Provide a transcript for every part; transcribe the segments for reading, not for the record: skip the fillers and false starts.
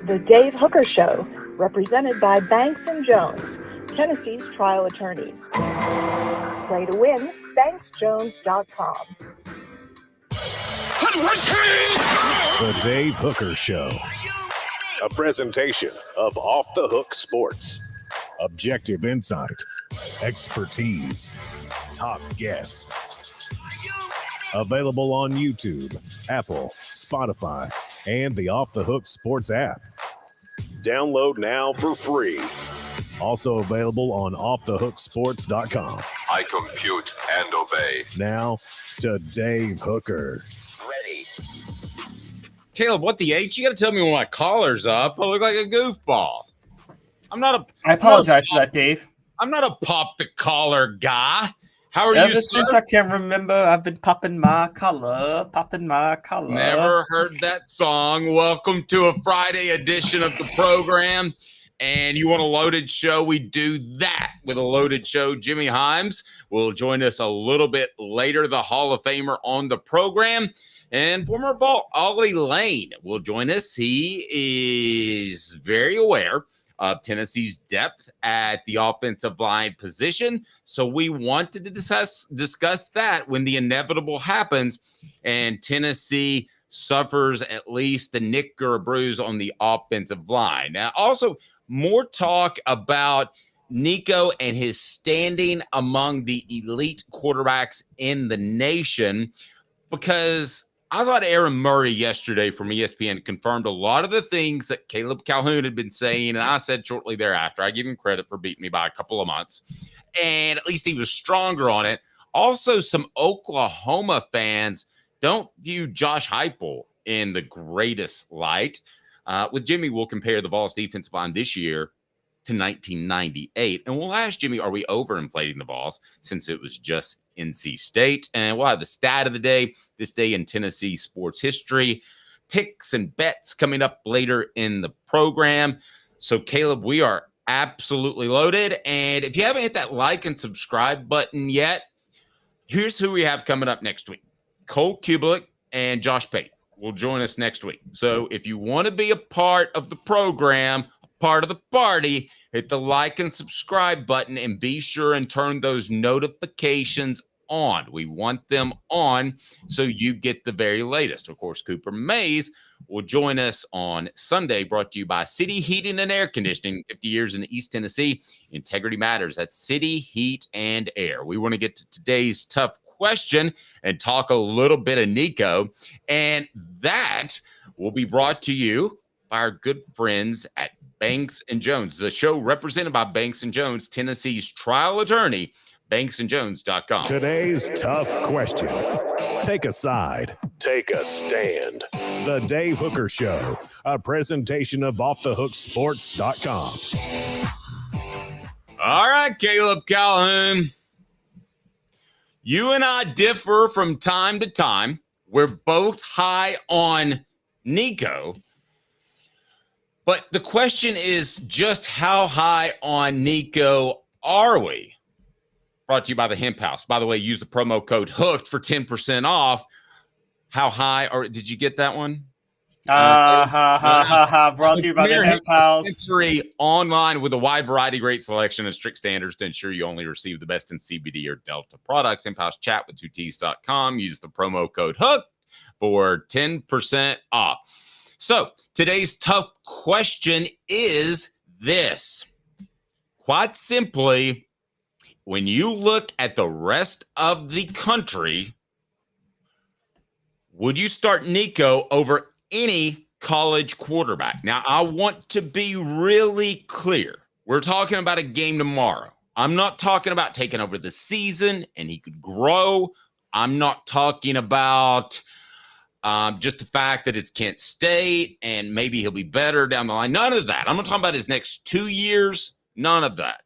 The Dave Hooker Show, represented by Banks & Jones, Tennessee's trial attorneys. Play to win, banksjones.com. The Dave Hooker Show. A presentation of Off the Hook Sports. Objective insight, expertise, top guests. Available on YouTube, Apple, Spotify, and the Off the Hook Sports app. Download now for free. Also available on offthehooksports.com. I compute and obey. Now to Dave Hooker. Ready. Caleb, what the H? You got to tell me when my collar's up. I look like a goofball. I apologize for that, Dave. I'm not a pop the collar guy. How are Ever you, since sir? I can remember, I've been popping my collar. Never heard that song. Welcome to a Friday edition of the program. And you want a loaded show? We do that with a loaded show. Jimmy Hyams will join us a little bit later, the Hall of Famer on the program. And former Vol Ollie Lane will join us. He is very aware of Tennessee's depth at the offensive line position. So we wanted to discuss that when the inevitable happens and Tennessee suffers at least a nick or a bruise on the offensive line. Now, also more talk about Nico and his standing among the elite quarterbacks in the nation, because I thought Aaron Murray yesterday from ESPN confirmed a lot of the things that Caleb Calhoun had been saying, and I said shortly thereafter. I give him credit for beating me by a couple of months, and at least he was stronger on it. Also, some Oklahoma fans don't view Josh Heupel in the greatest light. With Jimmy, we'll compare the Vols defensive line this year to 1998, and we'll ask Jimmy, are we overinflating the Vols since it was just NC State? And we'll have the stat of the day, this day in Tennessee sports history, picks and bets coming up later in the program. So, Caleb, we are absolutely loaded. And if you haven't hit that like and subscribe button yet, here's who we have coming up next week. Cole Kubelik and Josh Pate will join us next week. So if you want to be a part of the program, a part of the party, hit the like and subscribe button and be sure and turn those notifications on. We want them on so you get the very latest. Of course, Cooper Mays will join us on Sunday, brought to you by City Heating and Air Conditioning, 50 years in East Tennessee. Integrity matters. That's City Heat and Air. We want to get to today's tough question and talk a little bit of Nico, and that will be brought to you by our good friends at Banks & Jones, the show represented by Banks & Jones, Tennessee's trial attorney, banksandjones.com. Today's tough question. Take a side. Take a stand. The Dave Hooker Show, a presentation of offthehooksports.com. All right, Caleb Calhoun. You and I differ from time to time. We're both high on Nico. But the question is just how high on Nico are we? Brought to you by the Hemp House. By the way, use the promo code HOOKED for 10% off. How high are, did you get that one? Brought to you by the Hemp House. Dispensary online with a wide variety, great selection, and strict standards to ensure you only receive the best in CBD or Delta products. Hemp House Chat with 2Ts.com. Use the promo code HOOK for 10% off. So today's tough question is this. Quite simply, when you look at the rest of the country, would you start Nico over any college quarterback? Now, I want to be really clear. We're talking about a game tomorrow. I'm not talking about taking over the season and he could grow. I'm not talking about just the fact that it's Kent State and maybe he'll be better down the line. None of that. I'm not talking about his next 2 years. None of that.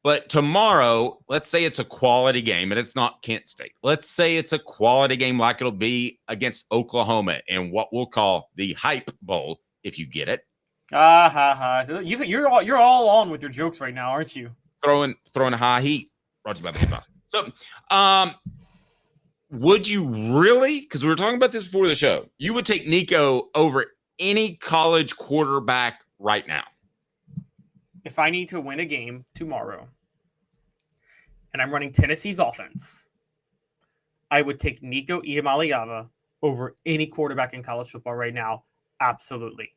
But tomorrow, let's say it's a quality game and it's not Kent State. Let's say it's a quality game like it'll be against Oklahoma in what we'll call the Hype Bowl, if you get it. You're all on with your jokes right now, aren't you? Throwing high heat. Brought to you by the Hemp House. So, would you really, because we were talking about this before the show, you would take Nico over any college quarterback right now? If I need to win a game tomorrow and I'm running Tennessee's offense, I would take Nico Iamaleava over any quarterback in college football right now. Absolutely.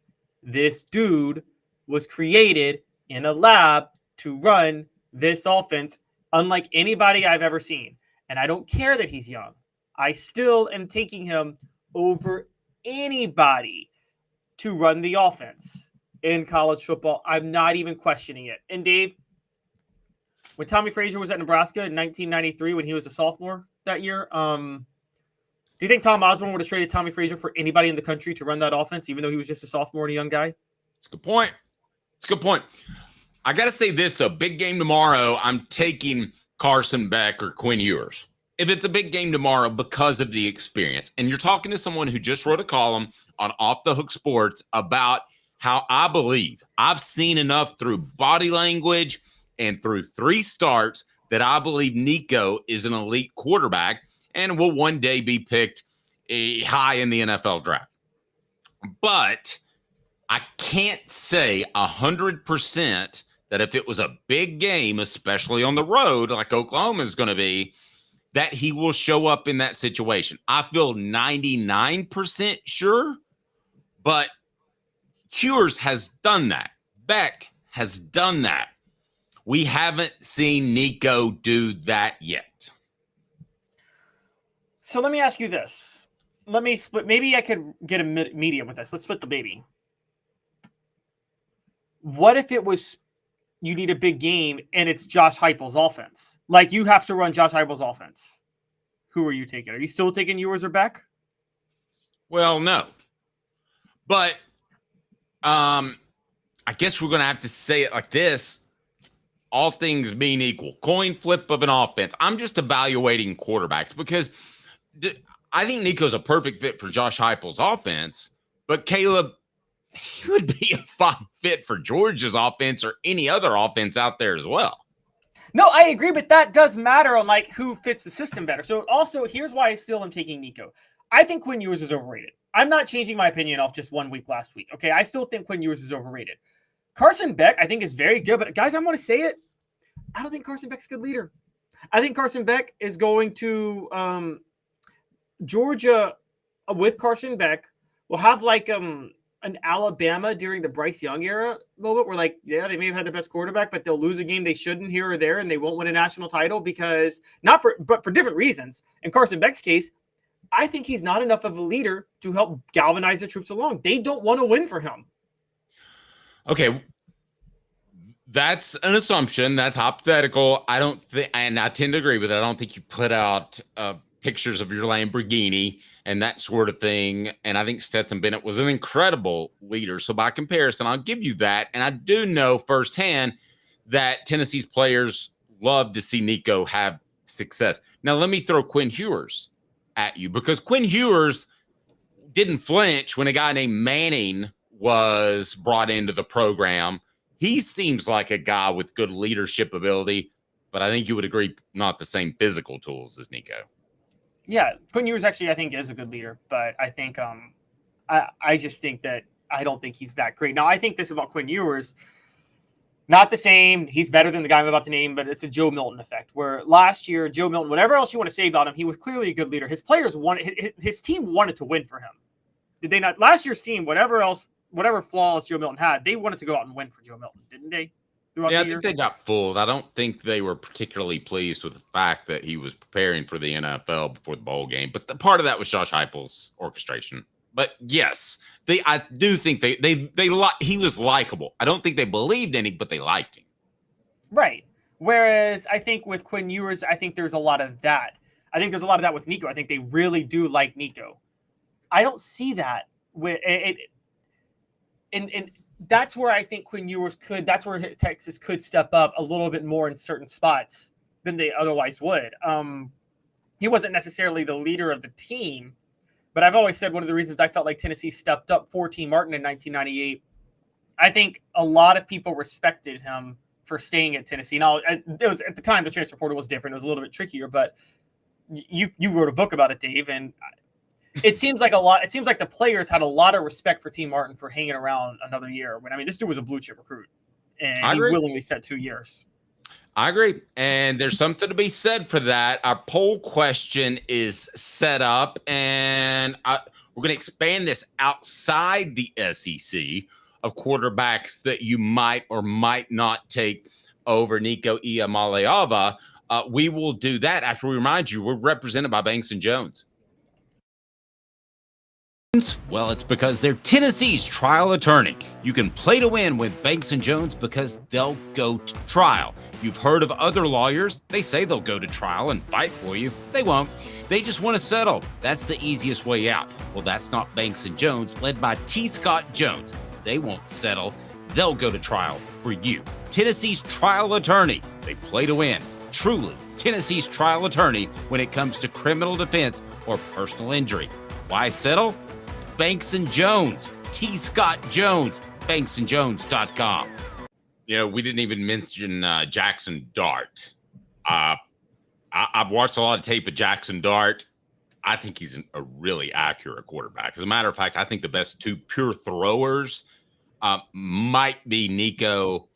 This dude was created in a lab to run this offense unlike anybody I've ever seen. And I don't care that he's young. I still am taking him over anybody to run the offense in college football. I'm not even questioning it. And Dave, when Tommy Frazier was at Nebraska in 1993, when he was a sophomore that year, do you think Tom Osborne would have traded Tommy Frazier for anybody in the country to run that offense, even though he was just a sophomore and a young guy? It's a good point. It's a good point. I got to say this, though. Big game tomorrow, I'm taking Carson Beck or Quinn Ewers. If it's a big game tomorrow because of the experience, and you're talking to someone who just wrote a column on Off the Hook Sports about how I believe I've seen enough through body language and through 3 starts that I believe Nico is an elite quarterback and will one day be picked high in the NFL draft. But I can't say 100% that if it was a big game, especially on the road, like Oklahoma is going to be, that he will show up in that situation. I feel 99% sure, but Ewers has done that. Beck has done that. We haven't seen Nico do that yet. So let me ask you this. Let me split. Maybe I could get a medium with this. Let's split the baby. What if it was you need a big game and it's Josh Heupel's offense? Like you have to run Josh Heupel's offense. Who are you taking? Are you still taking Ewers or Beck? Well, no. But I guess we're going to have to say it like this. All things being equal, coin flip of an offense. I'm just evaluating quarterbacks because I think Nico's a perfect fit for Josh Heupel's offense, but Caleb, he would be a fine fit for Georgia's offense or any other offense out there as well. No, I agree, but that does matter on like who fits the system better. So also, here's why I still am taking Nico. I think Quinn Ewers is overrated. I'm not changing my opinion off just 1 week last week. Okay, I still think Quinn Ewers is overrated. Carson Beck, I think, is very good, but guys, I'm going to say it. I don't think Carson Beck's a good leader. I think Carson Beck is going to Georgia with Carson Beck will have like an Alabama during the Bryce Young era moment where like, yeah, they may have had the best quarterback, but they'll lose a game they shouldn't here or there, and they won't win a national title because but for different reasons. In Carson Beck's case, I think he's not enough of a leader to help galvanize the troops along. They don't want to win for him. Okay. That's an assumption. That's hypothetical. I don't think, and I tend to agree with it. I don't think you put out pictures of your Lamborghini and that sort of thing. And I think Stetson Bennett was an incredible leader. So by comparison, I'll give you that. And I do know firsthand that Tennessee's players love to see Nico have success. Now, let me throw Quinn Ewers at you because Quinn Ewers didn't flinch when a guy named Manning was brought into the program. He seems like a guy with good leadership ability, but I think you would agree not the same physical tools as Nico. Yeah, Quinn Ewers actually I think is a good leader, but I think I just think that I don't think he's that great. Now I think this about Quinn Ewers, not the same. He's better than the guy I'm about to name, but it's a Joe Milton effect. Where last year Joe Milton, whatever else you want to say about him, he was clearly a good leader. His players wanted his team wanted to win for him. Did they not? Last year's team, whatever flaws Joe Milton had, they wanted to go out and win for Joe Milton, didn't they? Yeah, I think they got fooled. I don't think they were particularly pleased with the fact that he was preparing for the NFL before the bowl game. But the part of that was Josh Heupel's orchestration. But yes, I do think he was likable. I don't think they believed in him, but they liked him. Right. Whereas I think with Quinn Ewers, I think there's a lot of that. I think there's a lot of that with Nico. I think they really do like Nico. I don't see that with it. And that's where I think Quinn Ewers that's where Texas could step up a little bit more in certain spots than they otherwise would. He wasn't necessarily the leader of the team, but I've always said one of the reasons I felt like Tennessee stepped up for T. Martin in 1998, I think a lot of people respected him for staying at Tennessee. Now, it was at the time the transfer portal was different. It was a little bit trickier, but you wrote a book about it, Dave, and it seems like the players had a lot of respect for T. Martin for hanging around another year. This dude was a blue chip recruit, and he willingly said 2 years. I agree. And there's something to be said for that. Our poll question is set up, and we're going to expand this outside the SEC of quarterbacks that you might or might not take over Nico Iamaleava. We will do that after we remind you we're represented by Banks & Jones. Well, it's because they're Tennessee's trial attorney. You can play to win with Banks & Jones because they'll go to trial. You've heard of other lawyers. They say they'll go to trial and fight for you. They won't. They just want to settle. That's the easiest way out. Well, that's not Banks & Jones, led by T. Scott Jones. They won't settle. They'll go to trial for you. Tennessee's trial attorney. They play to win. Truly, Tennessee's trial attorney when it comes to criminal defense or personal injury. Why settle? It's Banks & Jones. T. Scott Jones. BanksandJones.com. We didn't even mention Jackson Dart. I've watched a lot of tape of Jackson Dart. I think he's a really accurate quarterback. As a matter of fact, I think the best two pure throwers might be Nico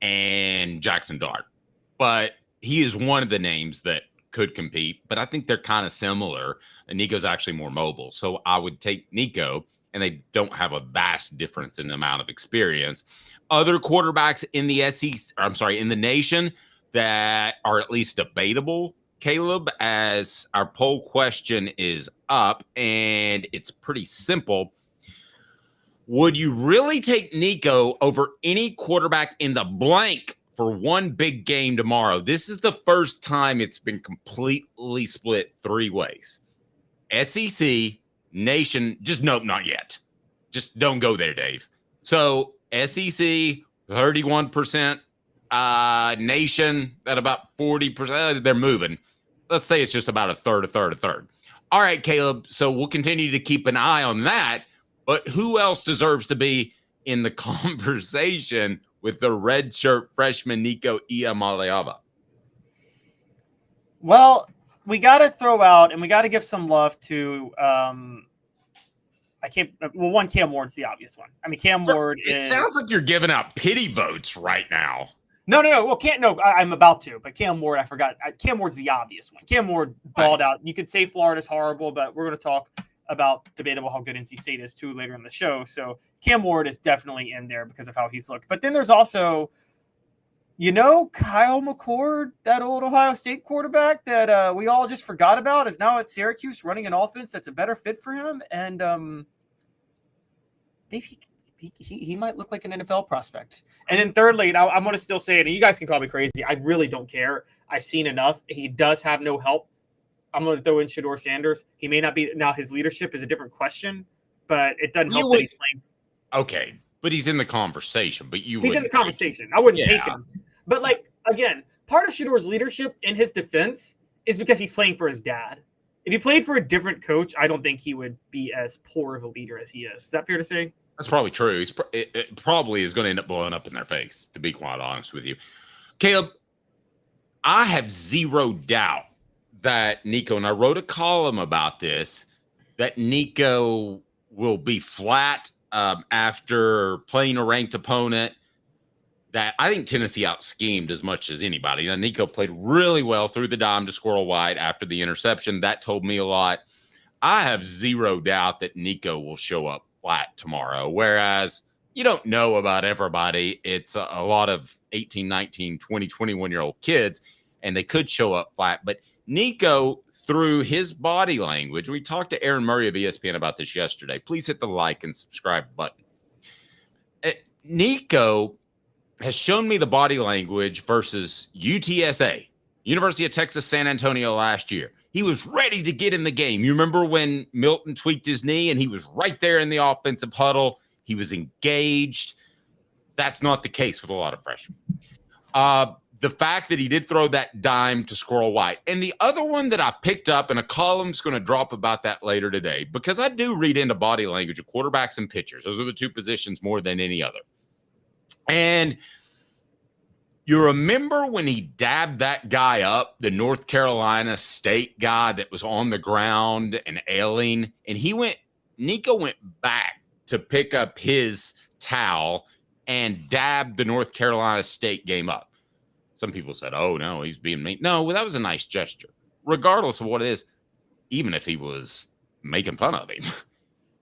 and Jackson Dart. But he is one of the names that could compete. But I think they're kind of similar. And Nico's actually more mobile. So I would take Nico, and they don't have a vast difference in the amount of experience. Other quarterbacks in the in the nation that are at least debatable, Caleb, as our poll question is up, and it's pretty simple. Would you really take Nico over any quarterback in the blank for one big game tomorrow? This is the first time it's been completely split three ways. SEC, nation, just nope, not yet. Just don't go there, Dave. So SEC, 31%, nation at about 40%. They're moving. Let's say it's just about a third. All right, Caleb. So we'll continue to keep an eye on that. But who else deserves to be in the conversation with the redshirt freshman Nico Iamaleava? Well, we got to throw out and we got to give some love to Cam Ward's the obvious one. Cam Ward It sounds like you're giving out pity votes right now. No. Well, I'm about to, but Cam Ward, I forgot. Cam Ward's the obvious one. Cam Ward balled out. You could say Florida's horrible, but we're going to talk about debatable how good NC State is too later in the show. So Cam Ward is definitely in there because of how he's looked. But then there's also, Kyle McCord, that old Ohio State quarterback that we all just forgot about, is now at Syracuse running an offense that's a better fit for him. And he might look like an NFL prospect. And then thirdly, I'm going to still say it, and you guys can call me crazy. I really don't care. I've seen enough. He does have no help. I'm going to throw in Shedeur Sanders. He may not be – now his leadership is a different question, but it doesn't help that he's playing. Okay, but he's in the conversation. But he's in the conversation. I wouldn't take him. But, again, part of Shedeur's leadership in his defense is because he's playing for his dad. If he played for a different coach, I don't think he would be as poor of a leader as he is. Is that fair to say? That's probably true. It probably is going to end up blowing up in their face, to be quite honest with you. Caleb, I have zero doubt that Nico, and I wrote a column about this, that Nico will be flat after playing a ranked opponent. That I think Tennessee out-schemed as much as anybody. Now, Nico played really well through the dime to Squirrel White after the interception. That told me a lot. I have zero doubt that Nico will show up flat tomorrow, whereas you don't know about everybody. It's a lot of 18, 19, 20, 21-year-old kids, and they could show up flat. But Nico, through his body language, we talked to Aaron Murray of ESPN about this yesterday. Please hit the like and subscribe button. Nico has shown me the body language versus UTSA, University of Texas San Antonio last year. He was ready to get in the game. You remember when Milton tweaked his knee and he was right there in the offensive huddle. He was engaged. That's not the case with a lot of freshmen. The fact that he did throw that dime to Squirrel White. And the other one that I picked up, and a column's going to drop about that later today, because I do read into body language of quarterbacks and pitchers. Those are the two positions more than any other. And You remember when he dabbed that guy up, the North Carolina State guy that was on the ground and ailing, and Nico went back to pick up his towel and dabbed the North Carolina State game up. Some people said, oh, no, he's being mean. No, that was a nice gesture. Regardless of what it is, even if he was making fun of him,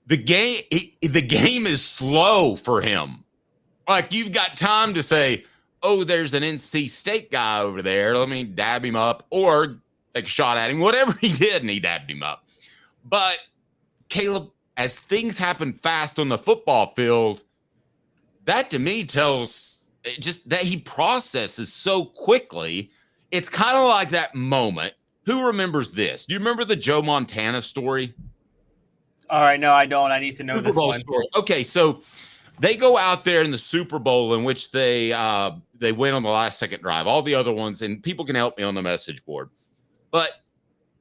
the game is slow for him. Like, you've got time to say, oh, there's an NC State guy over there. Let me dab him up or take a shot at him. Whatever he did, and he dabbed him up. But, Caleb, as things happen fast on the football field, that to me tells just that he processes so quickly. It's kind of like that moment. Who remembers this? Do you remember the Joe Montana story? All right, no, I don't. I need to know Super this Bowl one. story. Okay, so they go out there in the Super Bowl in which they win on the last second drive. All the other ones, and people can help me on the message board, but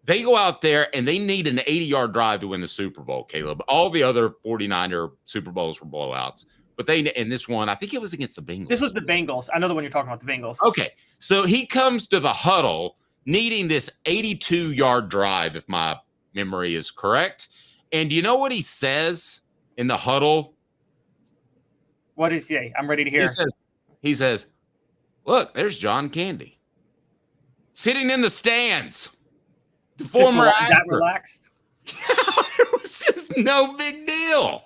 they go out there and they need an 80-yard drive to win the Super Bowl, Caleb. All the other 49er Super Bowls were blowouts. But in this one, I think it was against the Bengals. This was the Bengals. I know the one you're talking about, the Bengals. Okay, so he comes to the huddle needing this 82-yard drive, if my memory is correct. And you know what he says in the huddle? What is he? I'm ready to hear. He says, look, there's John Candy sitting in the stands. The former actor. That relaxed. It was just no big deal.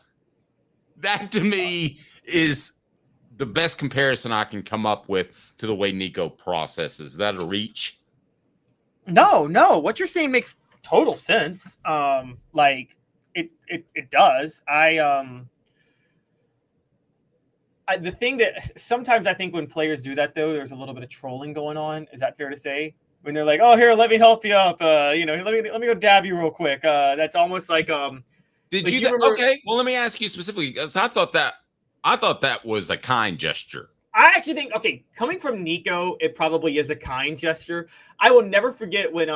That to me is the best comparison I can come up with to the way Nico processes. Is that a reach? No. What you're saying makes total sense. Like it does. The thing that sometimes I think when players do that, though, there's a little bit of trolling going on. Is that fair to say? When they're like, "Oh, here, let me help you up. Let me go dab you real quick." That's almost like Did like you? Okay. Well, let me ask you specifically, because I thought that was a kind gesture. I actually think, okay, coming from Nico, it probably is a kind gesture. I will never forget when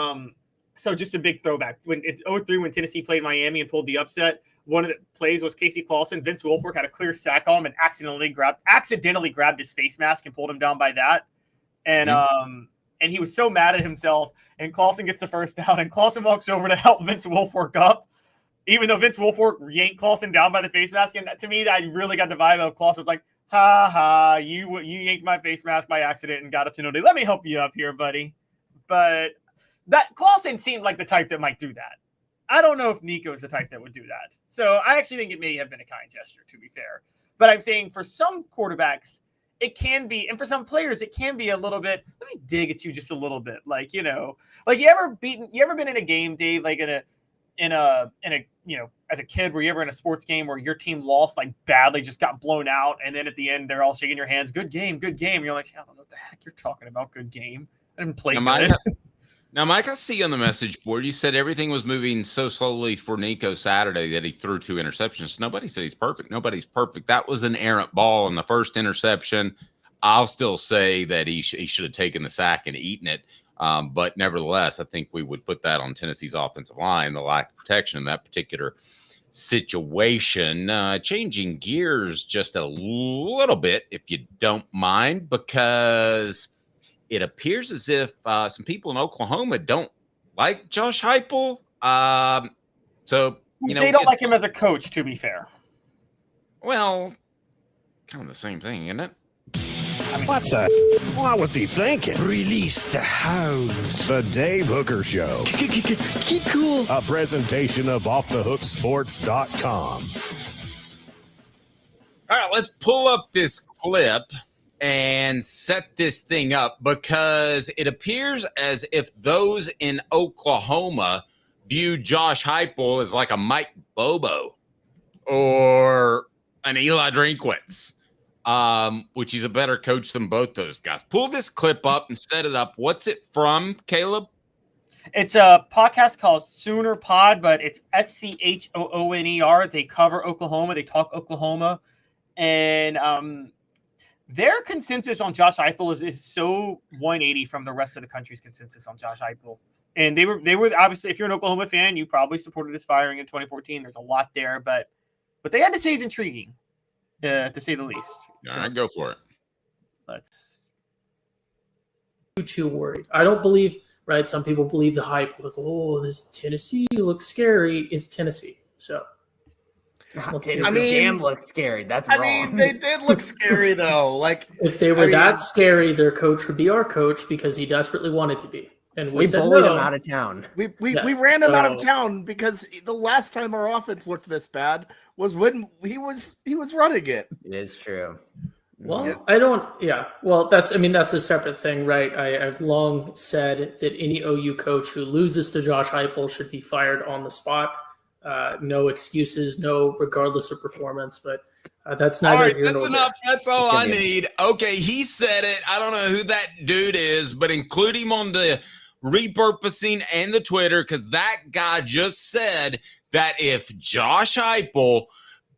so just a big throwback when in 2003 when Tennessee played Miami and pulled the upset. One of the plays was Casey Clausen. Vince Wilfork had a clear sack on him and accidentally grabbed his face mask and pulled him down by that. And and he was so mad at himself. And Clausen gets the first down, and Clausen walks over to help Vince Wilfork up, even though Vince Wilfork yanked Clausen down by the face mask. And to me, I really got the vibe of Clausen was like, "Ha ha, you yanked my face mask by accident and got a penalty. Let me help you up here, buddy." But that Clausen seemed like the type that might do that. I don't know if Nico is the type that would do that. So I actually think it may have been a kind gesture, to be fair. But I'm saying for some quarterbacks, it can be, and for some players, it can be a little bit, let me dig at you just a little bit. Like, you ever been in a game, Dave, like in a, as a kid, were you ever in a sports game where your team lost like badly, just got blown out, and then at the end, they're all shaking your hands, good game. You're like, I don't know what the heck you're talking about, good game. I didn't play good. Now, Mike, I see on the message board, you said everything was moving so slowly for Nico Saturday that he threw 2 interceptions. Nobody said he's perfect. Nobody's perfect. That was an errant ball in the first interception. I'll still say that he should have taken the sack and eaten it. But nevertheless, I think we would put that on Tennessee's offensive line, the lack of protection in that particular situation. Changing gears just a little bit, if you don't mind, because it appears as if some people in Oklahoma don't like Josh Heupel. So, they don't like him as a coach, to be fair. Well, kind of the same thing, isn't it? What the? What was he thinking? Release the hounds. The Dave Hooker Show. Keep cool. A presentation of OffTheHookSports.com. All right, let's pull up this clip and set this thing up, because it appears as if those in Oklahoma view Josh Heupel as like a Mike Bobo or an Eli Drinkwitz, which he's a better coach than both those guys. Pull this clip up and set it up. What's it from, Caleb? It's a podcast called Sooner Pod, but it's SCHOONER. They cover Oklahoma. They talk Oklahoma. And their consensus on Josh Heupel is so 180 from the rest of the country's consensus on Josh Heupel. And they were obviously, if you're an Oklahoma fan, you probably supported his firing in 2014. There's a lot there, but they had to say is intriguing, to say the least. All right, go for it. Let's too worried. I don't believe, right? Some people believe the hype, like, oh, this Tennessee looks scary. It's Tennessee. So, Damn looks scary. That's wrong. I mean, they did look scary though. Like if they were that scary, their coach would be our coach because he desperately wanted to be. And we said bullied no. him out of town. We ran him out of town because the last time our offense looked this bad was when he was running it. It is true. Well, Well, that's a separate thing, right? I've long said that any OU coach who loses to Josh Heupel should be fired on the spot. No excuses, regardless of performance. But that's neither all right, here nor that's enough. there. That's all I need. Okay, he said it. I don't know who that dude is, but include him on the repurposing and the Twitter, because that guy just said that if Josh Heupel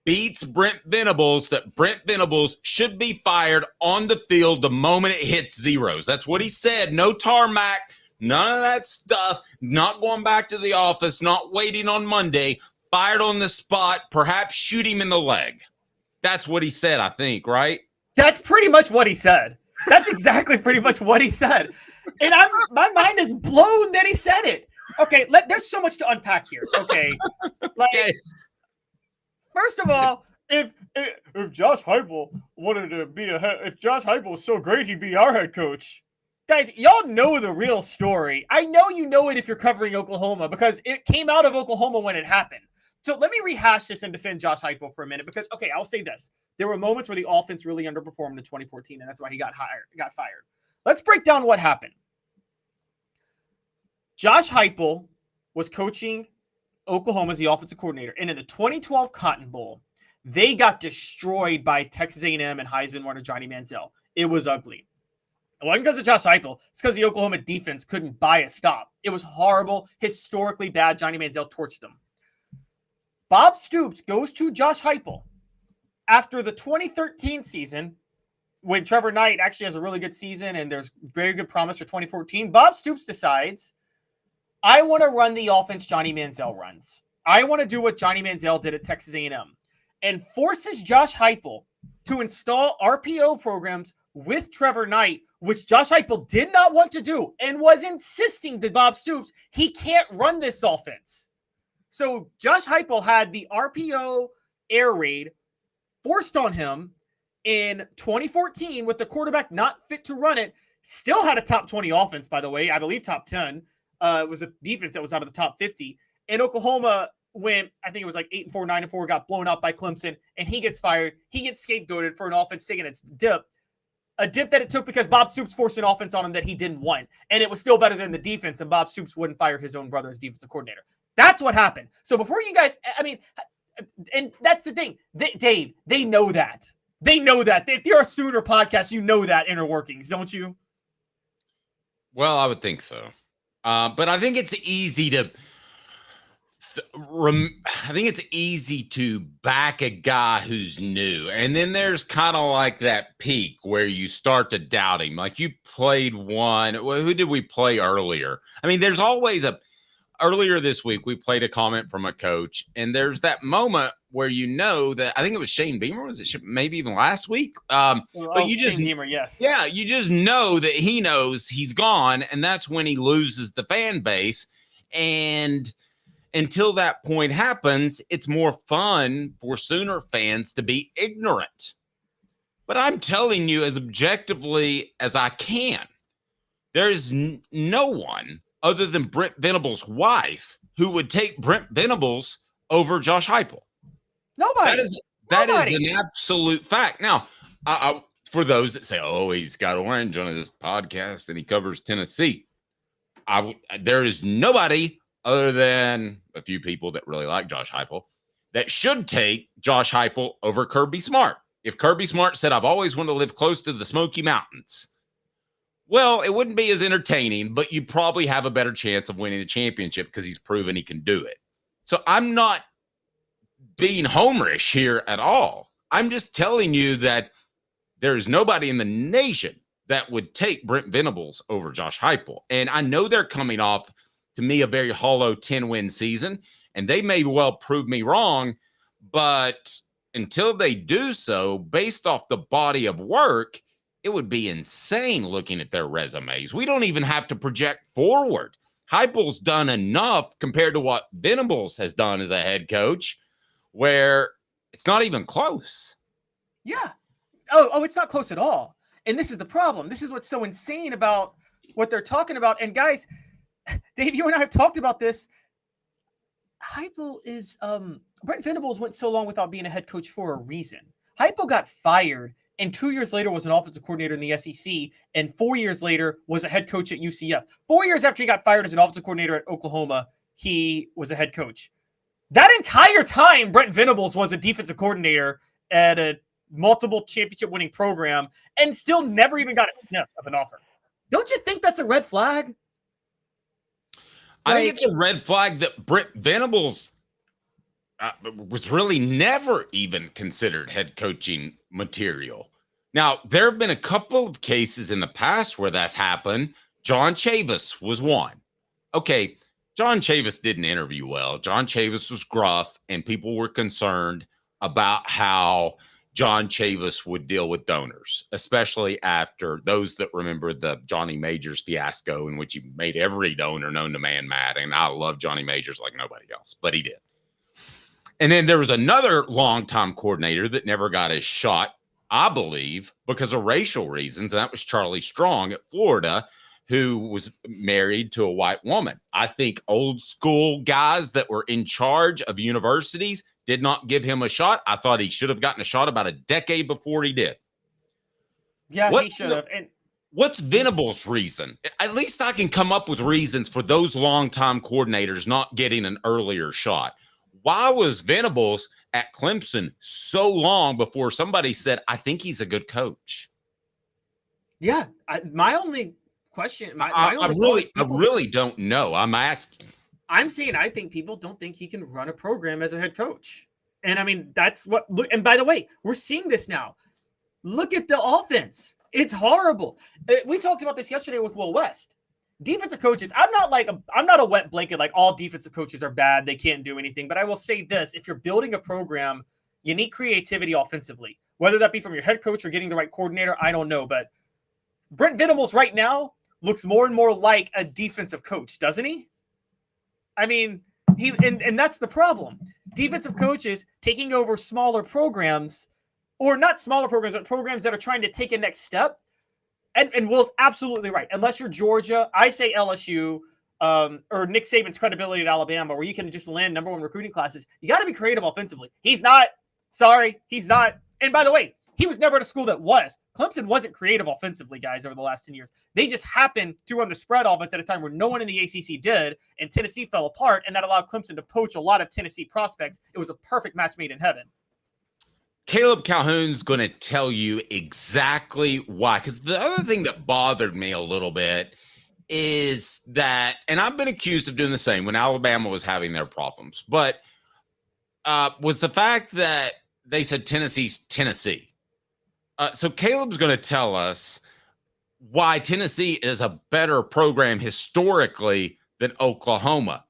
beats Brent Venables, that Brent Venables should be fired on the field the moment it hits zeros. That's what he said. No tarmac, none of that stuff, not going back to the office, not waiting on Monday, fired on the spot, perhaps shoot him in the leg. That's what he said, I think, right? That's pretty much what he said. That's exactly pretty much what he said. And my mind is blown that he said it. Okay, there's so much to unpack here. Okay. First of all, if Josh Heupel wanted to be if Josh Heupel was so great, he'd be our head coach. Guys, y'all know the real story. I know you know it if you're covering Oklahoma because it came out of Oklahoma when it happened. So let me rehash this and defend Josh Heupel for a minute because, okay, I'll say this. There were moments where the offense really underperformed in 2014, and that's why he got fired. Let's break down what happened. Josh Heupel was coaching Oklahoma as the offensive coordinator, and in the 2012 Cotton Bowl, they got destroyed by Texas A&M and Heisman winner Johnny Manziel. It was ugly. It wasn't because of Josh Heupel. It's because the Oklahoma defense couldn't buy a stop. It was horrible, historically bad. Johnny Manziel torched them. Bob Stoops goes to Josh Heupel after the 2013 season, when Trevor Knight actually has a really good season and there's very good promise for 2014. Bob Stoops decides, I want to run the offense Johnny Manziel runs. I want to do what Johnny Manziel did at Texas A&M, and forces Josh Heupel to install RPO programs with Trevor Knight, which Josh Heupel did not want to do and was insisting to Bob Stoops he can't run this offense. So Josh Heupel had the RPO air raid forced on him in 2014 with the quarterback not fit to run it. Still had a top 20 offense, by the way. I believe top 10. It was a defense that was out of the top 50. And Oklahoma went, I think it was like 8-4, 9-4, got blown out by Clemson, and he gets fired. He gets scapegoated for an offense taking its dip. A dip that it took because Bob Stoops forced an offense on him that he didn't want. And it was still better than the defense, and Bob Stoops wouldn't fire his own brother as defensive coordinator. That's what happened. So before you guys, and that's the thing. Dave, they know that. They know that. If you're a Sooner podcast, you know that inner workings, don't you? Well, I would think so. But I think it's easy to back a guy who's new. And then there's kind of like that peak where you start to doubt him. Like you played one. Who did we play earlier? I mean, there's always earlier this week, we played a comment from a coach, and there's that moment where you know that I think it was Shane Beamer. Was it maybe even last week? But you just, Shane Beamer, yes. Yeah, you just know that he knows he's gone, and that's when he loses the fan base. And until that point happens, it's more fun for Sooner fans to be ignorant. But I'm telling you as objectively as I can, there is no one other than Brent Venables' wife who would take Brent Venables over Josh Heupel. Nobody. That is an absolute fact. Now, for those that say, oh, he's got orange on his podcast and he covers Tennessee, there is nobody other than a few people that really like Josh Heupel that should take Josh Heupel over Kirby Smart. If Kirby Smart said, I've always wanted to live close to the Smoky Mountains, well, it wouldn't be as entertaining, but you'd probably have a better chance of winning the championship because he's proven he can do it. So I'm not being homerish here at all. I'm just telling you that there is nobody in the nation that would take Brent Venables over Josh Heupel. And I know they're coming off, to me, a very hollow 10-win season, and they may well prove me wrong, but until they do so, based off the body of work, it would be insane looking at their resumes. We don't even have to project forward. Heupel's done enough compared to what Venables has done as a head coach, where it's not even close. Yeah. Oh, it's not close at all. And this is the problem. This is what's so insane about what they're talking about. And guys, Dave, you and I have talked about this. Heupel is Brent Venables went so long without being a head coach for a reason. Heupel got fired and 2 years later was an offensive coordinator in the SEC, and 4 years later was a head coach at UCF. 4 years after he got fired as an offensive coordinator at Oklahoma, he was a head coach. That entire time, Brent Venables was a defensive coordinator at a multiple championship winning program and still never even got a sniff of an offer. Don't you think that's a red flag? I think it's a red flag that Brent Venables was really never even considered head coaching material. Now, there have been a couple of cases in the past where that's happened. John Chavis was one. Okay, John Chavis didn't interview well. John Chavis was gruff, and people were concerned about how John Chavis would deal with donors, especially after those that remember the Johnny Majors fiasco in which he made every donor known to man mad. And I love Johnny Majors like nobody else, but he did. And then there was another longtime coordinator that never got his shot, I believe, because of racial reasons. And that was Charlie Strong at Florida, who was married to a white woman. I think old school guys that were in charge of universities did not give him a shot. I thought he should have gotten a shot about a decade before he did. Yeah, he should have. And what's Venables' reason? At least I can come up with reasons for those longtime coordinators not getting an earlier shot. Why was Venables at Clemson so long before somebody said, I think he's a good coach? Yeah, my only question, I really don't know. I'm asking. I'm saying I think people don't think he can run a program as a head coach. And I mean, that's what, and by the way, we're seeing this now. Look at the offense. It's horrible. We talked about this yesterday with Will West. Defensive coaches, I'm not a wet blanket, like all defensive coaches are bad. They can't do anything. But I will say this, if you're building a program, you need creativity offensively, whether that be from your head coach or getting the right coordinator. I don't know. But Brent Venables right now looks more and more like a defensive coach, doesn't he? I mean, and that's the problem. Defensive coaches taking over smaller programs, or not smaller programs, but programs that are trying to take a next step. And Will's absolutely right. Unless you're Georgia, I say LSU, or Nick Saban's credibility at Alabama, where you can just land number one recruiting classes. You got to be creative offensively. He's not. Sorry, he's not. And by the way, he was never at a school that was. Clemson wasn't creative offensively, guys, over the last 10 years. They just happened to run the spread offense at a time where no one in the ACC did, and Tennessee fell apart, and that allowed Clemson to poach a lot of Tennessee prospects. It was a perfect match made in heaven. Caleb Calhoun's going to tell you exactly why. Because the other thing that bothered me a little bit is that, and I've been accused of doing the same when Alabama was having their problems, but was the fact that they said Tennessee's Tennessee. So Caleb's going to tell us why Tennessee is a better program historically than Oklahoma.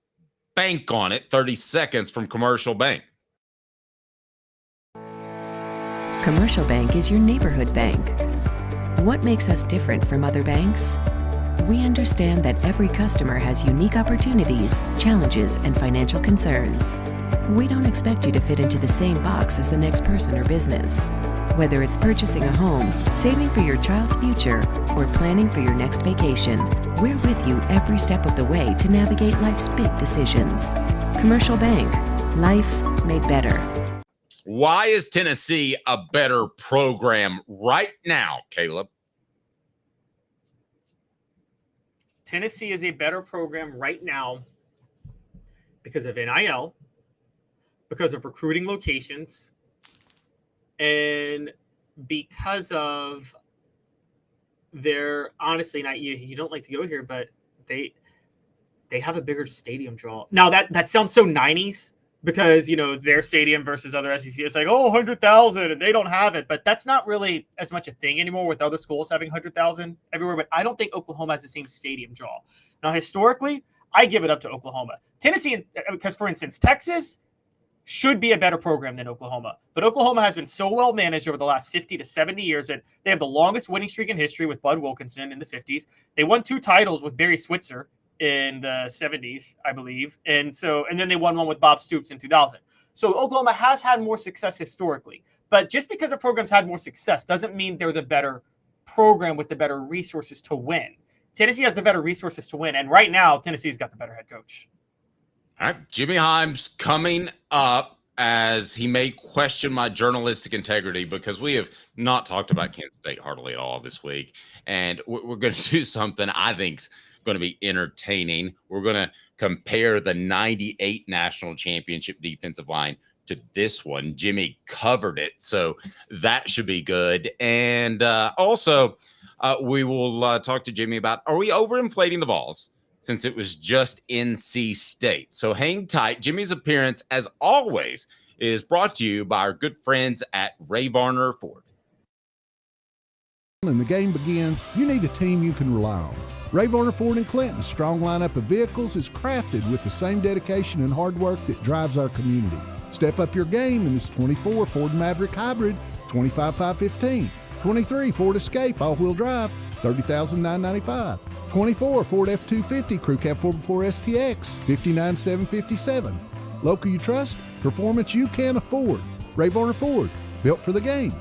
Bank on it, 30 seconds from Commercial Bank. Commercial Bank is your neighborhood bank. What makes us different from other banks? We understand that every customer has unique opportunities, challenges, and financial concerns. We don't expect you to fit into the same box as the next person or business. Whether it's purchasing a home, saving for your child's future, or planning for your next vacation, we're with you every step of the way to navigate life's big decisions. Commercial Bank. Life made better. Why is Tennessee a better program right now, Caleb? Tennessee is a better program right now because of NIL, because of recruiting locations, and because of their, honestly, not you don't like to go here, but they have a bigger stadium draw. Now that sounds so 90s because, you know, their stadium versus other SEC, it's like, 100,000 and they don't have it, but that's not really as much a thing anymore with other schools having 100,000 everywhere. But I don't think Oklahoma has the same stadium draw. Now, historically, I give it up to Oklahoma. Tennessee, because for instance, Texas should be a better program than Oklahoma. But Oklahoma has been so well managed over the last 50 to 70 years that they have the longest winning streak in history with Bud Wilkinson in the 50s. They won 2 titles with Barry Switzer in the 70s, I believe. And then they won one with Bob Stoops in 2000. So Oklahoma has had more success historically. But just because a program's had more success doesn't mean they're the better program with the better resources to win. Tennessee has the better resources to win. And right now, Tennessee's got the better head coach. All right, Jimmy Hyams coming up, as he may question my journalistic integrity, because we have not talked about Kent State hardly at all this week. And we're going to do something I think's going to be entertaining. We're going to compare the 98 national championship defensive line to this one. Jimmy covered it, so that should be good. And also, we will talk to Jimmy about, are we overinflating the Vols, since it was just NC State? So hang tight. Jimmy's appearance, as always, is brought to you by our good friends at Ray Varner Ford. When the game begins, you need a team you can rely on. Ray Varner Ford in Clinton's strong lineup of vehicles is crafted with the same dedication and hard work that drives our community. Step up your game in this 24 Ford Maverick Hybrid, $25,515. 23 Ford Escape all-wheel drive, $30,995. 24 Ford F-250 Crew Cab 4x4 STX, $59,757. Local you trust, performance you can afford. Ray Varner Ford, built for the game.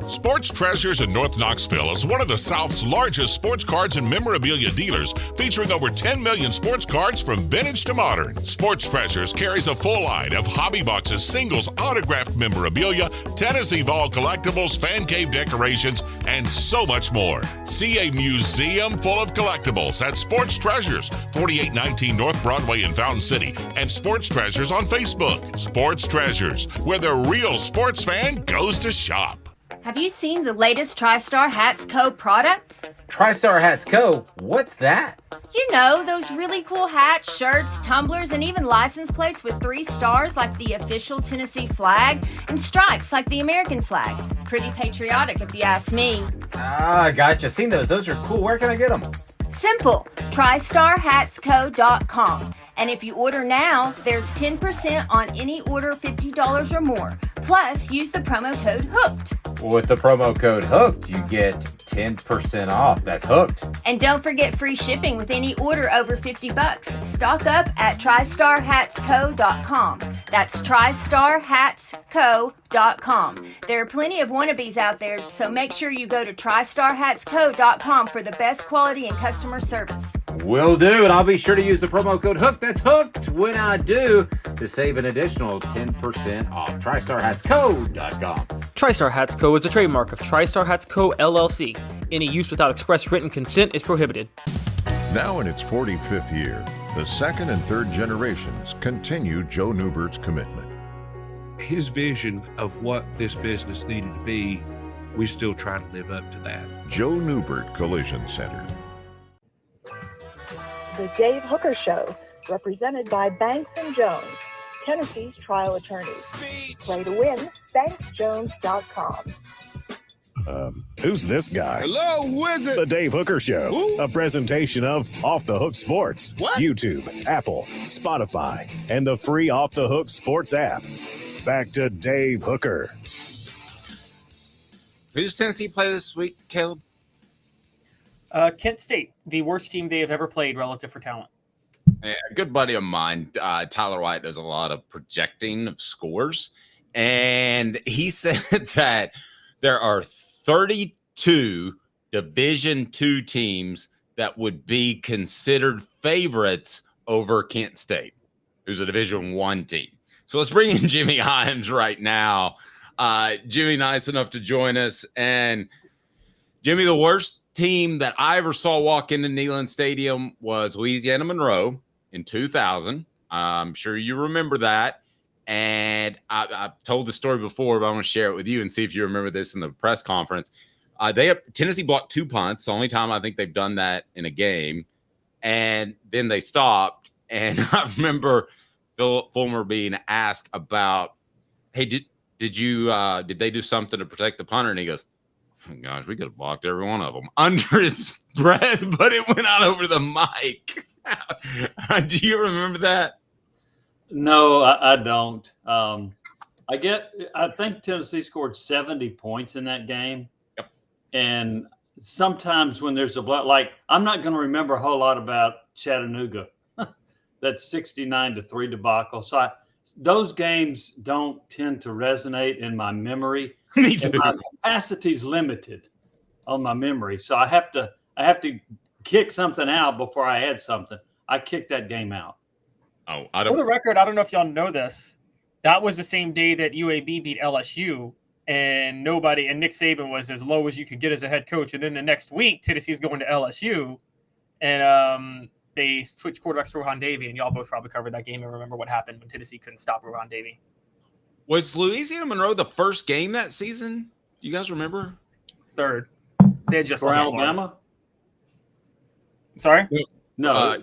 Sports Treasures in North Knoxville is one of the South's largest sports cards and memorabilia dealers, featuring over 10 million sports cards from vintage to modern. Sports Treasures carries a full line of hobby boxes, singles, autographed memorabilia, Tennessee Vol collectibles, fan cave decorations, and so much more. See a museum full of collectibles at Sports Treasures, 4819 North Broadway in Fountain City, and Sports Treasures on Facebook. Sports Treasures, where the real sports fan goes to shop. Have you seen the latest TriStar Hats Co. product? TriStar Hats Co. What's that? You know, those really cool hats, shirts, tumblers, and even license plates with 3 stars like the official Tennessee flag and stripes like the American flag. Pretty patriotic if you ask me. Ah, gotcha. Seen those. Those are cool. Where can I get them? Simple. TriStarHatsCo.com. And if you order now, there's 10% on any order $50 or more. Plus, use the promo code HOOKED. With the promo code HOOKED, you get 10% off. That's hooked. And don't forget free shipping with any order over $50. Stock up at TriStarHatsCo.com. That's TriStarHatsCo.com. There are plenty of wannabes out there, so make sure you go to TriStarHatsCo.com for the best quality and customer service. Will do, and I'll be sure to use the promo code HOOKED. That's hooked when I do, to save an additional 10% off. TriStarHatsCo.com. TriStar Hats Co. is a trademark of TriStar Hats Co. LLC. Any use without express written consent is prohibited. Now in its 45th year, the second and third generations continue Joe Neubert's commitment. His vision of what this business needed to be, we still try to live up to that. Joe Neubert Collision Center. The Dave Hooker Show, represented by Banks & Jones, Tennessee's trial attorneys. Play to win, banksjones.com. Who's this guy? Hello, wizard. The Dave Hooker Show, Who? a presentation of Off the Hook Sports. What? YouTube, Apple, Spotify, and the free Off the Hook Sports app. Back to Dave Hooker. Who does Tennessee play this week, Caleb? Kent State, the worst team they have ever played relative for talent. Yeah, a good buddy of mine, Tyler White, does a lot of projecting of scores. And he said that there are 32 Division II teams that would be considered favorites over Kent State, who's a Division I team. So let's bring in Jimmy Hyams right now. Jimmy, nice enough to join us. And Jimmy, the worst team that I ever saw walk into Neyland Stadium was Louisiana Monroe in 2000. I'm sure you remember that. And I've told the story before, but I want to share it with you and see if you remember this in the press conference. Tennessee blocked 2 punts, the only time I think they've done that in a game. And then they stopped. And I remember Phil Fulmer being asked about, hey, did they do something to protect the punter? And he goes, oh, gosh, we could have blocked every one of them under his breath, but it went out over the mic. Do you remember that? No, I don't. I think Tennessee scored 70 points in that game. Yep. And sometimes when there's like I'm not going to remember a whole lot about Chattanooga. That 69-3 debacle. So those games don't tend to resonate in my memory. Me too. My capacity's limited on my memory. So I have to kick something out before I add something. I kicked that game out. Oh, For the record, I don't know if y'all know this. That was the same day that UAB beat LSU, and Nick Saban was as low as you could get as a head coach. And then the next week, Tennessee's going to LSU, and they switched quarterbacks to Rohan Davey, and y'all both probably covered that game and remember what happened when Tennessee couldn't stop Rohan Davey. Was Louisiana Monroe the first game that season? You guys remember? Third. They had just for lost to Alabama. Sorry? No.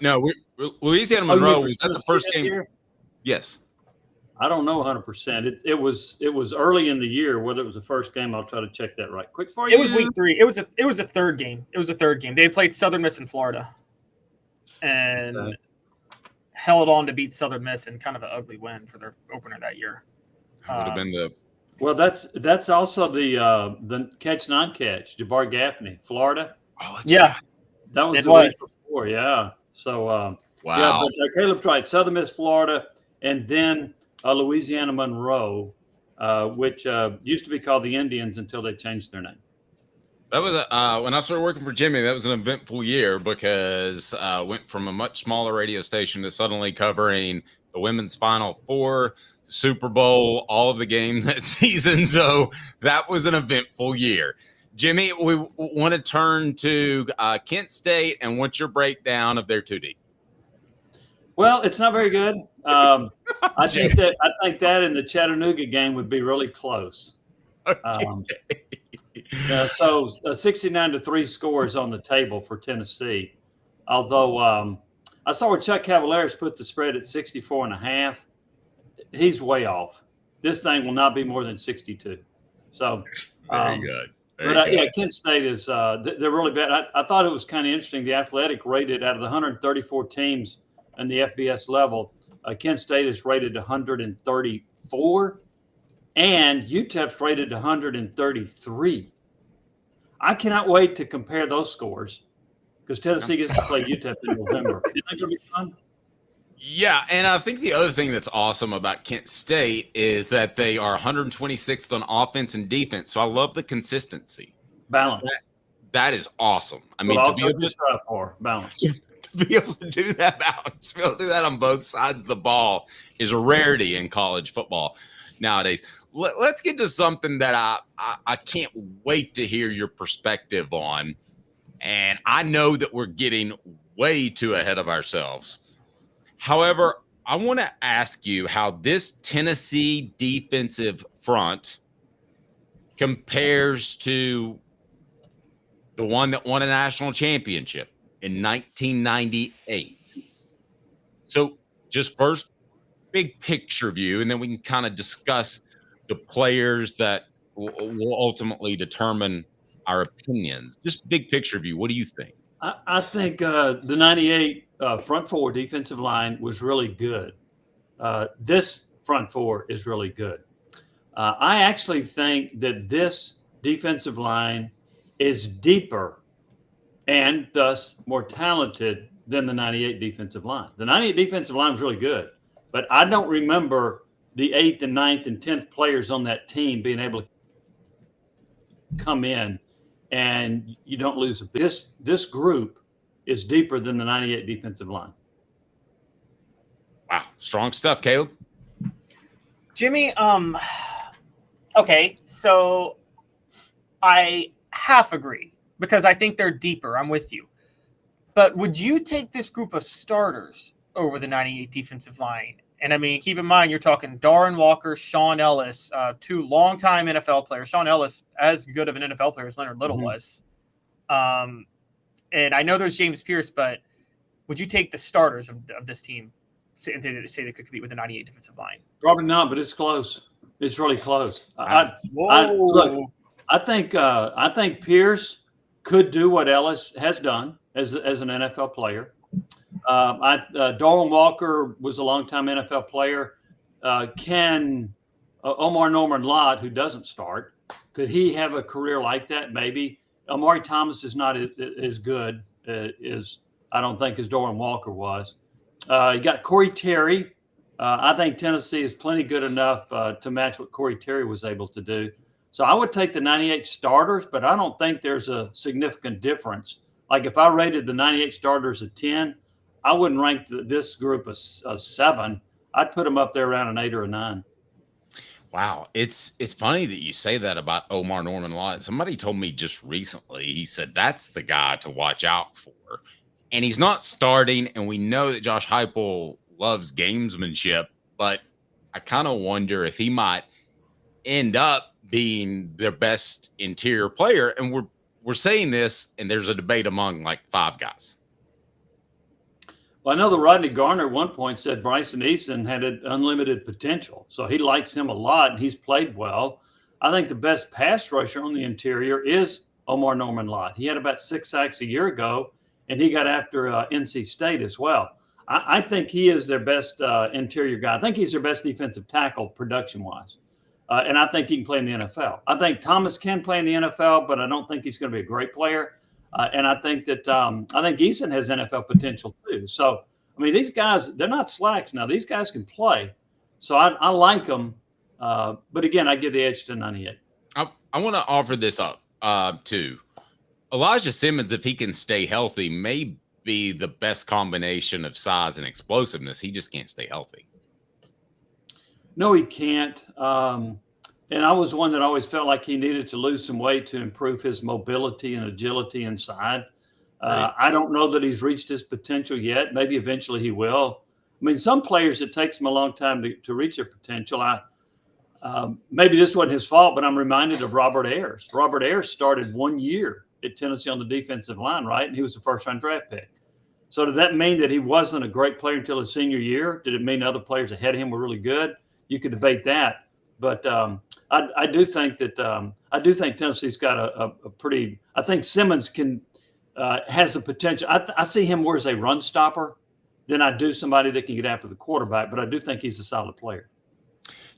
Louisiana Monroe was that the first game? Year? Yes. I don't know 100%. It was early in the year. Whether it was the first game, I'll try to check that right quick for you. It was week 3. It was a third game. It was a third game. They played Southern Miss in Florida, and held on to beat Southern Miss in kind of an ugly win for their opener that year. Would have been the. Well, that's also the catch non-catch. Jabbar Gaffney, Florida. Oh, yeah, that was it the was. week before. Yeah. So wow. Yeah, but Caleb's right. Southern Miss, Florida, and then Louisiana Monroe, which used to be called the Indians until they changed their name. That was when I started working for Jimmy. That was an eventful year because went from a much smaller radio station to suddenly covering the women's Final Four, the Super Bowl, all of the games that season. So that was an eventful year. Jimmy, we want to turn to Kent State, and what's your breakdown of their 2D? Well, it's not very good. I think that in the Chattanooga game would be really close. So 69-3 scores on the table for Tennessee. Although I saw where Chuck Cavaleris put the spread at 64.5. He's way off. This thing will not be more than 62. So very good. Yeah, Kent State is they're really bad. I thought it was kind of interesting. The Athletic rated out of the 134 teams in the FBS level, Kent State is rated 134, and UTEP's rated 133. I cannot wait to compare those scores because Tennessee gets to play UTEP in November. You think it'll be fun? Yeah, and I think the other thing that's awesome about Kent State is that they are 126th on offense and defense. So I love the consistency. Balance. That is awesome. I mean, well, to be able to try for balance. To be able to do that balance, to be able to do that on both sides of the ball is a rarity in college football nowadays. Let's get to something that I can't wait to hear your perspective on. And I know that we're getting way too ahead of ourselves. However, I want to ask you how this Tennessee defensive front compares to the one that won a national championship in 1998. So just first, big picture view, and then we can kind of discuss the players that will ultimately determine our opinions. Just big picture view. What do you think? I think the 98 front four defensive line was really good. This front four is really good. I actually think that this defensive line is deeper and thus more talented than the 98 defensive line. The 98 defensive line was really good, but I don't remember the 8th and 9th and 10th players on that team being able to come in and you don't lose. This group is deeper than the 98 defensive line. Wow. Strong stuff, Caleb. Jimmy, okay, so I half agree because I think they're deeper. I'm with you. But would you take this group of starters over the 98 defensive line? And I mean, keep in mind, you're talking Darren Walker, Sean Ellis, two longtime NFL players. Sean Ellis, as good of an NFL player as Leonard Little was. And I know there's James Pierce, but would you take the starters of this team and say they could compete with the 98 defensive line? Probably not, but it's close. It's really close. Look, I think Pierce could do what Ellis has done as an NFL player. Darwin Walker was a longtime NFL player. Can Omar Norman Lott, who doesn't start, could he have a career like that? Maybe. Amari Thomas is not as good as I don't think as Darwin Walker was. You got Corey Terry. I think Tennessee is plenty good enough to match what Corey Terry was able to do. So I would take the 98 starters, but I don't think there's a significant difference. Like if I rated the 98 starters a 10, I wouldn't rank this group a 7. I'd put them up there around an 8 or a 9. Wow. It's funny that you say that about Omar Norman Lott. Somebody told me just recently, he said that's the guy to watch out for. And he's not starting, and we know that Josh Heupel loves gamesmanship, but I kind of wonder if he might end up being their best interior player. And we're saying this, and there's a debate among like 5 guys. Well, I know that Rodney Garner at one point said Bryson Eason had unlimited potential. So he likes him a lot, and he's played well. I think the best pass rusher on the interior is Omar Norman Lott. He had about 6 sacks a year ago, and he got after NC State as well. I think he is their best interior guy. I think he's their best defensive tackle production-wise. And I think he can play in the NFL. I think Thomas can play in the NFL, but I don't think he's going to be a great player. And I think that I think Eason has NFL potential too. So, I mean, these guys, they're not slacks now. These guys can play. So I like them. But again, I give the edge to 98. I want to offer this up too. Elijah Simmons, if he can stay healthy, may be the best combination of size and explosiveness. He just can't stay healthy. No, he can't. And I was one that always felt like he needed to lose some weight to improve his mobility and agility inside. Right. I don't know that he's reached his potential yet. Maybe eventually he will. I mean, some players, it takes them a long time to reach their potential. Maybe this wasn't his fault, but I'm reminded of Robert Ayers. Robert Ayers started 1 year at Tennessee on the defensive line, right? And he was a first-round draft pick. So did that mean that he wasn't a great player until his senior year? Did it mean other players ahead of him were really good? You could debate that. But I do think that Tennessee's got a pretty. I think Simmons has the potential. I see him more as a run stopper than I do somebody that can get after the quarterback. But I do think he's a solid player.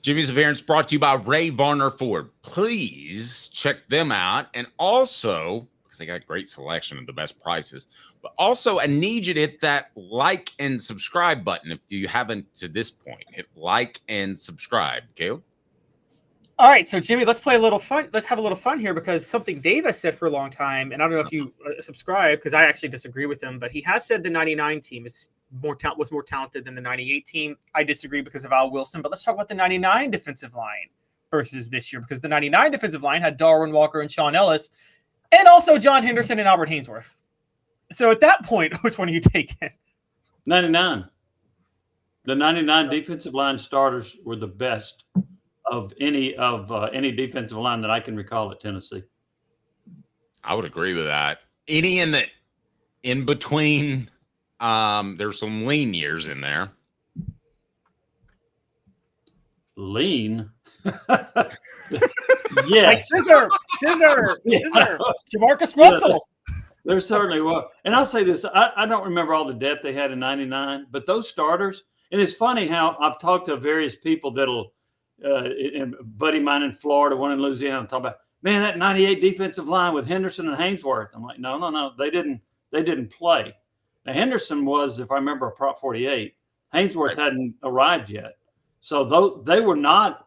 Jimmy's Appearance brought to you by Ray Varner Ford. Please check them out, and also because they got great selection and the best prices. But also, I need you to hit that like and subscribe button if you haven't to this point. Hit like and subscribe, Caleb. All right, so Jimmy, let's play a little fun. Let's have a little fun here because something Dave has said for a long time, and I don't know if you subscribe because I actually disagree with him, but he has said the 99 team was more talented than the 98 team. I disagree because of Al Wilson, but let's talk about the 99 defensive line versus this year because the 99 defensive line had Darwin Walker and Sean Ellis, and also John Henderson and Albert Hainsworth. So at that point, which one are you taking? 99. The 99 defensive line starters were the best of any defensive line that I can recall at Tennessee. I would agree with that. Any in between, there's some lean years in there. Lean? Yes. Like scissor. Jamarcus Russell. There certainly were. And I'll say this, I don't remember all the depth they had in 99, but those starters, and it's funny how I've talked to various people that'll, and a buddy of mine in Florida, one in Louisiana, talk about, man, that 98 defensive line with Henderson and Hainsworth. I'm like, no, they didn't play. Now, Henderson was, if I remember, a Prop 48. Hainsworth hadn't arrived yet, so they were not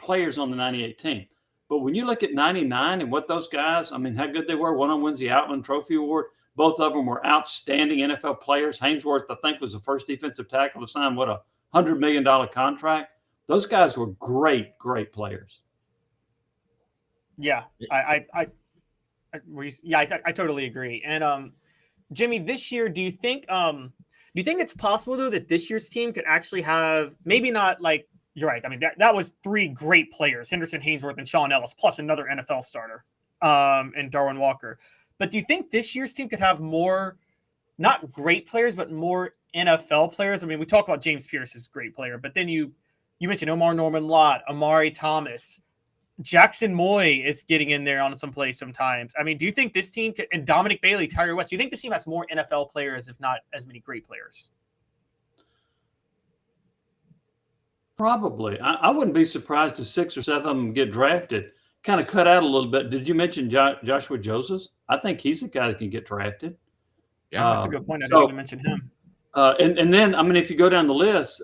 players on the 98 team. But when you look at 99 and what those guys, I mean, how good they were. One of them wins the Outland Trophy Award. Both of them were outstanding NFL players. Hainsworth, I think, was the first defensive tackle to sign $100 million contract. Those guys were great players. Yeah, I totally agree. And Jimmy, this year, do you think it's possible though that this year's team could actually have maybe not like you're right. I mean that was 3 great players: Henderson, Hainsworth, and Sean Ellis, plus another NFL starter, and Darwin Walker. But do you think this year's team could have more, not great players, but more NFL players? I mean, we talk about James Pierce as a great player, but then you mentioned Omar Norman Lott, Amari Thomas. Jackson Moy is getting in there on some plays sometimes. I mean, do you think this team and Dominic Bailey, Tyre West, do you think this team has more NFL players, if not as many great players? Probably. I wouldn't be surprised if 6 or 7 of them get drafted. Kind of cut out a little bit. Did you mention Joshua Joseph? I think he's a guy that can get drafted. Yeah, that's a good point. I didn't even mention him. And then, I mean, if you go down the list,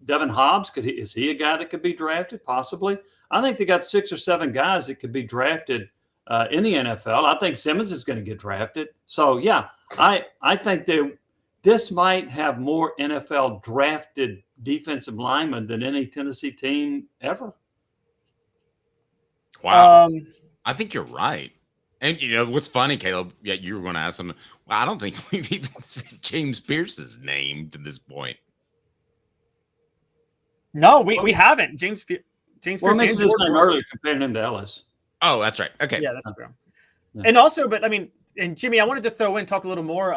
Devin Hobbs, is he a guy that could be drafted? Possibly. I think they got 6 or 7 guys that could be drafted in the NFL. I think Simmons is going to get drafted. So, yeah, I think this might have more NFL drafted defensive linemen than any Tennessee team ever. Wow. I think you're right. And, what's funny, Caleb, you were going to ask something. Well, I don't think we've even said James Pierce's name to this point. No, we haven't. James Pierce. Well, I mentioned his name earlier, comparing him to Ellis. Oh, that's right. Okay. Yeah, that's true. Yeah. And also, but I mean, and Jimmy, I wanted to throw in, talk a little more.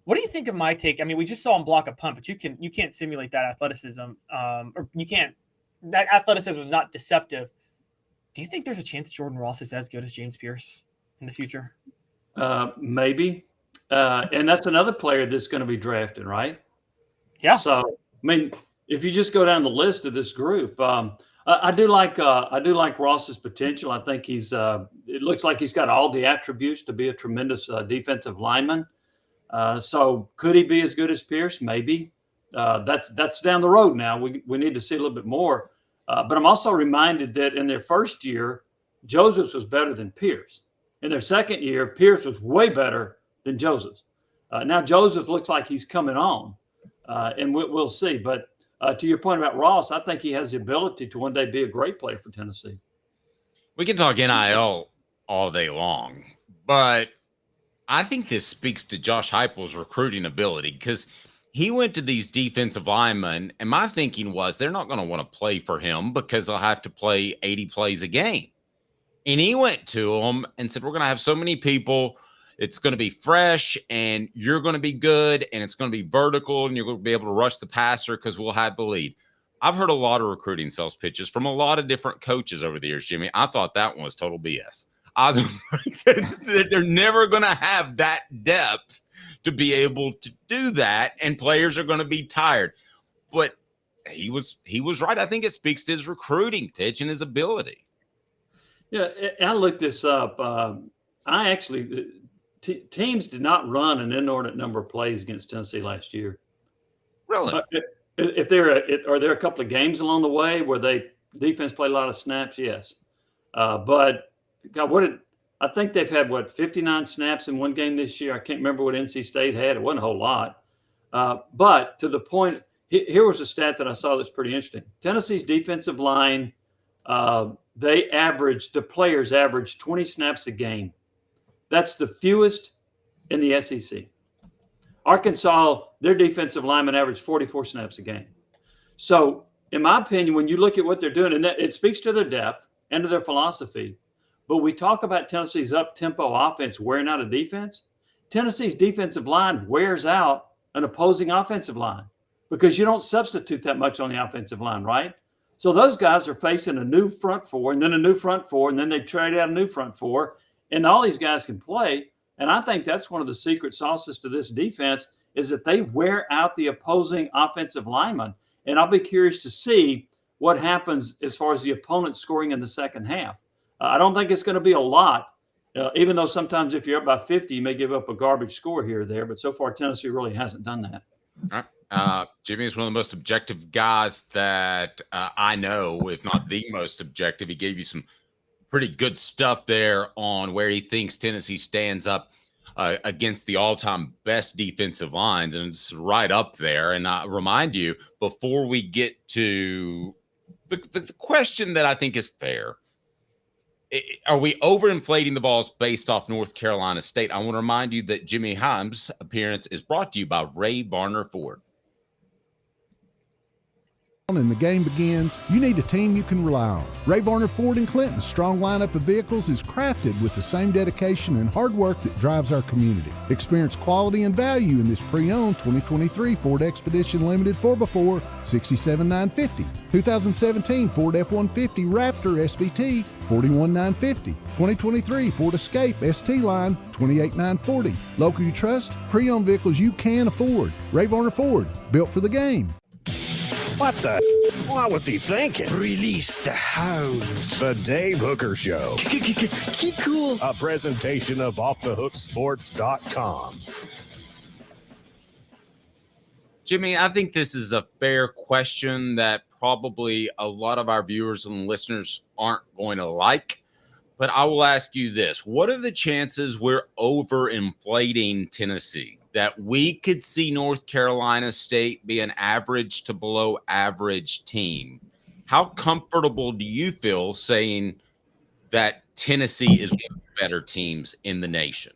What do you think of my take? I mean, we just saw him block a punt, but you can't simulate that athleticism. Or you can't. That athleticism was not deceptive. Do you think there's a chance Jordan Ross is as good as James Pierce in the future? Maybe. And that's another player that's going to be drafted, right? Yeah. So, I mean, if you just go down the list of this group, I do like Ross's potential. I think it looks like he's got all the attributes to be a tremendous defensive lineman. So could he be as good as Pierce? Maybe. That's down the road now. We need to see a little bit more. But I'm also reminded that in their first year, Joseph's was better than Pierce. In their second year, Pierce was way better than Joseph's. Now Joseph looks like he's coming on, and we'll see. But to your point about Ross, I think he has the ability to one day be a great player for Tennessee. We can talk NIL all day long, but I think this speaks to Josh Heupel's recruiting ability, because he went to these defensive linemen, and my thinking was they're not going to want to play for him because they'll have to play 80 plays a game. And he went to them and said, we're going to have so many people. It's going to be fresh, and you're going to be good, and it's going to be vertical, and you're going to be able to rush the passer because we'll have the lead. I've heard a lot of recruiting sales pitches from a lot of different coaches over the years, Jimmy. I thought that one was total BS. I was like, they're never going to have that depth to be able to do that, and players are going to be tired. But he was right. I think it speaks to his recruiting pitch and his ability. Yeah, I looked this up. I actually teams did not run an inordinate number of plays against Tennessee last year. Really? Are there a couple of games along the way where defense played a lot of snaps? Yes. But God, I think they've had 59 snaps in one game this year. I can't remember what NC State had. It wasn't a whole lot. But to the point, here was a stat that I saw that's pretty interesting. Tennessee's defensive line, the players averaged 20 snaps a game. That's the fewest in the SEC. Arkansas, their defensive linemen averaged 44 snaps a game. So, in my opinion, when you look at what they're doing, and it speaks to their depth and to their philosophy, but we talk about Tennessee's up-tempo offense wearing out a defense. Tennessee's defensive line wears out an opposing offensive line because you don't substitute that much on the offensive line, right? So those guys are facing a new front four and then a new front four, and then they trade out a new front four, and all these guys can play. And I think that's one of the secret sauces to this defense is that they wear out the opposing offensive lineman. And I'll be curious to see what happens as far as the opponent scoring in the second half. I don't think it's going to be a lot, even though sometimes if you're up by 50, you may give up a garbage score here or there. But so far, Tennessee really hasn't done that. All right. Jimmy is one of the most objective guys that I know, if not the most objective. He gave you some pretty good stuff there on where he thinks Tennessee stands up against the all-time best defensive lines, and it's right up there. And I remind you, before we get to the question that I think is fair, are we overinflating the balls based off North Carolina State? I want to remind you that Jimmy Hyams' appearance is brought to you by Ray Barner Ford. and the game begins, you need a team you can rely on. Ray Varner Ford in Clinton's strong lineup of vehicles is crafted with the same dedication and hard work that drives our community. Experience quality and value in this pre-owned 2023 Ford Expedition Limited 4x4 $67,950, 2017 Ford F-150 Raptor SVT $41,950, 2023 Ford Escape ST Line $28,940. Local you trust, pre-owned vehicles you can afford. Ray Varner Ford, built for the game. What the? What was he thinking? Release the hounds. The Dave Hooker Show. Keep cool. A presentation of OffTheHookSports.com. Jimmy, I think this is a fair question that probably a lot of our viewers and listeners aren't going to like. But I will ask you this. What are the chances we're overinflating Tennessee? That we could see North Carolina State be an average to below average team? How comfortable do you feel saying that Tennessee is one of the better teams in the nation?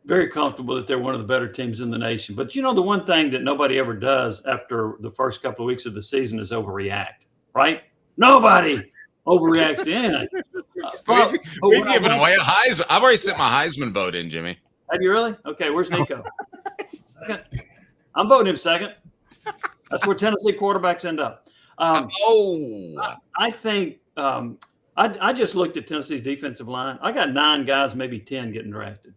Very comfortable that they're one of the better teams in the nation. But, you know, the one thing that nobody ever does after the first couple of weeks of the season is overreact, right? Nobody overreacts to anything. We've given away a Heisman. I've already sent my Heisman vote in, Jimmy. Have you really? Okay, where's Nico? Okay. I'm voting him second. That's where Tennessee quarterbacks end up. I think I just looked at Tennessee's defensive line. I got 9 guys, maybe 10 getting drafted.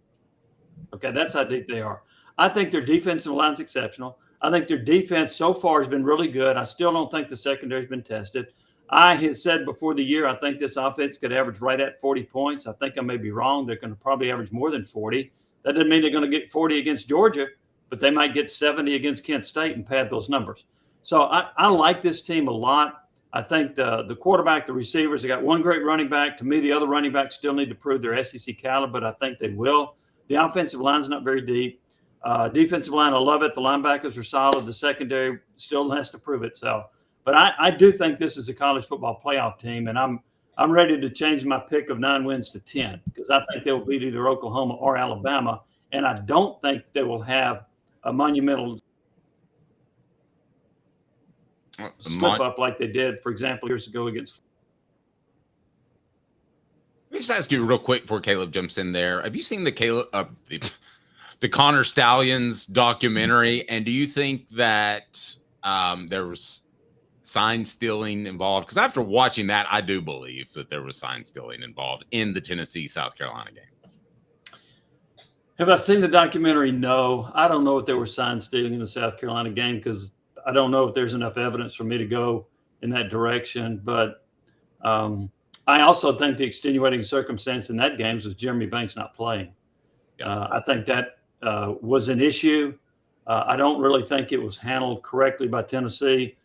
Okay, that's how deep they are. I think their defensive line's exceptional. I think their defense so far has been really good. I still don't think the secondary's been tested. I had said before the year, I think this offense could average right at 40 points. I think I may be wrong. They're going to probably average more than 40. That doesn't mean they're going to get 40 against Georgia, but they might get 70 against Kent State and pad those numbers. So I like this team a lot. I think the quarterback, the receivers, they got one great running back. To me, the other running backs still need to prove their SEC caliber, but I think they will. The offensive line's not very deep. Defensive line, I love it. The linebackers are solid. The secondary still has to prove itself. But I do think this is a college football playoff team, and I'm ready to change my pick of 9 wins to 10 because I think they will beat either Oklahoma or Alabama, and I don't think they will have a monumental slip up like they did, for example, years ago against. Let me just ask you real quick before Caleb jumps in there. Have you seen the Connor Stallions documentary, and do you think that there was sign stealing involved? Because after watching that, I do believe that there was sign stealing involved in the Tennessee-South Carolina game. Have I seen the documentary? No. I don't know if there was sign stealing in the South Carolina game because I don't know if there's enough evidence for me to go in that direction. But I also think the extenuating circumstance in that game was Jeremy Banks not playing. I think that was an issue. I don't really think it was handled correctly by Tennessee.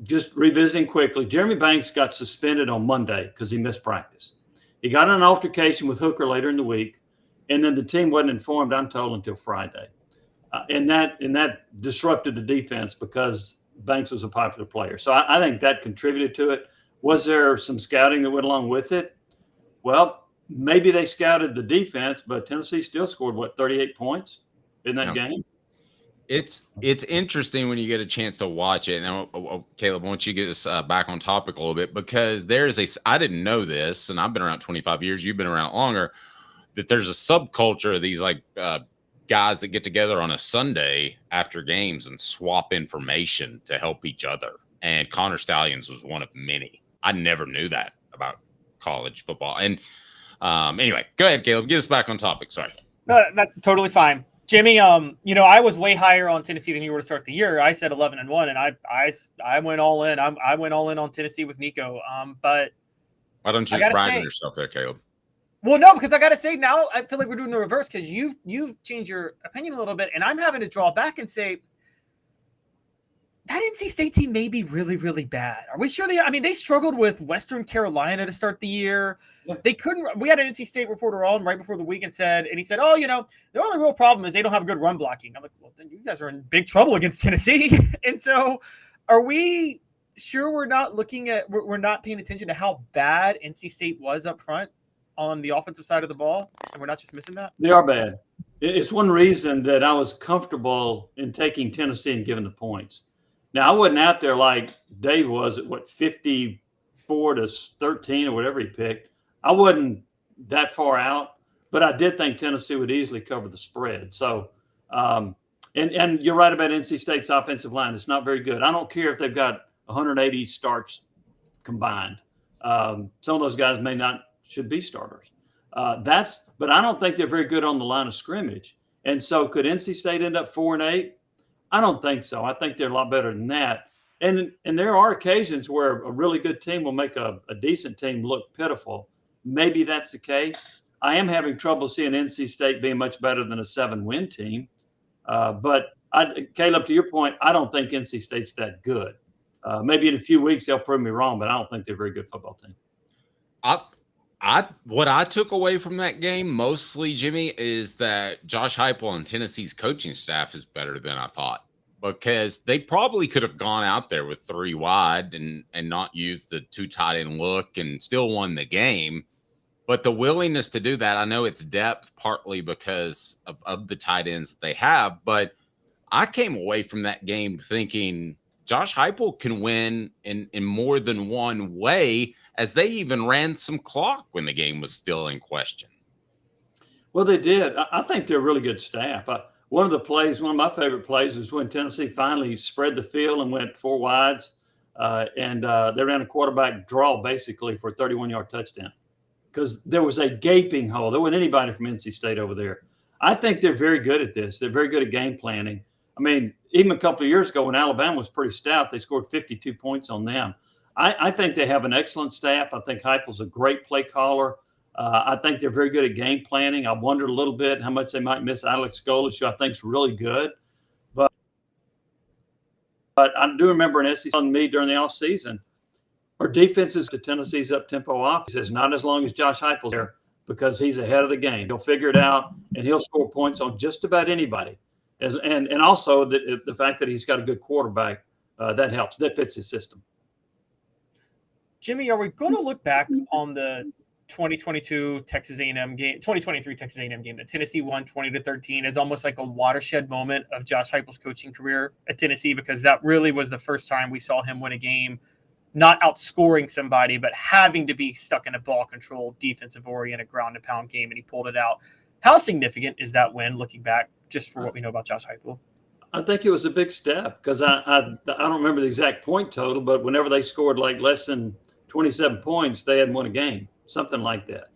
Just revisiting quickly, Jeremy Banks got suspended on Monday because he missed practice. He got in an altercation with Hooker later in the week, and then the team wasn't informed, I'm told, until Friday. And that disrupted the defense because Banks was a popular player. So I think that contributed to it. Was there some scouting that went along with it? Well, maybe they scouted the defense, but Tennessee still scored, 38 points in that game? It's interesting when you get a chance to watch it. And Caleb, why don't you get us back on topic a little bit? Because I didn't know this, and I've been around 25 years. You've been around longer. That there's a subculture of these guys that get together on a Sunday after games and swap information to help each other. And Connor Stallions was one of many. I never knew that about college football. And anyway, go ahead, Caleb. Get us back on topic. Sorry. No, that's totally fine. Jimmy, I was way higher on Tennessee than you were to start the year. I said 11-1, and I went all in. I went all in on Tennessee with Nico. But why don't you just brag on yourself there, Caleb? Well, no, because I got to say now I feel like we're doing the reverse because you've changed your opinion a little bit, and I'm having to draw back and say that NC State team may be really, really bad. Are we sure they struggled with Western Carolina to start the year. Yeah. They couldn't. We had an NC State reporter on right before the week and he said, oh, the only real problem is they don't have good run blocking. I'm like, well, then you guys are in big trouble against Tennessee. And so are we sure we're not paying attention to how bad NC State was up front on the offensive side of the ball? And we're not just missing that? They are bad. It's one reason that I was comfortable in taking Tennessee and giving the points. Now, I wasn't out there like Dave was at 54-13 or whatever he picked. I wasn't that far out, but I did think Tennessee would easily cover the spread. So, and you're right about NC State's offensive line. It's not very good. I don't care if they've got 180 starts combined. Some of those guys should be starters. But I don't think they're very good on the line of scrimmage. And so could NC State end up 4-8? I don't think so. I think they're a lot better than that. And there are occasions where a really good team will make a decent team look pitiful. Maybe that's the case. I am having trouble seeing NC State being much better than a 7-win team. But Caleb, to your point, I don't think NC State's that good. Maybe in a few weeks they'll prove me wrong, but I don't think they're a very good football team. What I took away from that game mostly, Jimmy, is that Josh Heupel and Tennessee's coaching staff is better than I thought, because they probably could have gone out there with 3 wide and not used the 2 tight end look and still won the game. But the willingness to do that, I know it's depth partly because of the tight ends that they have, but I came away from that game thinking Josh Heupel can win in more than one way, as they even ran some clock when the game was still in question. Well, they did. I think they're a really good staff. One of my favorite plays was when Tennessee finally spread the field and went 4 wides, and they ran a quarterback draw basically for a 31-yard touchdown because there was a gaping hole. There wasn't anybody from NC State over there. I think they're very good at this. They're very good at game planning. I mean, even a couple of years ago when Alabama was pretty stout, they scored 52 points on them. I think they have an excellent staff. I think Heupel's a great play caller. I think they're very good at game planning. I wondered a little bit how much they might miss Alex Golesh, who I think is really good. But I do remember an SEC on me during the offseason. Our defense is to Tennessee's up-tempo offense. He says, not as long as Josh Heupel's there, because he's ahead of the game. He'll figure it out, and he'll score points on just about anybody. And also the fact that he's got a good quarterback, that helps. That fits his system. Jimmy, are we going to look back on the 2022 Texas A&M game, 2023 Texas A&M game that Tennessee won 20-13 as almost like a watershed moment of Josh Heupel's coaching career at Tennessee? Because that really was the first time we saw him win a game, not outscoring somebody, but having to be stuck in a ball control, defensive-oriented, ground-and-pound game, and he pulled it out. How significant is that win, looking back, just for what we know about Josh Heupel? I think it was a big step because I don't remember the exact point total, but whenever they scored like less than 27 points, they hadn't won a game, something like that.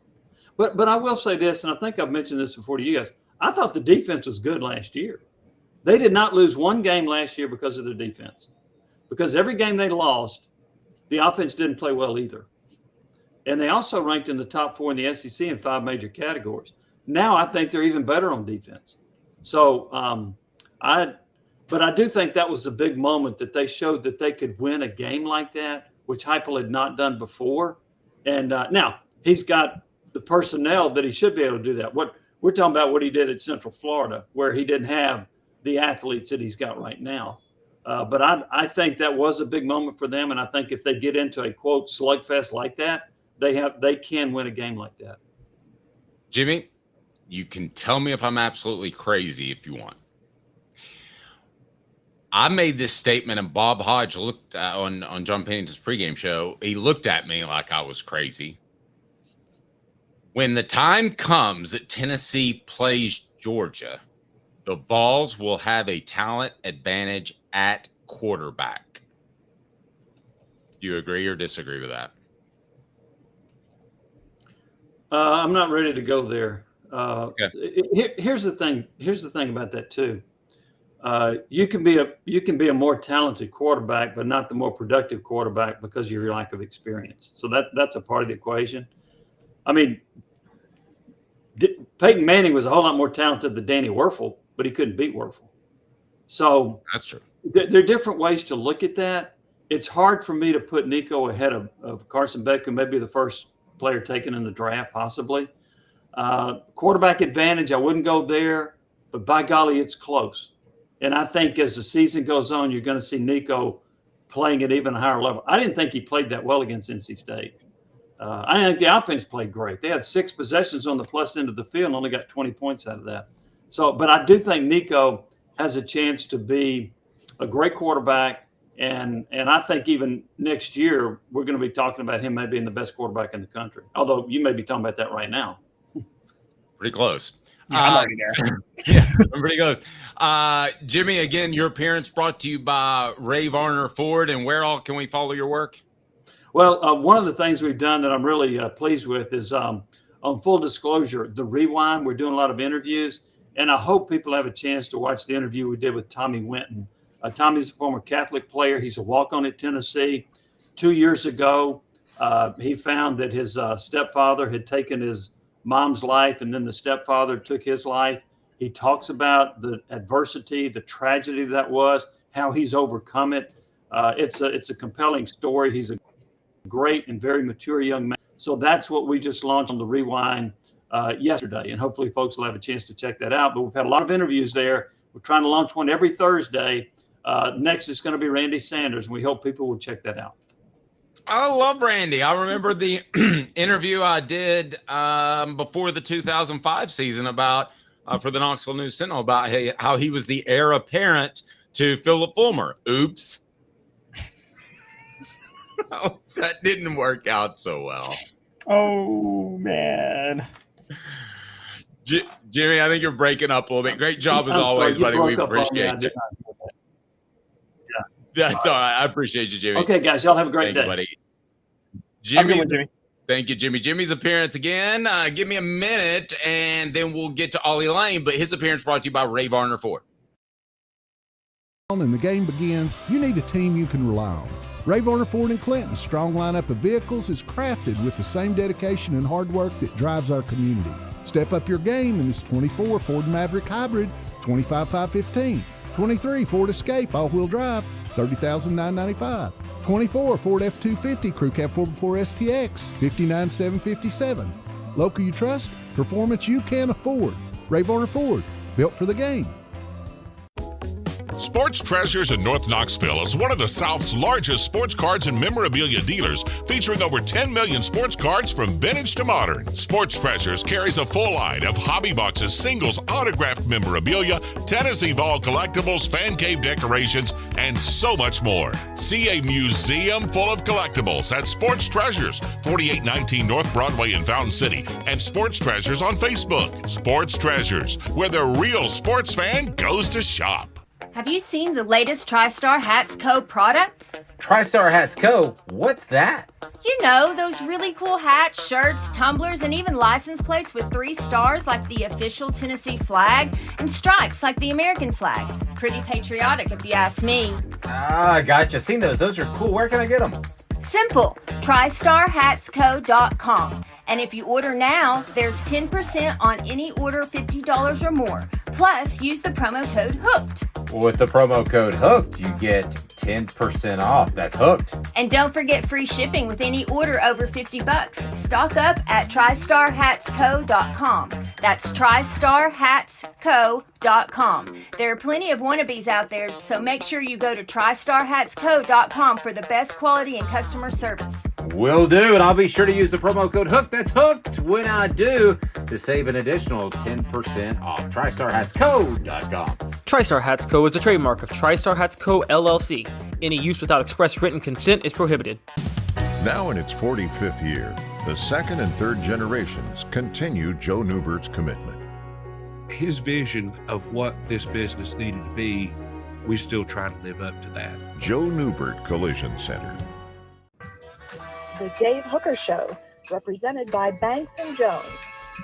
But I will say this, and I think I've mentioned this before to you guys. I thought the defense was good last year. They did not lose one game last year because of their defense. Because every game they lost, the offense didn't play well either. And they also ranked in the top 4 in the SEC in 5 major categories. Now I think they're even better on defense. So but I do think that was a big moment that they showed that they could win a game like that, which Heupel had not done before. And now he's got the personnel that he should be able to do that. What we're talking about, what he did at Central Florida, where he didn't have the athletes that he's got right now. But I think that was a big moment for them. And I think if they get into a quote slugfest like that, they can win a game like that. Jimmy, you can tell me if I'm absolutely crazy if you want. I made this statement, and Bob Hodge looked on John Pennington's pregame show. He looked at me like I was crazy. When the time comes that Tennessee plays Georgia, the Vols will have a talent advantage at quarterback. Do you agree or disagree with that? I'm not ready to go there. Okay. Here's the thing. Here's the thing about that too. You can be a more talented quarterback, but not the more productive quarterback because of your lack of experience. So that's a part of the equation. I mean, Peyton Manning was a whole lot more talented than Danny Werfel, but he couldn't beat Werfel. So that's true. There are different ways to look at that. It's hard for me to put Nico ahead of Carson Beck, who may be the first player taken in the draft, possibly. Quarterback advantage, I wouldn't go there, but by golly, it's close. And I think as the season goes on, you're going to see Nico playing at even a higher level. I didn't think he played that well against NC State. I think the offense played great. They had 6 possessions on the plus end of the field and only got 20 points out of that. So, but I do think Nico has a chance to be a great quarterback And I think even next year, we're going to be talking about him maybe being the best quarterback in the country. Although you may be talking about that right now. Pretty close. Yeah, I'm already there. Yeah, I'm pretty close. Jimmy, again, your appearance brought to you by Ray Varner Ford. And where all can we follow your work? Well, one of the things we've done that I'm really pleased with is on full disclosure, the Rewind. We're doing a lot of interviews, and I hope people have a chance to watch the interview we did with Tommy Winton. Tommy's a former Catholic player. He's a walk-on at Tennessee. 2 years ago, he found that his stepfather had taken his mom's life, and then the stepfather took his life. He talks about the adversity, the tragedy that was, how he's overcome it. It's a compelling story. He's a great and very mature young man. So that's what we just launched on the Rewind yesterday, and hopefully folks will have a chance to check that out. But we've had a lot of interviews there. We're trying to launch one every Thursday. Next is going to be Randy Sanders, and we hope people will check that out. I love Randy. I remember the interview I did before the 2005 season about for the Knoxville News Sentinel about how he was the heir apparent to Philip Fulmer. Oops. Oh, that didn't work out so well. Oh, man. Jimmy, I think you're breaking up a little bit. Great job as always, buddy. We appreciate it. That's all right. I appreciate you, Jimmy. Okay, guys. Y'all have a great day. You, buddy. Jimmy. Thank you, Jimmy. Jimmy's appearance again. Give me a minute, and then we'll get to Ollie Lane. But his appearance brought to you by Ray Varner Ford. And the game begins, you need a team you can rely on. Ray Varner Ford in Clinton's strong lineup of vehicles is crafted with the same dedication and hard work that drives our community. Step up your game in this 24 Ford Maverick Hybrid, 25,515. 23 Ford Escape all-wheel drive, $30,995. 24 Ford F-250 Crew Cab 4x4 STX, $59,757. Local you trust, performance you can afford. Ray Varner Ford, built for the game. Sports Treasures in North Knoxville is one of the South's largest sports cards and memorabilia dealers, featuring over 10 million sports cards from vintage to modern. Sports Treasures carries a full line of hobby boxes, singles, autographed memorabilia, Tennessee Vol collectibles, fan cave decorations, and so much more. See a museum full of collectibles at Sports Treasures, 4819 North Broadway in Fountain City, and Sports Treasures on Facebook. Sports Treasures, where the real sports fan goes to shop. Have you seen the latest TriStar Hats Co. product? TriStar Hats Co.? What's that? You know, those really cool hats, shirts, tumblers, and even license plates with 3 stars like the official Tennessee flag and stripes like the American flag. Pretty patriotic if you ask me. Ah, gotcha. Seen those. Those are cool. Where can I get them? Simple. TriStarHatsCo.com. And if you order now, there's 10% on any order $50 or more. Plus, use the promo code HOOKED. With the promo code HOOKED, you get 10% off. That's hooked. And don't forget free shipping with any order over $50. Stock up at TriStarHatsCo.com. That's TriStarHatsCo.com. There are plenty of wannabes out there, so make sure you go to TriStarHatsCo.com for the best quality and customer service. Will do, and I'll be sure to use the promo code HOOKED. That's hooked when I do to save an additional 10% off. TriStarHatsCo.com. TriStar Hats Co. is a trademark of TriStar Hats Co. LLC. Any use without express written consent is prohibited. Now in its 45th year, the second and third generations continue Joe Neubert's commitment. His vision of what this business needed to be, we still try to live up to that. Joe Neubert Collision Center. The Dave Hooker Show, represented by Banks & Jones,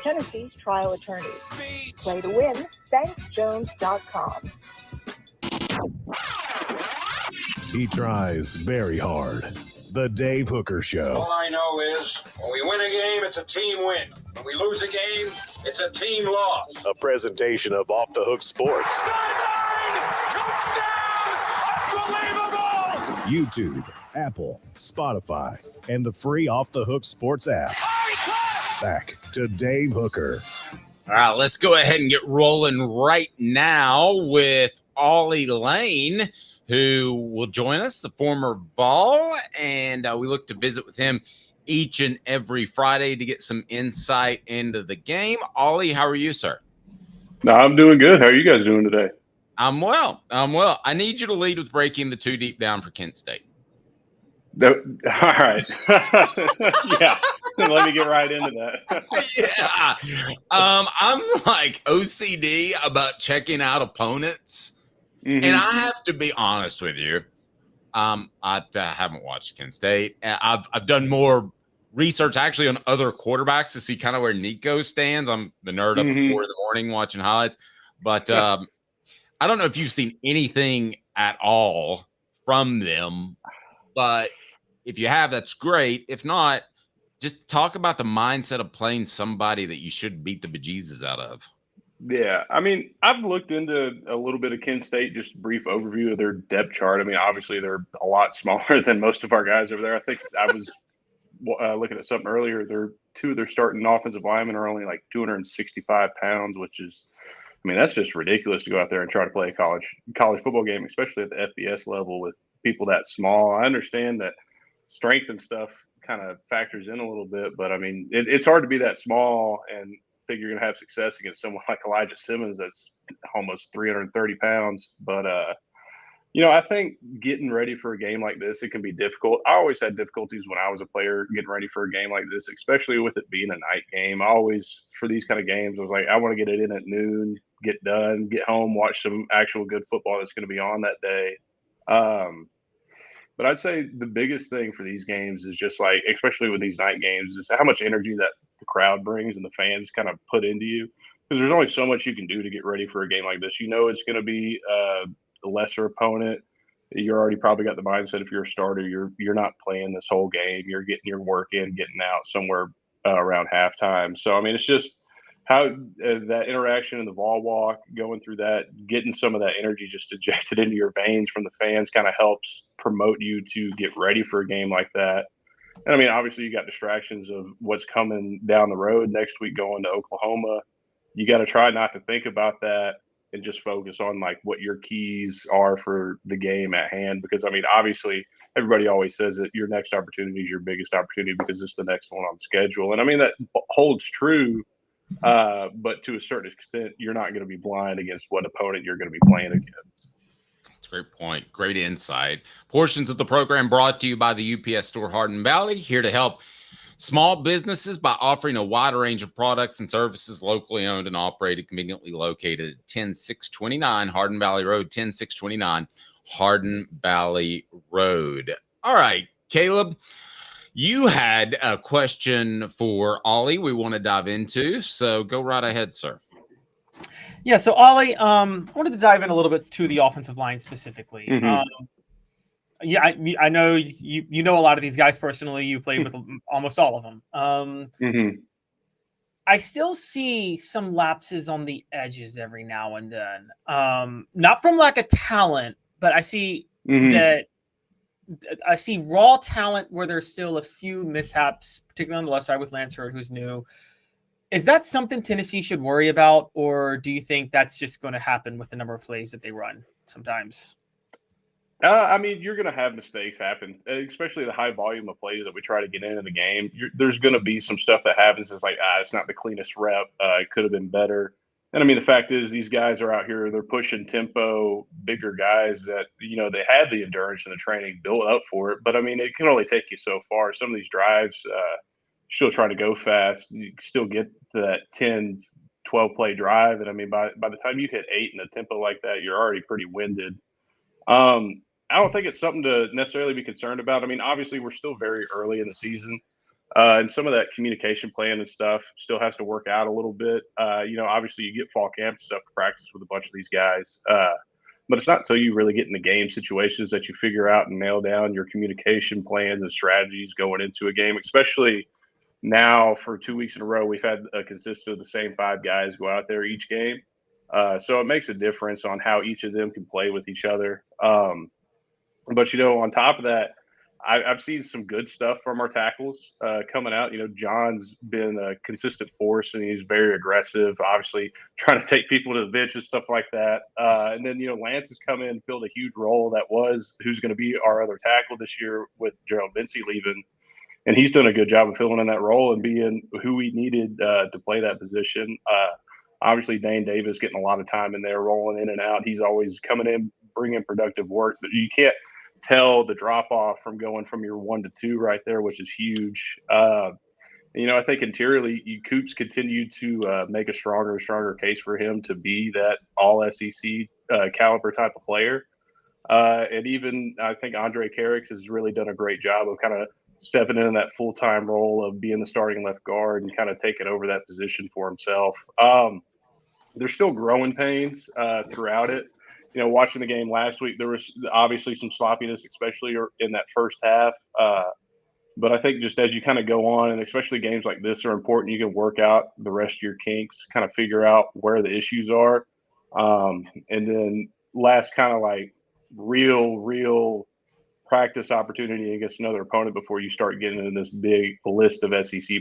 Tennessee's trial attorneys. Play to win, banksjones.com. He tries very hard. The Dave Hooker Show. All I know is when we win a game, it's a team win. When we lose a game, it's a team loss. A presentation of Off the Hook Sports. Sideline! Touchdown! Unbelievable! YouTube, Apple, Spotify, and the free Off the Hook Sports app. Back to Dave Hooker. All right, let's go ahead and get rolling right now with Ollie Lane, who will join us, the former Vol, and we look to visit with him each and every Friday to get some insight into the game. Ollie, how are you, sir? No, I'm doing good. How are you guys doing today? I'm well. I need you to lead with breaking the two deep down for Kent State. All right. Yeah. Let me get right into that. Yeah. I'm like OCD about checking out opponents. Mm-hmm. And I have to be honest with you. I haven't watched Kent State. I've done more research actually on other quarterbacks to see kind of where Nico stands. I'm the nerd up at 4 a.m. watching highlights. But I don't know if you've seen anything at all from them. But if you have, that's great. If not, just talk about the mindset of playing somebody that you should beat the bejesus out of. Yeah, I mean, I've looked into a little bit of Kent State, just a brief overview of their depth chart. I mean, obviously they're a lot smaller than most of our guys over there. I think I was looking at something earlier. Two of their starting offensive linemen are only like 265 pounds, which is, I mean, that's just ridiculous to go out there and try to play a college football game, especially at the FBS level with people that small. I understand that strength and stuff kind of factors in a little bit, but I mean, it's hard to be that small and think you're going to have success against someone like Elijah Simmons that's almost 330 pounds. But, I think getting ready for a game like this, it can be difficult. I always had difficulties when I was a player getting ready for a game like this, especially with it being a night game. I always, for these kind of games, I was like, I want to get it in at noon, get done, get home, watch some actual good football that's going to be on that day. But I'd say the biggest thing for these games is just like, especially with these night games, is how much energy that the crowd brings and the fans kind of put into you. Because there's only so much you can do to get ready for a game like this. It's going to be a lesser opponent. You're already probably got the mindset, if you're a starter, you're not playing this whole game. You're getting your work in, getting out somewhere around halftime. So, I mean, it's just how that interaction in the ball walk, going through that, getting some of that energy just ejected into your veins from the fans kind of helps promote you to get ready for a game like that. And I mean, obviously you got distractions of what's coming down the road next week going to Oklahoma. You got to try not to think about that and just focus on like what your keys are for the game at hand. Because I mean, obviously everybody always says that your next opportunity is your biggest opportunity because it's the next one on the schedule. And I mean, that holds true. But to a certain extent, you're not going to be blind against what opponent you're going to be playing against. That's a great point. Great insight. Portions of the program brought to you by the UPS Store Hardin Valley, here to help small businesses by offering a wide range of products and services locally owned and operated, conveniently located at 10629 Hardin Valley Road, 10629 Hardin Valley Road. All right, Caleb. You had a question for Ollie we want to dive into, so go right ahead, sir. Yeah, so Ollie, I wanted to dive in a little bit to the offensive line specifically. I know you know a lot of these guys personally. You played with almost all of them. I still see some lapses on the edges every now and then. Not from lack of talent, but I see that I see raw talent where there's still a few mishaps, particularly on the left side with Lance Hurd, who's new. Is that something Tennessee should worry about, or do you think that's just going to happen with the number of plays that they run sometimes? I mean, you're going to have mistakes happen, especially the high volume of plays that we try to get into the game. There's going to be some stuff that happens. It's like, it's not the cleanest rep. It could have been better. And I mean, the fact is these guys are out here, they're pushing tempo, bigger guys that, they had the endurance and the training built up for it. But I mean, it can only take you so far. Some of these drives, still trying to go fast. You still get to that 10, 12 play drive. And I mean, by the time you hit 8 in a tempo like that, you're already pretty winded. I don't think it's something to necessarily be concerned about. I mean, obviously we're still very early in the season. And some of that communication plan and stuff still has to work out a little bit. Obviously you get fall camp and stuff to practice with a bunch of these guys. But it's not until you really get in the game situations that you figure out and nail down your communication plans and strategies going into a game, especially now for 2 weeks in a row, we've had a consistent of the same 5 guys go out there each game. So it makes a difference on how each of them can play with each other. But, on top of that, I've seen some good stuff from our tackles coming out. John's been a consistent force, and he's very aggressive, obviously trying to take people to the bench and stuff like that. And then, Lance has come in and filled a huge role who's going to be our other tackle this year with Gerald Vincey leaving. And he's done a good job of filling in that role and being who we needed to play that position. Obviously, Dane Davis getting a lot of time in there, rolling in and out. He's always coming in, bringing productive work. But you can't tell the drop-off from going from your 1 to 2 right there, which is huge. I think interiorly, Coops continued to make a stronger and stronger case for him to be that all-SEC caliber type of player. And even I think Andre Carrick has really done a great job of kind of stepping in that full-time role of being the starting left guard and kind of taking over that position for himself. There's still growing pains throughout it. Watching the game last week, there was obviously some sloppiness, especially in that first half. But I think just as you kind of go on, and especially games like this are important, you can work out the rest of your kinks, kind of figure out where the issues are. And then last kind of like real practice opportunity against another opponent before you start getting into this big list of SEC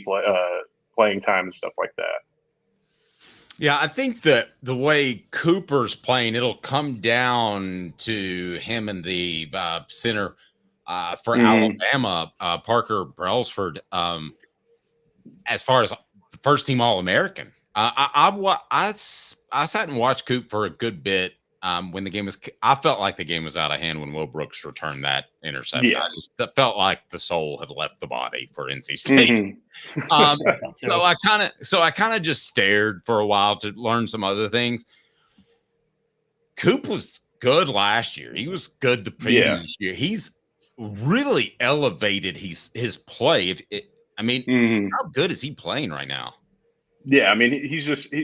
playing time and stuff like that. Yeah, I think that the way Cooper's playing, it'll come down to him and the center for Alabama, Parker Brailsford, as far as the first team All-American. I sat and watched Coop for a good bit when the game was – I felt like the game was out of hand when Will Brooks returned that interception. Yeah. I just felt like the soul had left the body for NC State. So I kind of just stared for a while to learn some other things. Coop was good last year. He was good the previous year. He's really elevated his play. How good is he playing right now? Yeah, I mean,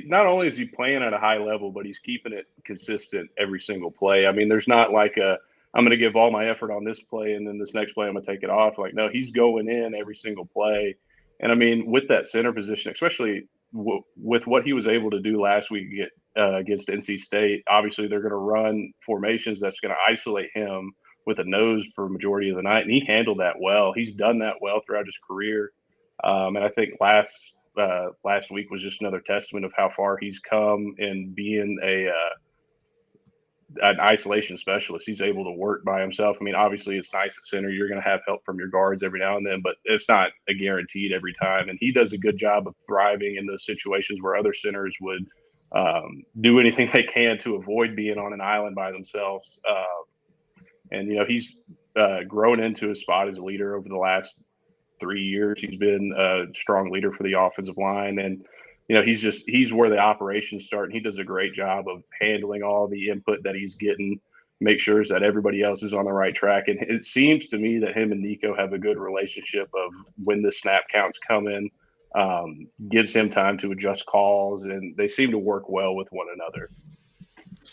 not only is he playing at a high level, but he's keeping it consistent every single play. I mean, there's not like I'm going to give all my effort on this play and then this next play I'm going to take it off. Like, no, he's going in every single play. And I mean, with that center position, especially with what he was able to do last week against NC State, obviously they're going to run formations that's going to isolate him with a nose for a majority of the night. And he handled that well. He's done that well throughout his career. And I think last week was just another testament of how far he's come in being an isolation specialist. He's able to work by himself. I mean, obviously it's nice at center. You're going to have help from your guards every now and then, but it's not a guaranteed every time. And he does a good job of thriving in those situations where other centers would do anything they can to avoid being on an island by themselves. And he's grown into his spot as a leader over the last 3 years. He's been a strong leader for the offensive line, and he's where the operations start, and he does a great job of handling all the input that he's getting, make sure that everybody else is on the right track. And it seems to me that him and Nico have a good relationship of when the snap counts come in, gives him time to adjust calls, and they seem to work well with one another.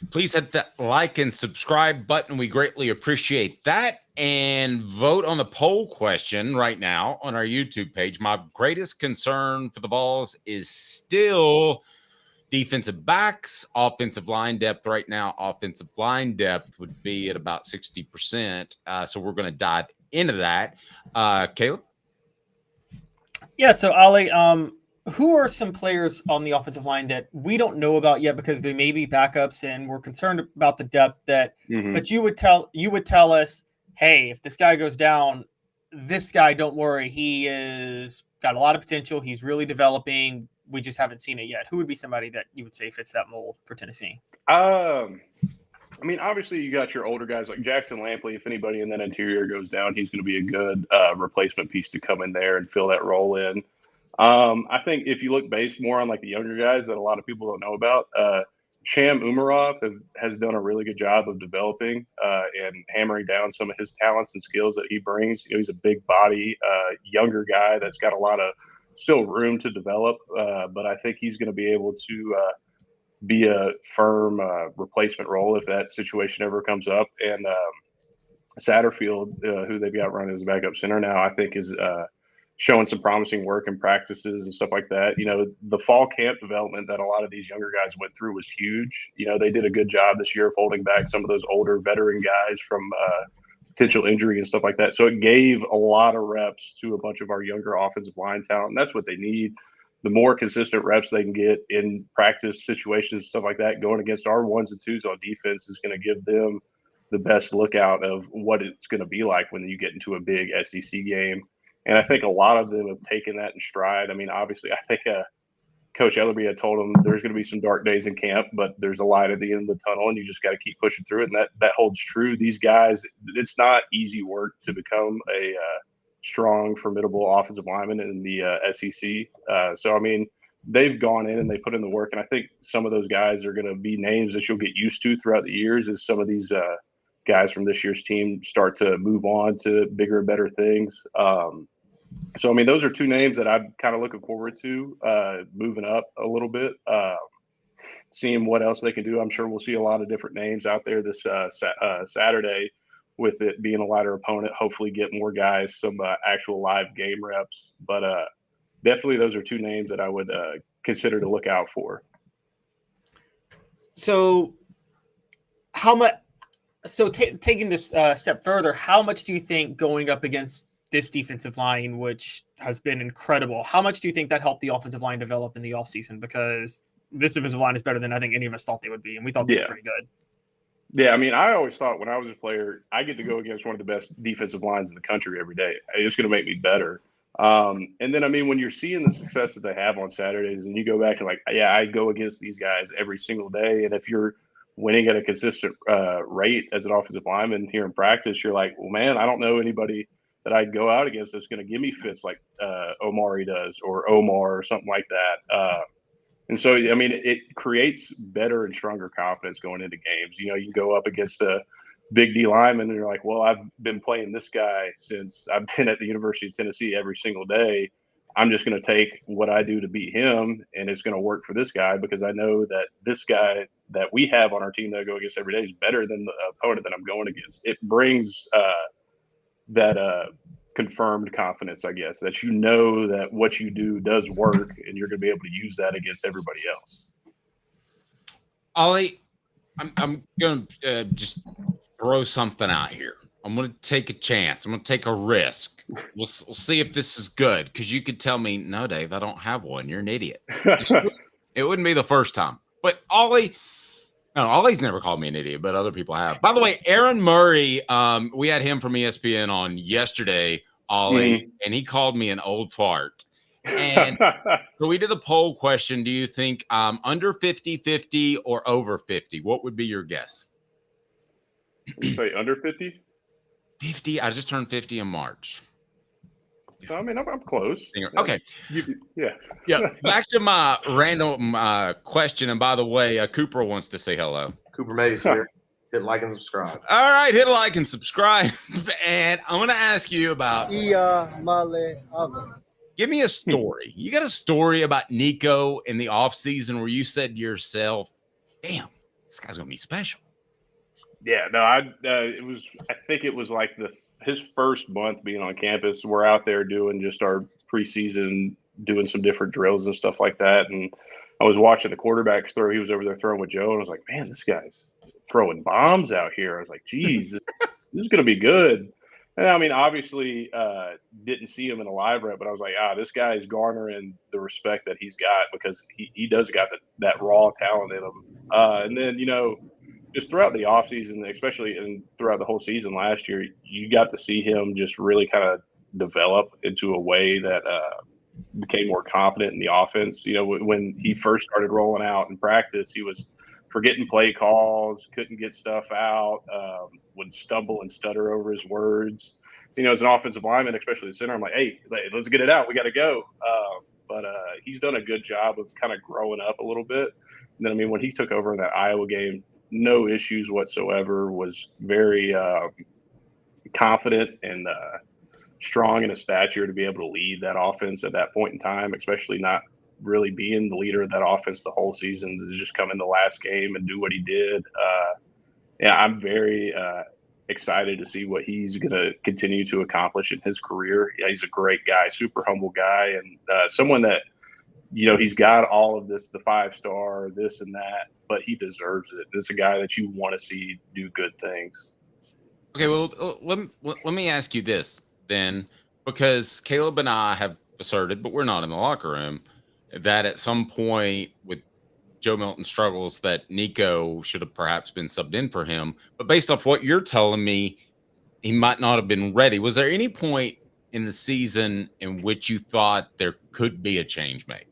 Please hit that like and subscribe button. We greatly appreciate that. And vote on the poll question right now on our YouTube page. My greatest concern for the Vols is still defensive backs, offensive line depth right now. Offensive line depth would be at about 60%. So we're going to dive into that. Caleb? Yeah, so Ollie, who are some players on the offensive line that we don't know about yet because they may be backups and we're concerned about the depth that but you would tell us, hey, if this guy goes down, this guy, don't worry, he is got a lot of potential, he's really developing, we just haven't seen it yet. Who would be somebody that you would say fits that mold for Tennessee? I mean, obviously you got your older guys like Jackson Lampley. If anybody in that interior goes down, he's going to be a good replacement piece to come in there and fill that role in. I think if you look based more on like the younger guys that a lot of people don't know about, Sham Umarov has done a really good job of developing and hammering down some of his talents and skills that he brings. He's a big body, younger guy that's got a lot of still room to develop, but I think he's going to be able to be a firm replacement role if that situation ever comes up. And Satterfield, who they've got running as a backup center now, I think is showing some promising work in practices and stuff like that. The fall camp development that a lot of these younger guys went through was huge. They did a good job this year of holding back some of those older veteran guys from potential injury and stuff like that. So it gave a lot of reps to a bunch of our younger offensive line talent, and that's what they need. The more consistent reps they can get in practice situations, stuff like that, going against our 1s and 2s on defense is going to give them the best lookout of what it's going to be like when you get into a big SEC game. And I think a lot of them have taken that in stride. I mean, obviously, I think Coach Ellerby had told him there's going to be some dark days in camp, but there's a light at the end of the tunnel, and you just got to keep pushing through it. And that holds true. These guys, it's not easy work to become a strong, formidable offensive lineman in the SEC. So, I mean, they've gone in and they put in the work. And I think some of those guys are going to be names that you'll get used to throughout the years as some of these guys from this year's team start to move on to bigger and better things. So, I mean, those are two names that I'm kind of looking forward to moving up a little bit, seeing what else they can do. I'm sure we'll see a lot of different names out there this Saturday with it being a lighter opponent, hopefully get more guys some actual live game reps. But definitely those are two names that I would consider to look out for. So how much – so taking this step further, how much do you think going up against this defensive line, which has been incredible, how much do you think that helped the offensive line develop in the offseason? Because this defensive line is better than I think any of us thought they would be, and we thought they were pretty good. Yeah, I mean, I always thought when I was a player, I get to go against one of the best defensive lines in the country every day. It's going to make me better. And then, I mean, when you're seeing the success that they have on Saturdays and you go back and like, yeah, I go against these guys every single day. And if you're winning at a consistent rate as an offensive lineman here in practice, you're like, well, man, I don't know anybody that I'd go out against that's going to give me fits like Omari does or Omar or something like that. And so, I mean, it creates better and stronger confidence going into games. You know, you go up against a big D lineman and you're like, well, I've been playing this guy since I've been at the University of Tennessee every single day. I'm just going to take what I do to beat him, and it's going to work for this guy because I know that this guy that we have on our team that I go against every day is better than the opponent that I'm going against. It brings that confirmed confidence, I guess, that you know that what you do does work and you're going to be able to use that against everybody else. Ollie, I'm going to just throw something out here. I'm going to take a chance. I'm going to take a risk. We'll see if this is good, because you could tell me, no, Dave, I don't have one. You're an idiot. It wouldn't be the first time. But Ollie's never called me an idiot, but other people have. By the way, Aaron Murray, we had him from ESPN on yesterday, Ollie, and he called me an old fart. And so we did the poll question. Do you think under 50-50 or over 50? What would be your guess? You say under 50? 50. I just turned 50 in March. So, I mean, I'm close. Okay. Yeah. Back to my random question. And by the way, Cooper wants to say hello. Cooper Mays here. Hit like and subscribe. All right. Hit like and subscribe. And I'm going to ask you about Iamaleava. Give me a story. You got a story about Nico in the offseason where you said to yourself, damn, this guy's going to be special. Yeah, no, I think it was like his first month being on campus. We're out there doing just our preseason, doing some different drills and stuff like that. And I was watching the quarterbacks throw. He was over there throwing with Joe, and I was like, man, this guy's throwing bombs out here. I was like, geez, this is going to be good. And I mean, obviously, didn't see him in a live rep, but I was like, this guy is garnering the respect that he's got because he does got that raw talent in him. And then, you know, just throughout the offseason, especially throughout the whole season last year, you got to see him just really kind of develop into a way that became more confident in the offense. You know, when he first started rolling out in practice, he was forgetting play calls, couldn't get stuff out, would stumble and stutter over his words. You know, as an offensive lineman, especially the center, I'm like, hey, let's get it out. We got to go. But he's done a good job of kind of growing up a little bit. And then, I mean, when he took over in that Iowa game, no issues whatsoever, was very confident and strong in his stature to be able to lead that offense at that point in time, especially not really being the leader of that offense the whole season, to just come in the last game and do what he did. I'm very excited to see what he's going to continue to accomplish in his career. Yeah, he's a great guy, super humble guy, and someone that, you know, he's got all of this, the 5-star, this and that, but he deserves it. This is a guy that you want to see do good things. Okay, well, let me ask you this then, because Caleb and I have asserted, but we're not in the locker room, that at some point with Joe Milton's struggles that Nico should have perhaps been subbed in for him. But based off what you're telling me, he might not have been ready. Was there any point in the season in which you thought there could be a change made?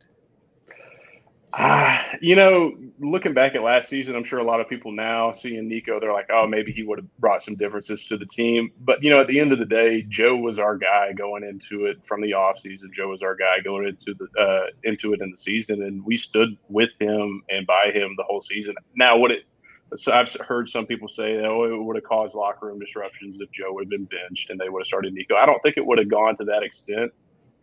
Looking back at last season, I'm sure a lot of people now seeing Nico, they're like, oh, maybe he would have brought some differences to the team. But, at the end of the day, Joe was our guy going into it from the offseason. Joe was our guy going into it in the season, and we stood with him and by him the whole season. Now, I've heard some people say, it would have caused locker room disruptions if Joe would have been benched and they would have started Nico. I don't think it would have gone to that extent.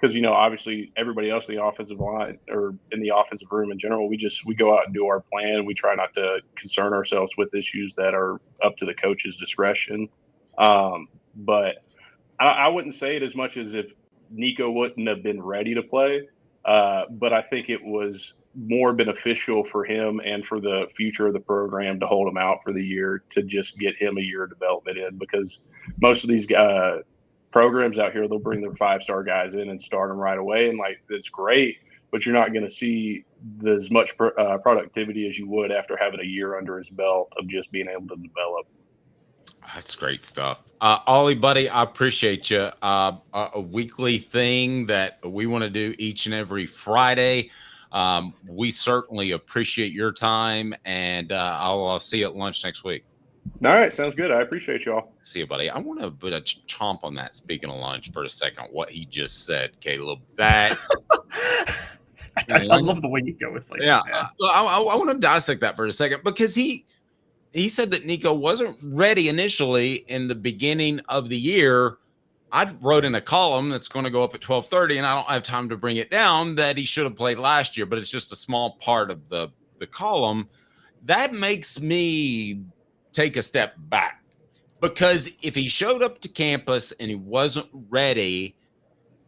Because, obviously everybody else in the offensive line or in the offensive room in general, we go out and do our plan. We try not to concern ourselves with issues that are up to the coach's discretion. But I wouldn't say it as much as if Nico wouldn't have been ready to play. But I think it was more beneficial for him and for the future of the program to hold him out for the year, to just get him a year of development in, because most of these programs out here, they'll bring their 5-star guys in and start them right away, and it's great, but you're not going to see as much productivity as you would after having a year under his belt of just being able to develop. That's great stuff. Ollie, buddy, I appreciate you. A weekly thing that we want to do each and every Friday. We certainly appreciate your time, and I'll see you at lunch next week. All right, sounds good. I appreciate y'all. See you, buddy. I want to put a chomp on that, speaking of lunch, for a second. What he just said, Caleb. That I love the way you go with places. Yeah, I want to dissect that for a second, because he said that Nico wasn't ready initially in the beginning of the year. I wrote in a column that's going to go up at 12:30, and I don't have time to bring it down, that he should have played last year, but it's just a small part of the column. That makes me take a step back, because if he showed up to campus and he wasn't ready,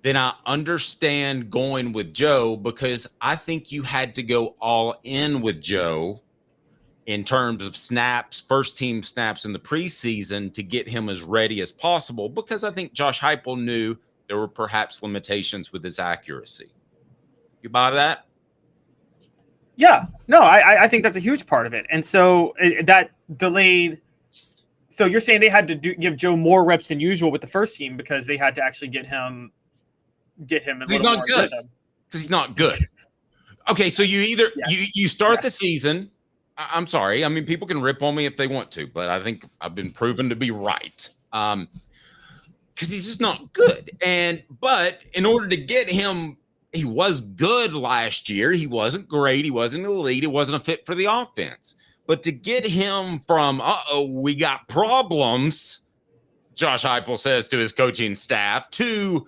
then I understand going with Joe, because I think you had to go all in with Joe in terms of snaps, first team snaps in the preseason, to get him as ready as possible, because I think Josh Heupel knew there were perhaps limitations with his accuracy. You buy that? Yeah, no, I think that's a huge part of it. And so that delayed. So you're saying they had to give Joe more reps than usual with the first team, because they had to actually get him. He's not good. Because he's not good. Okay, so you either you start the season. I'm sorry. I mean, people can rip on me if they want to, but I think I've been proven to be right. Because he's just not good. But in order to get him. He was good last year. He wasn't great. He wasn't elite. He wasn't a fit for the offense. But to get him from, we got problems, Josh Heupel says to his coaching staff, to,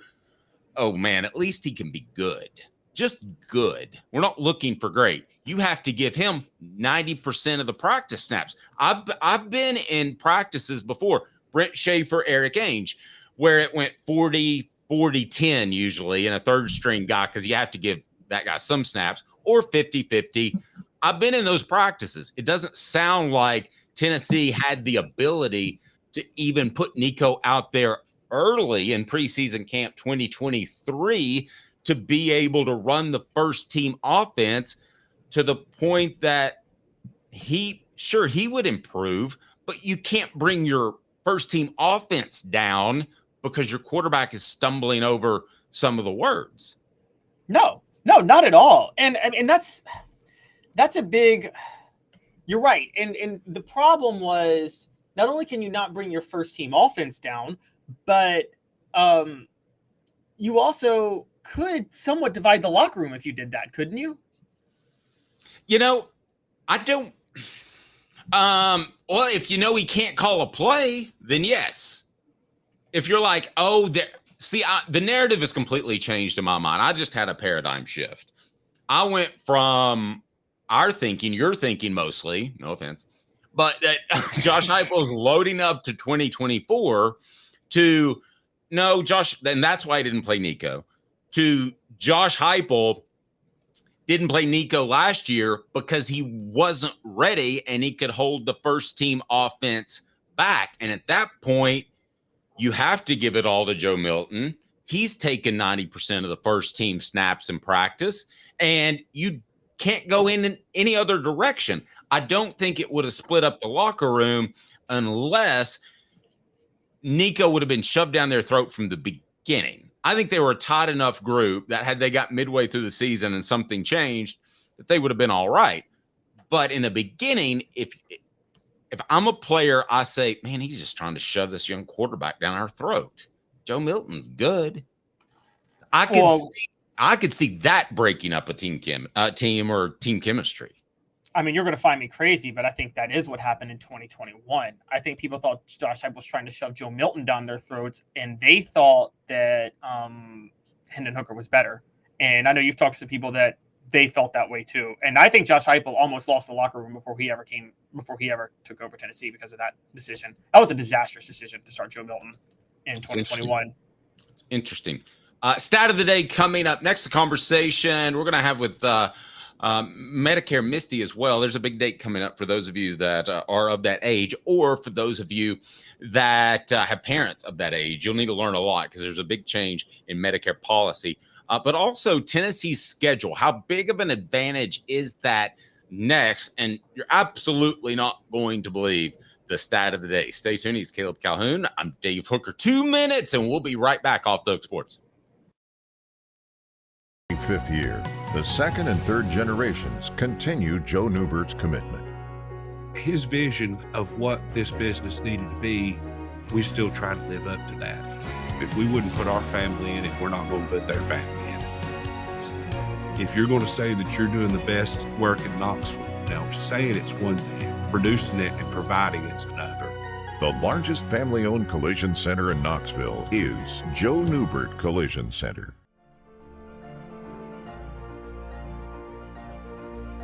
oh, man, at least he can be good. Just good. We're not looking for great. You have to give him 90% of the practice snaps. I've been in practices before, Brent Schaefer, Eric Ainge, where it went 40-10 usually in a third string guy, because you have to give that guy some snaps, or 50-50. I've been in those practices. It doesn't sound like Tennessee had the ability to even put Nico out there early in preseason camp 2023 to be able to run the first team offense to the point that he would improve, but you can't bring your first team offense down because your quarterback is stumbling over some of the words. No, not at all. And that's a big, you're right. And the problem was, not only can you not bring your first team offense down, but you also could somewhat divide the locker room if you did that, couldn't you? I don't. Well, if he can't call a play, then yes. If you're like, the narrative has completely changed in my mind. I just had a paradigm shift. I went from our thinking, your thinking mostly, no offense, but that Josh Heupel is loading up to 2024 to, no, Josh, and that's why he didn't play Nico, to Josh Heupel didn't play Nico last year because he wasn't ready and he could hold the first team offense back. And at that point, you have to give it all to Joe Milton. He's taken 90% of the first team snaps in practice, and you can't go in any other direction. I don't think it would have split up the locker room unless Nico would have been shoved down their throat from the beginning. I think they were a tight enough group that had they got midway through the season and something changed, that they would have been all right. But in the beginning, if I'm a player, I say, man, he's just trying to shove this young quarterback down our throat. Joe Milton's good. I could see that breaking up a team or team chemistry. I mean, you're going to find me crazy, but I think that is what happened in 2021. I think people thought Josh Heupel was trying to shove Joe Milton down their throats, and they thought that Hendon Hooker was better. And I know you've talked to people that they felt that way too. And I think Josh Heupel almost lost the locker room before he ever took over Tennessee because of that decision. That was a disastrous decision to start Joe Milton in 2021. It's interesting. Stat of the day coming up next. The conversation we're going to have with Medicare Misty as well. There's a big date coming up for those of you that are of that age, or for those of you that have parents of that age. You'll need to learn a lot because there's a big change in Medicare policy. But also Tennessee's schedule. How big of an advantage is that next? And you're absolutely not going to believe the stat of the day. Stay tuned. He's Caleb Calhoun. I'm Dave Hooker. 2 minutes, and we'll be right back off the Hook Sports. 5th year, the second and third generations continue Joe Neubert's commitment. His vision of what this business needed to be, we still try to live up to that. If we wouldn't put our family in it, we're not going to put their family in it. If you're going to say that you're doing the best work in Knoxville, now saying it's one thing, producing it and providing it's another. The largest family-owned collision center in Knoxville is Joe Neubert Collision Center.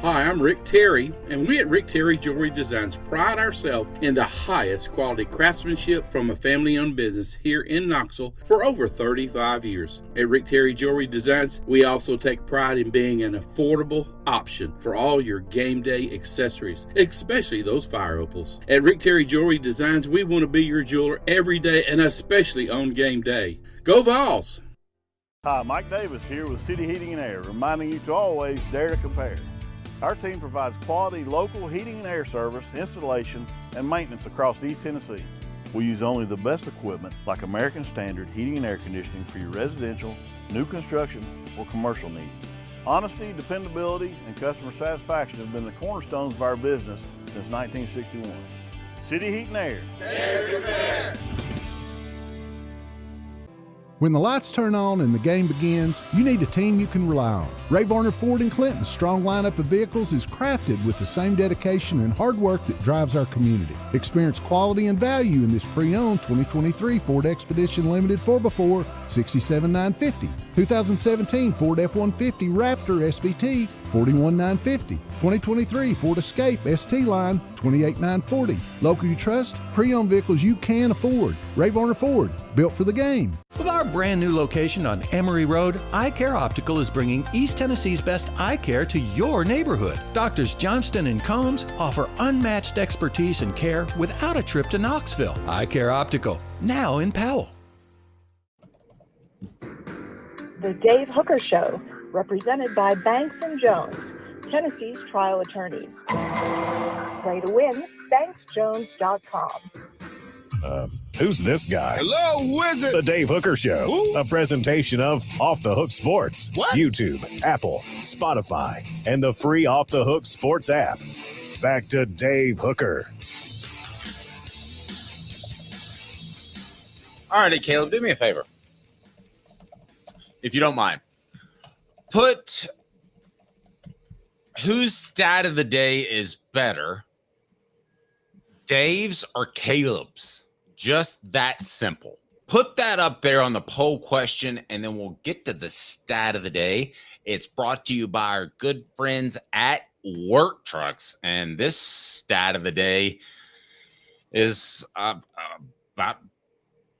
Hi, I'm Rick Terry, and we at Rick Terry Jewelry Designs pride ourselves in the highest quality craftsmanship from a family-owned business here in Knoxville for over 35 years. At Rick Terry Jewelry Designs, we also take pride in being an affordable option for all your game day accessories, especially those fire opals. At Rick Terry Jewelry Designs, we want to be your jeweler every day and especially on game day. Go Vols! Hi, Mike Davis here with City Heating and Air, reminding you to always dare to compare. Our team provides quality local heating and air service, installation, and maintenance across East Tennessee. We use only the best equipment like American Standard heating and air conditioning for your residential, new construction, or commercial needs. Honesty, dependability, and customer satisfaction have been the cornerstones of our business since 1961. City Heat and Air. Dare to compare. When the lights turn on and the game begins, you need a team you can rely on. Ray Varner Ford & Clinton's strong lineup of vehicles is crafted with the same dedication and hard work that drives our community. Experience quality and value in this pre-owned 2023 Ford Expedition Limited 4x4 $67,950, 2017 Ford F-150 Raptor SVT $41,950, 2023 Ford Escape ST Line $28,940. Local you trust, pre-owned vehicles you can afford. Ray Varner Ford, built for the game. With our brand new location on Emory Road, Eye Care Optical is bringing East Tennessee's best eye care to your neighborhood. Doctors Johnston and Combs offer unmatched expertise and care without a trip to Knoxville. Eye Care Optical, now in Powell. The Dave Hooker Show, represented by Banks & Jones, Tennessee's trial attorneys. Play to win, banksjones.com. Who's this guy? Hello, wizard. The Dave Hooker Show, a presentation of Off the Hook Sports. What? YouTube, Apple, Spotify, and the free Off the Hook Sports app. Back to Dave Hooker. All righty, Caleb, do me a favor, if you don't mind. Put whose stat of the day is better, Dave's or Caleb's? Just that simple. Put that up there on the poll question, and then we'll get to the stat of the day. It's brought to you by our good friends at Work Trucks, and this stat of the day is about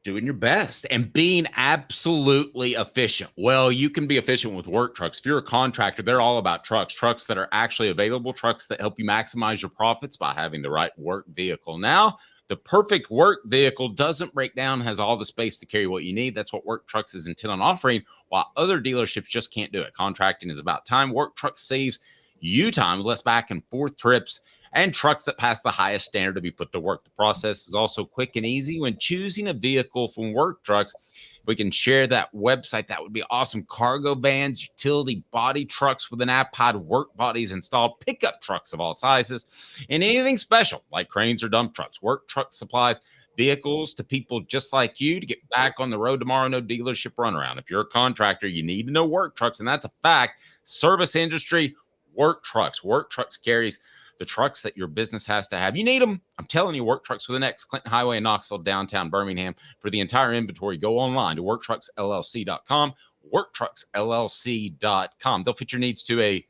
doing your best and being absolutely efficient. Well, you can be efficient with Work Trucks. If you're a contractor, they're all about trucks that are actually available, trucks that help you maximize your profits by having the right work vehicle. Now, the perfect work vehicle doesn't break down, has all the space to carry what you need. That's what Work Trucks is intent on offering, while other dealerships just can't do it. Contracting is about time. Work Trucks saves you time, less back and forth trips, and trucks that pass the highest standard to be put to work. The process is also quick and easy when choosing a vehicle from Work Trucks. If we can share that website, that would be awesome. Cargo vans, utility body trucks with an app pod, work bodies installed, pickup trucks of all sizes, and anything special like cranes or dump trucks. Work Truck supplies vehicles to people just like you to get back on the road tomorrow. No dealership runaround. If you're a contractor, you need to know Work Trucks, and that's a fact. Service industry, Work Trucks. Work Trucks carries the trucks that your business has to have. You need them. I'm telling you, Work Trucks for the next Clinton Highway in Knoxville, downtown Birmingham. For the entire inventory, go online to worktrucksllc.com, worktrucksllc.com. They'll fit your needs to a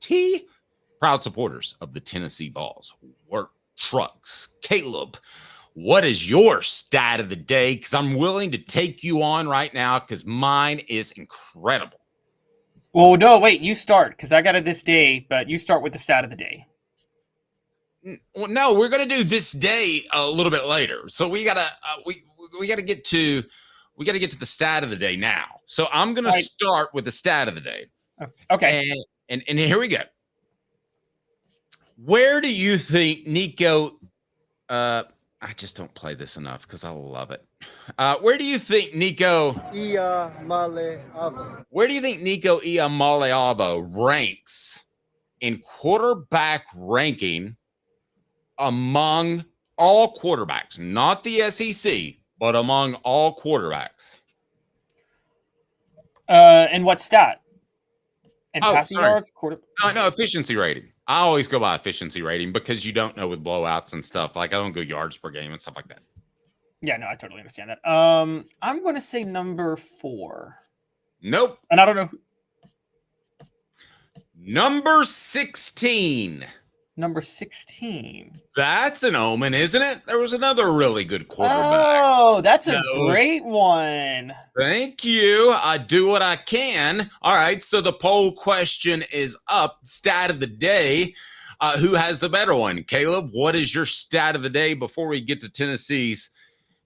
T. Proud supporters of the Tennessee Vols. Work Trucks. Caleb, what is your stat of the day? Because I'm willing to take you on right now because mine is incredible. Well, no, wait, you start because I got it this day, but you start with the stat of the day. Well, no, we're going to do this day a little bit later. So we gotta we gotta get to the stat of the day now. So I'm going to start with the stat of the day. Okay. And here we go. Where do you think Nico? I just don't play this enough because I love it. Where do you think Nico Iamaleava. Where do you think Nico Iamaleava ranks in quarterback ranking among all quarterbacks? Not the SEC, but among all quarterbacks. And what stat? And passing yards? No, efficiency rating. I always go by efficiency rating because you don't know with blowouts and stuff. Like I don't go yards per game and stuff like that. Yeah, no, I totally understand that. I'm going to say number 4. Nope. And I don't know. Number 16. Number 16. That's an omen, isn't it? There was another really good quarterback. Oh, that's a great one. Thank you. I do what I can. All right, so the poll question is up. Stat of the day. Who has the better one? Caleb, what is your stat of the day before we get to Tennessee's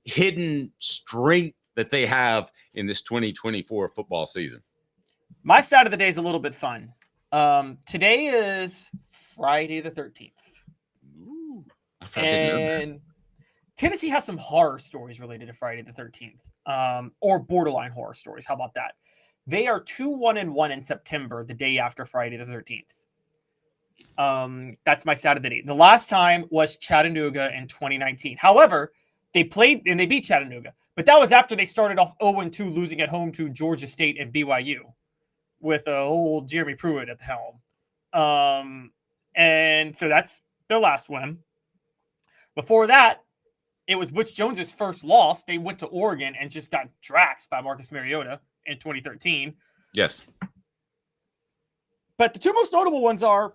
hidden strength that they have in this 2024 football season? My stat of the day is a little bit fun. Today is Friday the 13th. Ooh, and Tennessee has some horror stories related to Friday the 13th, or borderline horror stories. How about that? They are 2-1-1 in September, the day after Friday the 13th. That's my stat of the day. The last time was Chattanooga in 2019. However, they played and they beat Chattanooga, but that was after they started off 0-2, losing at home to Georgia State and BYU with old Jeremy Pruitt at the helm. And so that's their last win. Before that, it was Butch Jones's first loss. They went to Oregon and just got draxed by Marcus Mariota in 2013. Yes. But the two most notable ones are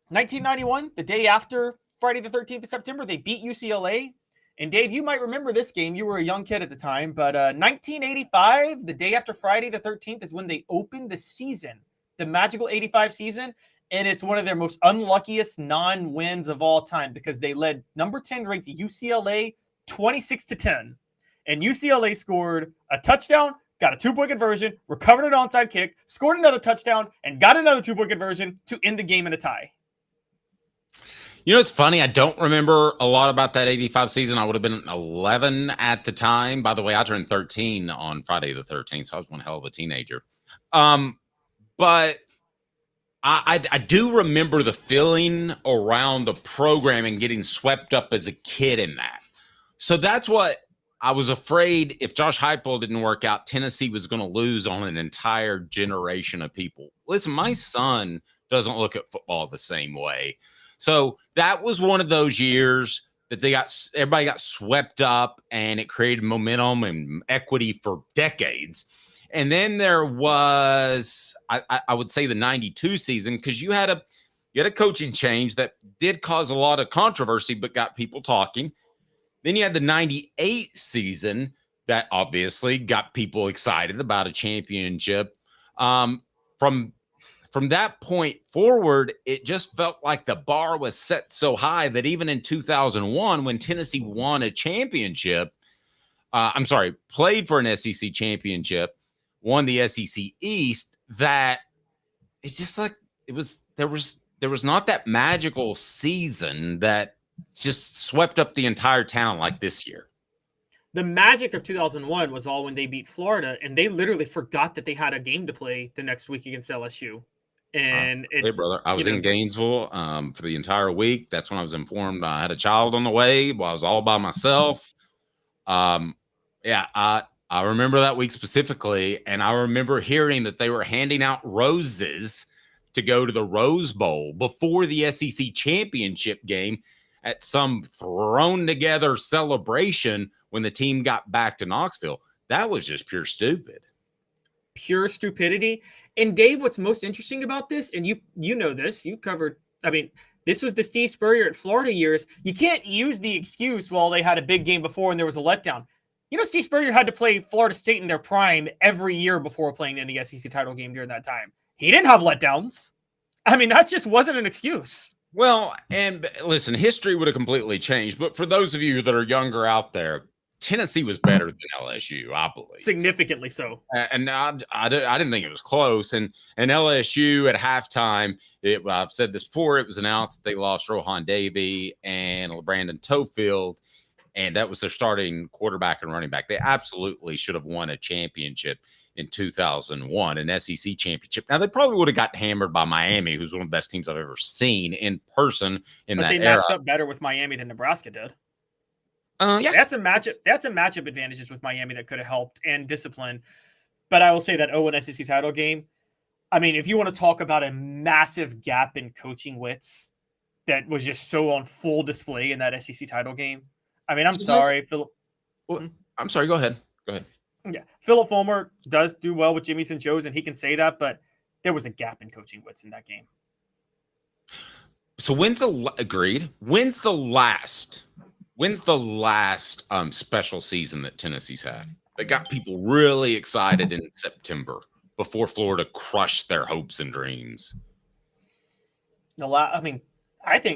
1991, the day after Friday the 13th of September, they beat UCLA. And Dave, you might remember this game. You were a young kid at the time. But 1985, the day after Friday the 13th, is when they opened the season, the magical 85 season. And it's one of their most unluckiest non-wins of all time because they led number 10 ranked UCLA 26-10. And UCLA scored a touchdown, got a 2-point conversion, recovered an onside kick, scored another touchdown, and got another 2-point conversion to end the game in a tie. You know, it's funny. I don't remember a lot about that 85 season. I would have been 11 at the time. By the way, I turned 13 on Friday the 13th, so I was one hell of a teenager. But I do remember the feeling around the program and getting swept up as a kid in that. So that's what I was afraid if Josh Heupel didn't work out, Tennessee was going to lose on an entire generation of people. Listen, my son doesn't look at football the same way. So that was one of those years that everybody got swept up and it created momentum and equity for decades. And then there was, I would say, the 92 season, because you had a coaching change that did cause a lot of controversy, but got people talking. Then you had the 98 season that obviously got people excited about a championship. From that point forward, it just felt like the bar was set so high that even in 2001, when Tennessee won a championship, played for an SEC championship, won the SEC East, that it's just like there was there was not that magical season that just swept up the entire town like this year. The magic of 2001 was all when they beat Florida, and they literally forgot that they had a game to play the next week against LSU. And Hey, brother, I was in Gainesville for the entire week. That's when I was informed I had a child on the way. While I was all by myself. I remember that week specifically, and I remember hearing that they were handing out roses to go to the Rose Bowl before the SEC championship game at some thrown together celebration when the team got back to Knoxville. That was just pure stupid. Pure stupidity. And Dave, what's most interesting about this, and you know this, you covered, I mean, this was the Steve Spurrier at Florida years. You can't use the excuse, well, they had a big game before and there was a letdown. You know, Steve Spurrier had to play Florida State in their prime every year before playing in the SEC title game during that time. He didn't have letdowns. I mean, that just wasn't an excuse. Well, and listen, history would have completely changed. But for those of you that are younger out there, Tennessee was better than LSU, I believe. Significantly so. And I didn't think it was close. And LSU at halftime, I've said this before, it was announced that they lost Rohan Davey and Brandon Toefield, and that was their starting quarterback and running back. They absolutely should have won a championship in 2001, an SEC championship. Now, they probably would have got hammered by Miami, who's one of the best teams I've ever seen in person in that era. But they matched up better with Miami than Nebraska did. Yeah. That's a matchup advantages with Miami that could have helped, and discipline. But I will say that 0-1 SEC title game, I mean, if you want to talk about a massive gap in coaching wits that was just so on full display in that SEC title game. I mean, I'm sorry, Philip. Well, I'm sorry. Go ahead. Yeah. Philip Fulmer does do well with Jimmy's and Joe's, and he can say that, but there was a gap in coaching wits in that game. So when's the last special season that Tennessee's had that got people really excited in September before Florida crushed their hopes and dreams? I think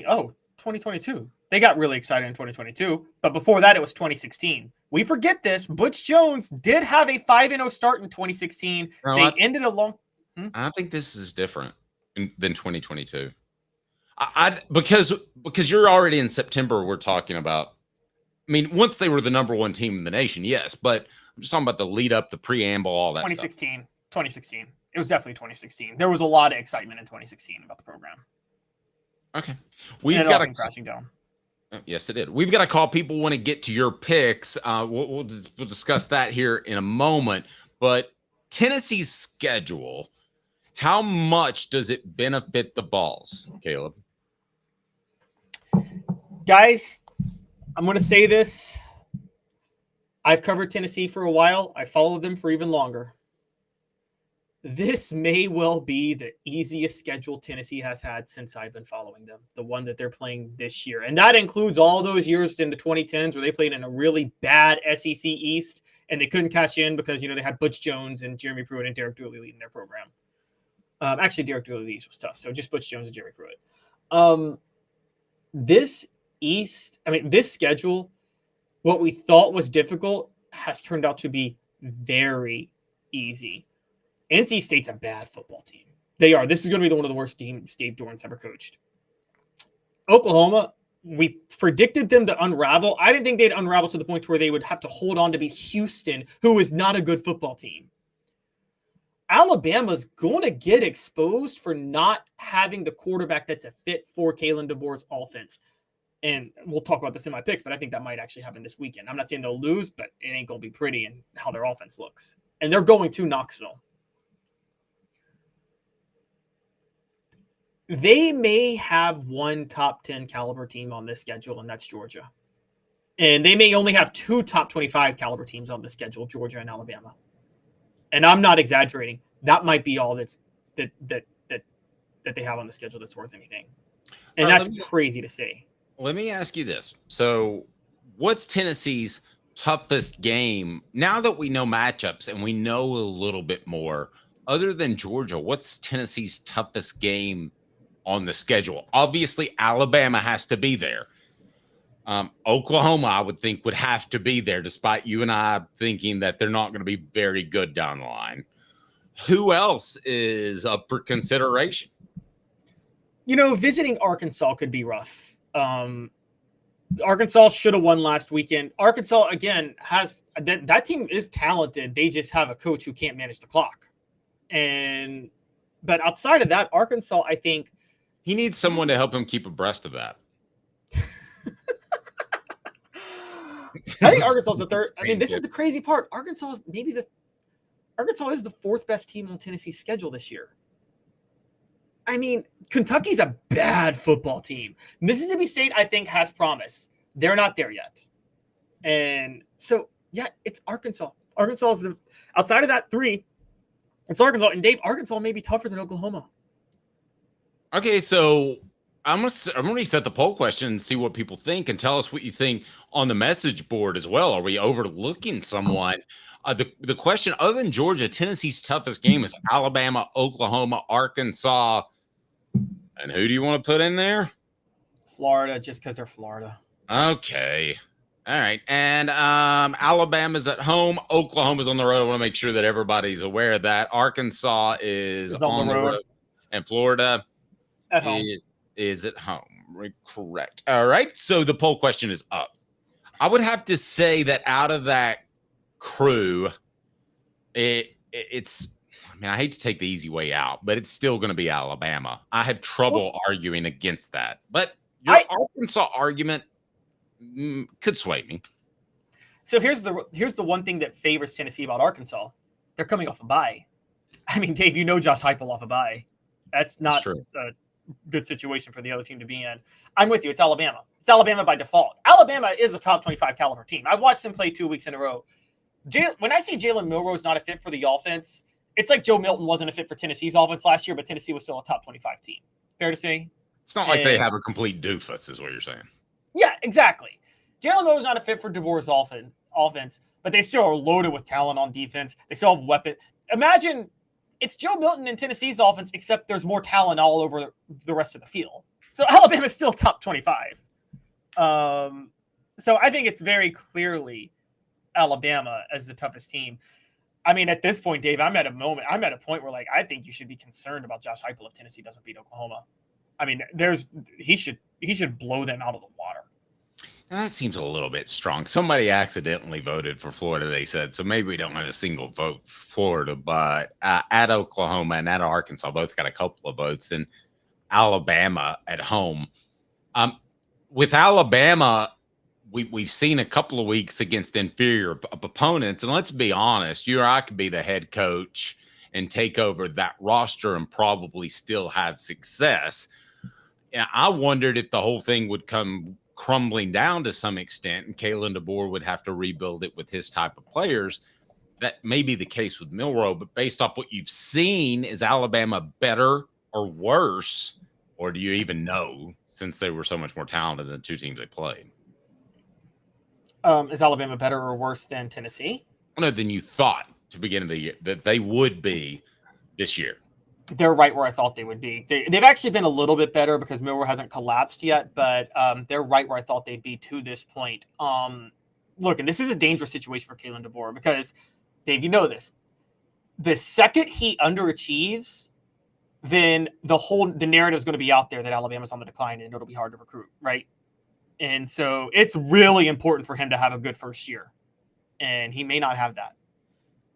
2022. They got really excited in 2022, but before that, it was 2016. We forget this. Butch Jones did have a 5-0 start in 2016. No, ended a long. I think this is different than 2022. Because you're already in September. We're talking about. I mean, once they were the number one team in the nation, yes, but I'm just talking about the lead up, the preamble, all that. 2016. 2016. It was definitely 2016. There was a lot of excitement in 2016 about the program. Okay, we've got crashing down. Yes, it did. We've got to call people when to get to your picks. We'll discuss that here in a moment. But Tennessee's schedule, how much does it benefit the Vols, Caleb? Guys, I'm going to say this. I've covered Tennessee for a while. I followed them for even longer. This may well be the easiest schedule Tennessee has had since I've been following them, the one that they're playing this year. And that includes all those years in the 2010s where they played in a really bad SEC East and they couldn't cash in because, they had Butch Jones and Jeremy Pruitt and Derek Dooley leading their program. Actually, Derek Dooley East was tough. So just Butch Jones and Jeremy Pruitt. This schedule, what we thought was difficult has turned out to be very easy. NC State's a bad football team. They are. This is going to be one of the worst teams Dave Doran's ever coached. Oklahoma, we predicted them to unravel. I didn't think they'd unravel to the point where they would have to hold on to beat Houston, who is not a good football team. Alabama's going to get exposed for not having the quarterback that's a fit for Kalen DeBoer's offense. And we'll talk about this in my picks, but I think that might actually happen this weekend. I'm not saying they'll lose, but it ain't going to be pretty in how their offense looks. And they're going to Knoxville. They may have one top 10 caliber team on this schedule, and that's Georgia. And they may only have two top 25 caliber teams on the schedule, Georgia and Alabama. And I'm not exaggerating. That might be all that they have on the schedule that's worth anything. And that's crazy to say. Let me ask you this. So what's Tennessee's toughest game? Now that we know matchups and we know a little bit more, other than Georgia, what's Tennessee's toughest game on the schedule? Obviously, Alabama has to be there. Oklahoma, I would think, would have to be there, despite you and I thinking that they're not going to be very good down the line. Who else is up for consideration? Visiting Arkansas could be rough. Arkansas should have won last weekend. Arkansas, again, has that team is talented. They just have a coach who can't manage the clock. But outside of that, Arkansas, I think he needs someone to help him keep abreast of that. I think Arkansas is the third. I mean, this is the crazy part. Arkansas is the fourth best team on Tennessee's schedule this year. I mean, Kentucky's a bad football team. Mississippi State, I think, has promise. They're not there yet. And so, yeah, it's Arkansas. Arkansas is outside of that three, it's Arkansas. And Dave, Arkansas may be tougher than Oklahoma. Okay, so I'm gonna reset the poll question and see what people think, and tell us what you think on the message board as well. Are we overlooking someone? The question, other than Georgia, Tennessee's toughest game is Alabama, Oklahoma, Arkansas, and who do you want to put in there? Florida, just because they're Florida. Okay, all right. And Alabama's at home, Oklahoma's on the road. I want to make sure that everybody's aware of that. Arkansas is on the road, and Florida at home. Is at home. Correct. All right. So the poll question is up. I would have to say that out of that crew, it's. I mean, I hate to take the easy way out, but it's still going to be Alabama. I have trouble arguing against that, but your Arkansas argument could sway me. So here's the one thing that favors Tennessee about Arkansas. They're coming off a bye. I mean, Dave, Josh Heupel off a bye. That's not a good situation for the other team to be in. I'm with you. It's Alabama. It's Alabama by default. Alabama is a top 25 caliber team. I've watched them play 2 weeks in a row. When I say Jalen Milroe's not a fit for the offense, it's like Joe Milton wasn't a fit for Tennessee's offense last year, but Tennessee was still a top 25 team. Fair to say? It's not like they have a complete doofus, is what you're saying. Yeah, exactly. Jalen Milroe's not a fit for DeBoer's offense, but they still are loaded with talent on defense. They still have weapons. Imagine it's Joe Milton in Tennessee's offense, except there's more talent all over the rest of the field. So Alabama's still top 25. So I think it's very clearly Alabama as the toughest team. I mean, at this point, Dave, I'm at a point where, like, I think you should be concerned about Josh Heupel if Tennessee doesn't beat Oklahoma. I mean, he should blow them out of the water. Now, that seems a little bit strong. Somebody accidentally voted for Florida, they said, so maybe we don't have a single vote for Florida, but at Oklahoma and at Arkansas both got a couple of votes, and Alabama at home. With Alabama, we've seen a couple of weeks against inferior opponents, and let's be honest, you or I could be the head coach and take over that roster and probably still have success. And I wondered if the whole thing would come crumbling down to some extent, and Calhoun and DeBoer would have to rebuild it with his type of players. That may be the case with Milroe, but based off what you've seen, is Alabama better or worse, or do you even know, since they were so much more talented than the two teams they played? Is Alabama better or worse than Tennessee? No, than you thought to begin of the year that they would be this year. They're right where I thought they would be. They've actually been a little bit better because Milroe hasn't collapsed yet, but they're right where I thought they'd be to this point. Look, and this is a dangerous situation for Calhoun and DeBoer because, Dave, you know this. The second he underachieves, then the narrative is going to be out there that Alabama's on the decline and it'll be hard to recruit, right? And so it's really important for him to have a good first year. And he may not have that.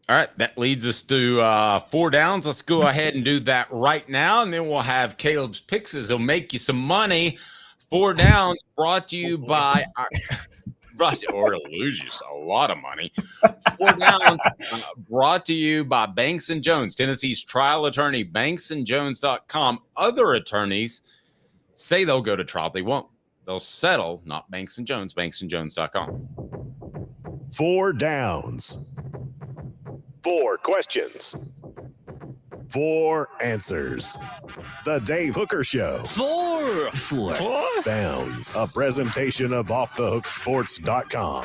All right, that leads us to 4 downs. Let's go ahead and do that right now, and then we'll have Caleb's picks. He'll make you some money. 4 downs brought to you by or it'll lose you a lot of money. 4 downs brought to you by Banks & Jones, Tennessee's trial attorney, banksandjones.com. Other attorneys say they'll go to trial. They won't. They'll settle, not Banks & Jones, banksandjones.com. 4 downs. 4 questions. 4 answers. The Dave Hooker Show. 4 downs. A presentation of offthehooksports.com. All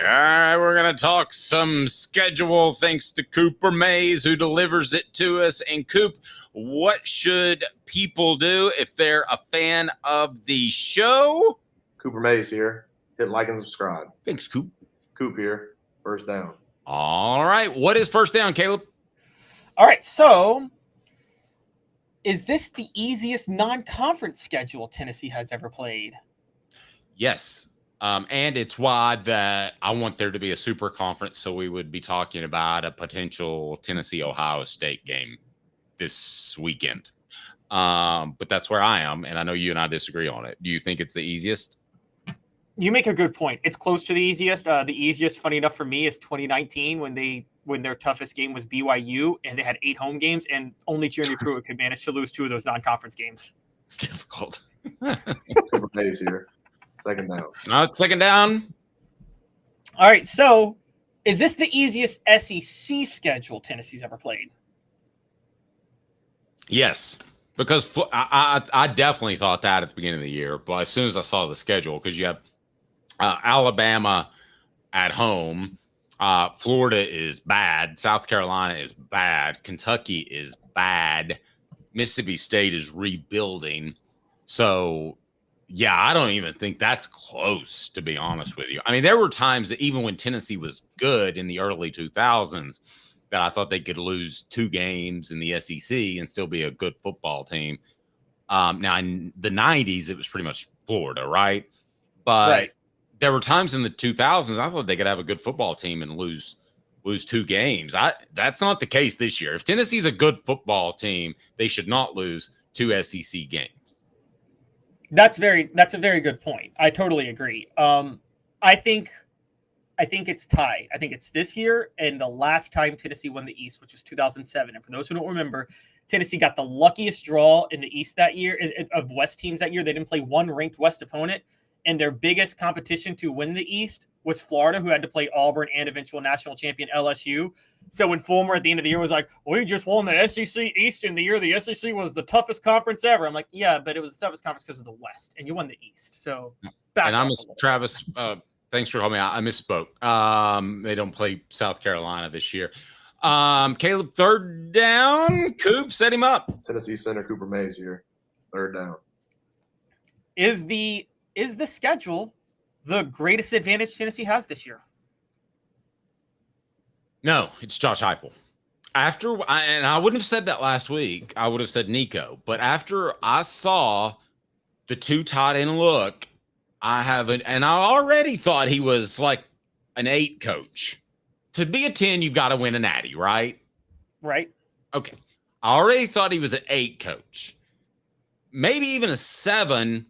right, we're going to talk some schedule thanks to Cooper Mays, who delivers it to us. And Coop, what should people do if they're a fan of the show? Cooper Mays here. Hit like and subscribe. Thanks, Coop. Coop here. First down. All right. What is first down, Caleb? All right. So Is this the easiest non-conference schedule Tennessee has ever played? Yes. And it's why that I want there to be a super conference. So we would be talking about a potential Tennessee-Ohio State game this weekend. But that's where I am. And I know you and I disagree on it. Do you think it's the easiest? You make a good point. It's close to the easiest. The easiest, funny enough for me, is 2019 when their toughest game was BYU and they had 8 home games and only Jeremy Pruitt could manage to lose 2 of those non-conference games. It's difficult. Cooper Mays here. Second down. It's second down. All right. So is this the easiest SEC schedule Tennessee's ever played? Yes. Because I definitely thought that at the beginning of the year. But as soon as I saw the schedule, because you have Alabama at home, Florida is bad, South Carolina is bad, Kentucky is bad, Mississippi State is rebuilding. So, yeah, I don't even think that's close, to be honest with you. I mean, there were times that even when Tennessee was good in the early 2000s, that I thought they could lose 2 games in the SEC and still be a good football team. Now, in the 90s, it was pretty much Florida, right? But there were times in the 2000s I thought they could have a good football team and lose 2 games. That's not the case this year. If Tennessee's a good football team, they should not lose 2 SEC games. That's a very good point. I totally agree. I think it's tied. I think it's this year and the last time Tennessee won the East, which was 2007. And for those who don't remember, Tennessee got the luckiest draw in the East that year of West teams that year. They didn't play one ranked West opponent. And their biggest competition to win the East was Florida, who had to play Auburn and eventual national champion LSU. So when Fulmer at the end of the year was like, we just won the SEC East in the year the SEC was the toughest conference ever. I'm like, yeah, but it was the toughest conference because of the West, and you won the East. So and I'm Travis. Thanks for helping me out. I misspoke. They don't play South Carolina this year. Caleb, third down. Coop, set him up. Tennessee center Cooper Mays here. Third down. Is the schedule the greatest advantage Tennessee has this year? No, it's Josh Heupel. And I wouldn't have said that last week. I would have said Nico. But after I saw the 2 tight end look, and I already thought he was like an 8 coach. To be a 10, you've got to win a natty, right? Right. Okay. I already thought he was an 8 coach. Maybe even a 7,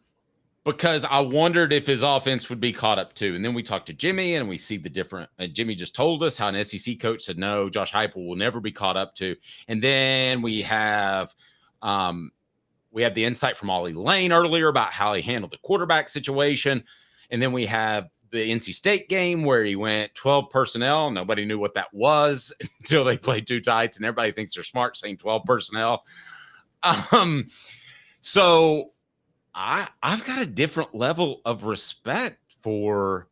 because I wondered if his offense would be caught up too. And then we talked to Jimmy and we see the different. Jimmy just told us how an SEC coach said, no, Josh Heupel will never be caught up to. And then we have the insight from Ollie Lane earlier about how he handled the quarterback situation. And then we have the NC State game where he went 12 personnel. Nobody knew what that was until they played 2 tights, and everybody thinks they're smart saying 12 personnel. So I've got a different level of respect for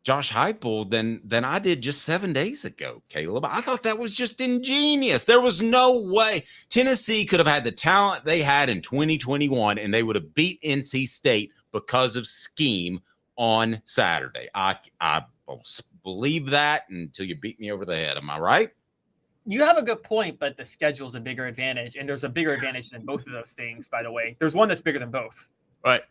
Josh Heupel than I did just 7 days ago, Caleb. I thought that was just ingenious. There was no way Tennessee could have had the talent they had in 2021, and they would have beat NC State because of scheme on Saturday. I believe that until you beat me over the head. Am I right? You have a good point, but the schedule's a bigger advantage, and there's a bigger advantage than both of those things, by the way. There's one that's bigger than both. Right.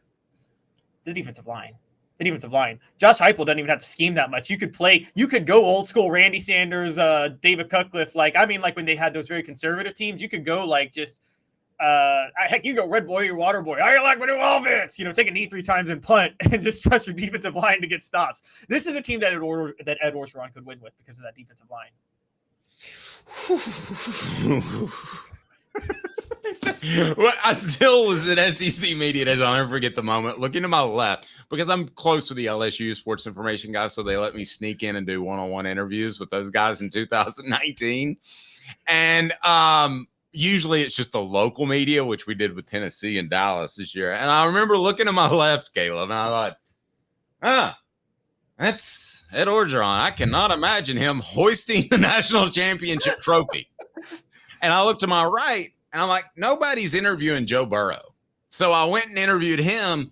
The defensive line. Josh Heupel doesn't even have to scheme that much. You could go old school Randy Sanders, David Cutcliffe. Like when they had those very conservative teams, you could go heck, you go Red Boy or Water Boy. I like my new offense. Take a knee 3 times and punt and just trust your defensive line to get stops. This is a team that Ed Orgeron could win with because of that defensive line. Well, I still was at SEC Media Days. I'll never forget the moment looking to my left because I'm close with the LSU sports information guys, so they let me sneak in and do one-on-one interviews with those guys in 2019. And usually it's just the local media, which we did with Tennessee and Dallas this year. And I remember looking to my left, Caleb, and I thought, that's Ed Orgeron. I cannot imagine him hoisting the national championship trophy. And I looked to my right, and I'm like, nobody's interviewing Joe Burrow. So I went and interviewed him,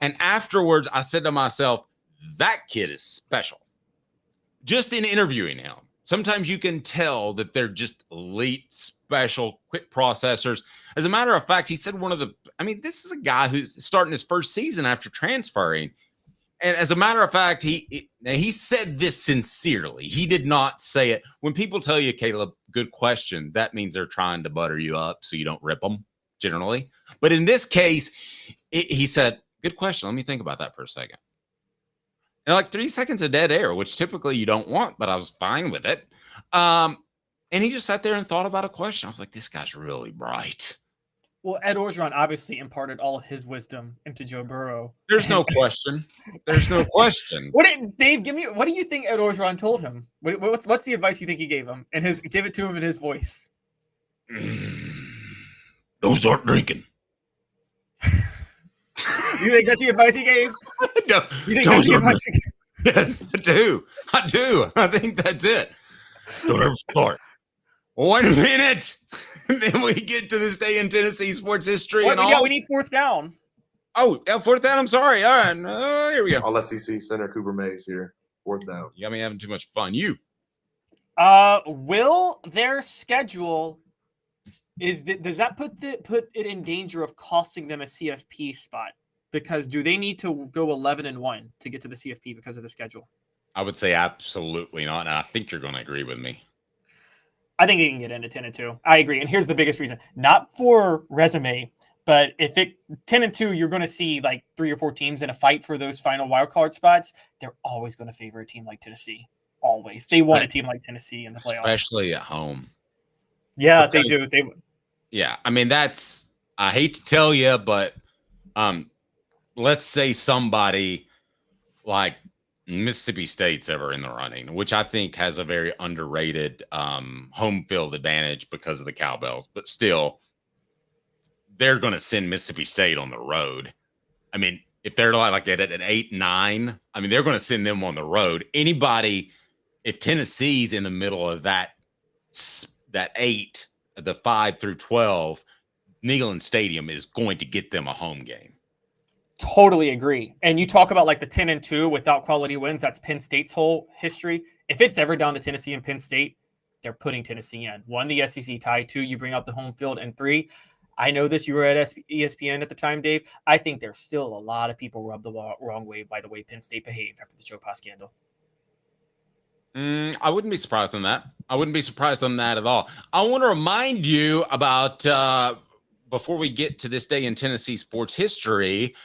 and afterwards I said to myself, that kid is special. Just in interviewing him. Sometimes you can tell that they're just elite, special, quick processors. As a matter of fact, he said this is a guy who's starting his first season after transferring. And as a matter of fact, he said this sincerely. He did not say it. When people tell you, Caleb, good question, that means they're trying to butter you up so you don't rip them, generally. But in this case, he said, good question. Let me think about that for a second. And like 3 seconds of dead air, which typically you don't want, but I was fine with it. And he just sat there and thought about a question. I was like, this guy's really bright. Well, Ed Orgeron obviously imparted all of his wisdom into Joe Burrow. There's no question. There's no question. Dave, what do you think Ed Orgeron told him? What's the advice you think he gave him? And give it to him in his voice. Don't start drinking. You think that's the advice he gave? No, you think that's the advice he gave? Yes, I do. I think that's it. Don't ever start. 1 minute. Then we get to this day in Tennessee sports history. We need fourth down. Oh, fourth down. I'm sorry. All right. Here we go. All SEC center Cooper Mays here. Fourth down. You got me having too much fun. Will their schedule does that put it in danger of costing them a CFP spot? Because do they need to go 11-1 to get to the CFP because of the schedule? I would say absolutely not. And I think you're going to agree with me. I think they can get into 10-2. I agree. And here's the biggest reason. Not for resume, but if 10-2, you're going to see like 3 or 4 teams in a fight for those final wild card spots. They're always going to favor a team like Tennessee. Always. They want a team like Tennessee in the playoffs. Especially at home. Yeah, they do. Yeah. I mean, I hate to tell you, but let's say somebody like Mississippi State's ever in the running, which I think has a very underrated home field advantage because of the cowbells, but still they're going to send Mississippi State on the road. I mean, if they're like at an 8-9, I mean, they're going to send them on the road. Anybody, if Tennessee's in the middle of that 8, the 5 through 12, Neyland Stadium is going to get them a home game. Totally agree. And you talk about like the 10-2 without quality wins. That's Penn State's whole history. If it's ever down to Tennessee and Penn State, they're putting Tennessee in. 1, the SEC tie. 2, you bring out the home field. And 3, I know this. You were at ESPN at the time, Dave. I think there's still a lot of people rubbed the wrong way by the way Penn State behaved after the Joe Pa scandal. I wouldn't be surprised on that. I wouldn't be surprised on that at all. I want to remind you about, before we get to this day in Tennessee sports history,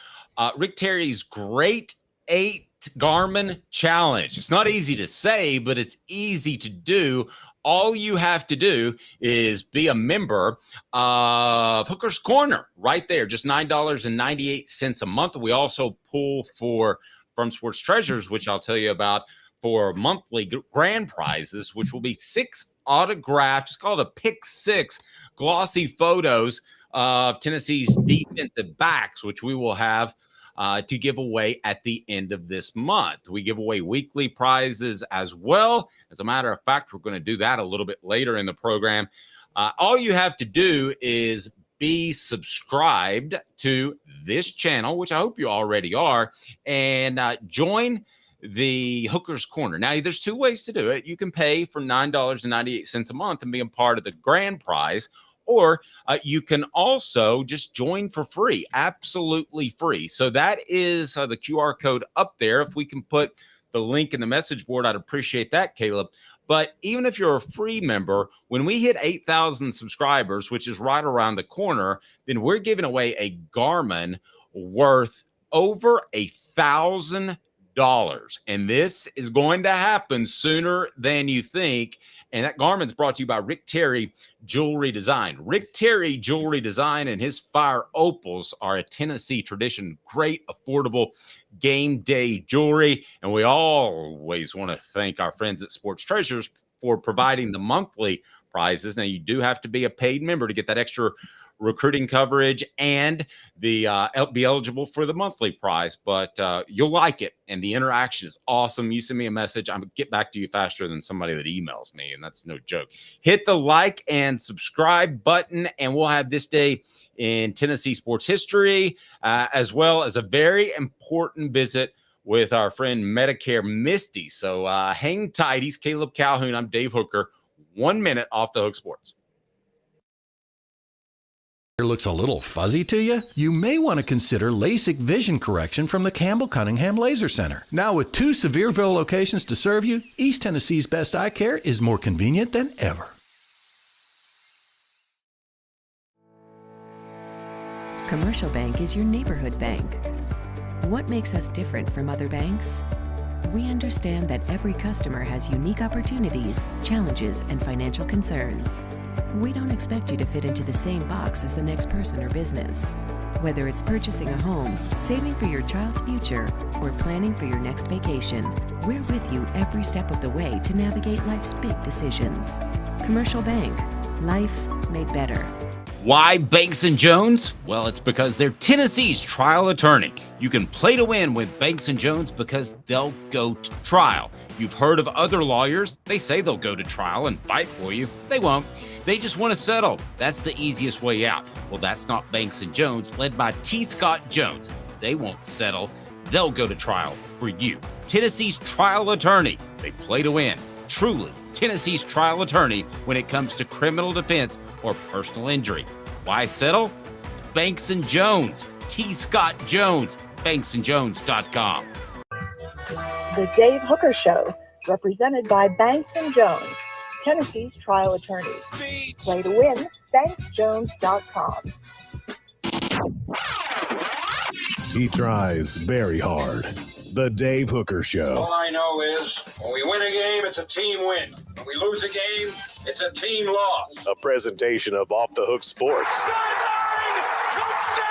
Rick Terry's Great 8 Garmin Challenge. It's not easy to say, but it's easy to do. All you have to do is be a member of Hooker's Corner right there, just $9.98 a month. We also pull from Sports Treasures, which I'll tell you about, for monthly grand prizes, which will be 6 autographed, it's called a Pick 6, glossy photos of Tennessee's defensive backs, which we will have to give away at the end of this month. We give away weekly prizes as well. As a matter of fact, we're going to do that a little bit later in the program. All you have to do is be subscribed to this channel, which I hope you already are, and join the Hooker's Corner. Now, there's 2 ways to do it. You can pay for $9.98 a month and be a part of the grand prize, or you can also just join for free, absolutely free. So that is the QR code up there. If we can put the link in the message board, I'd appreciate that, Caleb. But even if you're a free member, when we hit 8,000 subscribers, which is right around the corner, then we're giving away a Garmin worth over $1,000. And this is going to happen sooner than you think. And that Garmin's brought to you by Rick Terry Jewelry Design. Rick Terry Jewelry Design and his Fire Opals are a Tennessee tradition. Great, affordable game day jewelry. And we always want to thank our friends at Sports Treasures for providing the monthly prizes. Now, you do have to be a paid member to get that extra recruiting coverage and be eligible for the monthly prize, but you'll like it, and the interaction is awesome. You send me a message, I'm gonna get back to you faster than somebody that emails me, and that's no joke. Hit the like and subscribe button, and we'll have this day in Tennessee sports history, as well as a very important visit with our friend Medicare Misty. So hang tight. He's Caleb Calhoun. I'm Dave Hooker. 1 minute off the Hook Sports. Looks a little fuzzy to you? You may want to consider LASIK vision correction from the Campbell Cunningham Laser Center. Now with 2 Sevierville locations to serve you, East Tennessee's best eye care is more convenient than ever. Commercial Bank is your neighborhood bank. What makes us different from other banks? We understand that every customer has unique opportunities, challenges, and financial concerns. We don't expect you to fit into the same box as the next person or business. Whether it's purchasing a home, saving for your child's future, or planning for your next vacation, we're with you every step of the way to navigate life's big decisions. Commercial Bank. Life made better. Why Banks & Jones? Well, it's because they're Tennessee's trial attorney. You can play to win with Banks & Jones because they'll go to trial. You've heard of other lawyers. They say they'll go to trial and fight for you. They won't. They just want to settle. That's the easiest way out. Well, that's not Banks & Jones, led by T. Scott Jones. They won't settle. They'll go to trial for you. Tennessee's trial attorney. They play to win. Truly, Tennessee's trial attorney when it comes to criminal defense or personal injury. Why settle? It's Banks & Jones. T. Scott Jones. BanksandJones.com. The Dave Hooker Show, represented by Banks & Jones, Tennessee's trial attorney. Play to win, BanksJones.com. He tries very hard. The Dave Hooker Show. All I know is when we win a game, it's a team win. When we lose a game, it's a team loss. A presentation of Off the Hook Sports. Touchdown!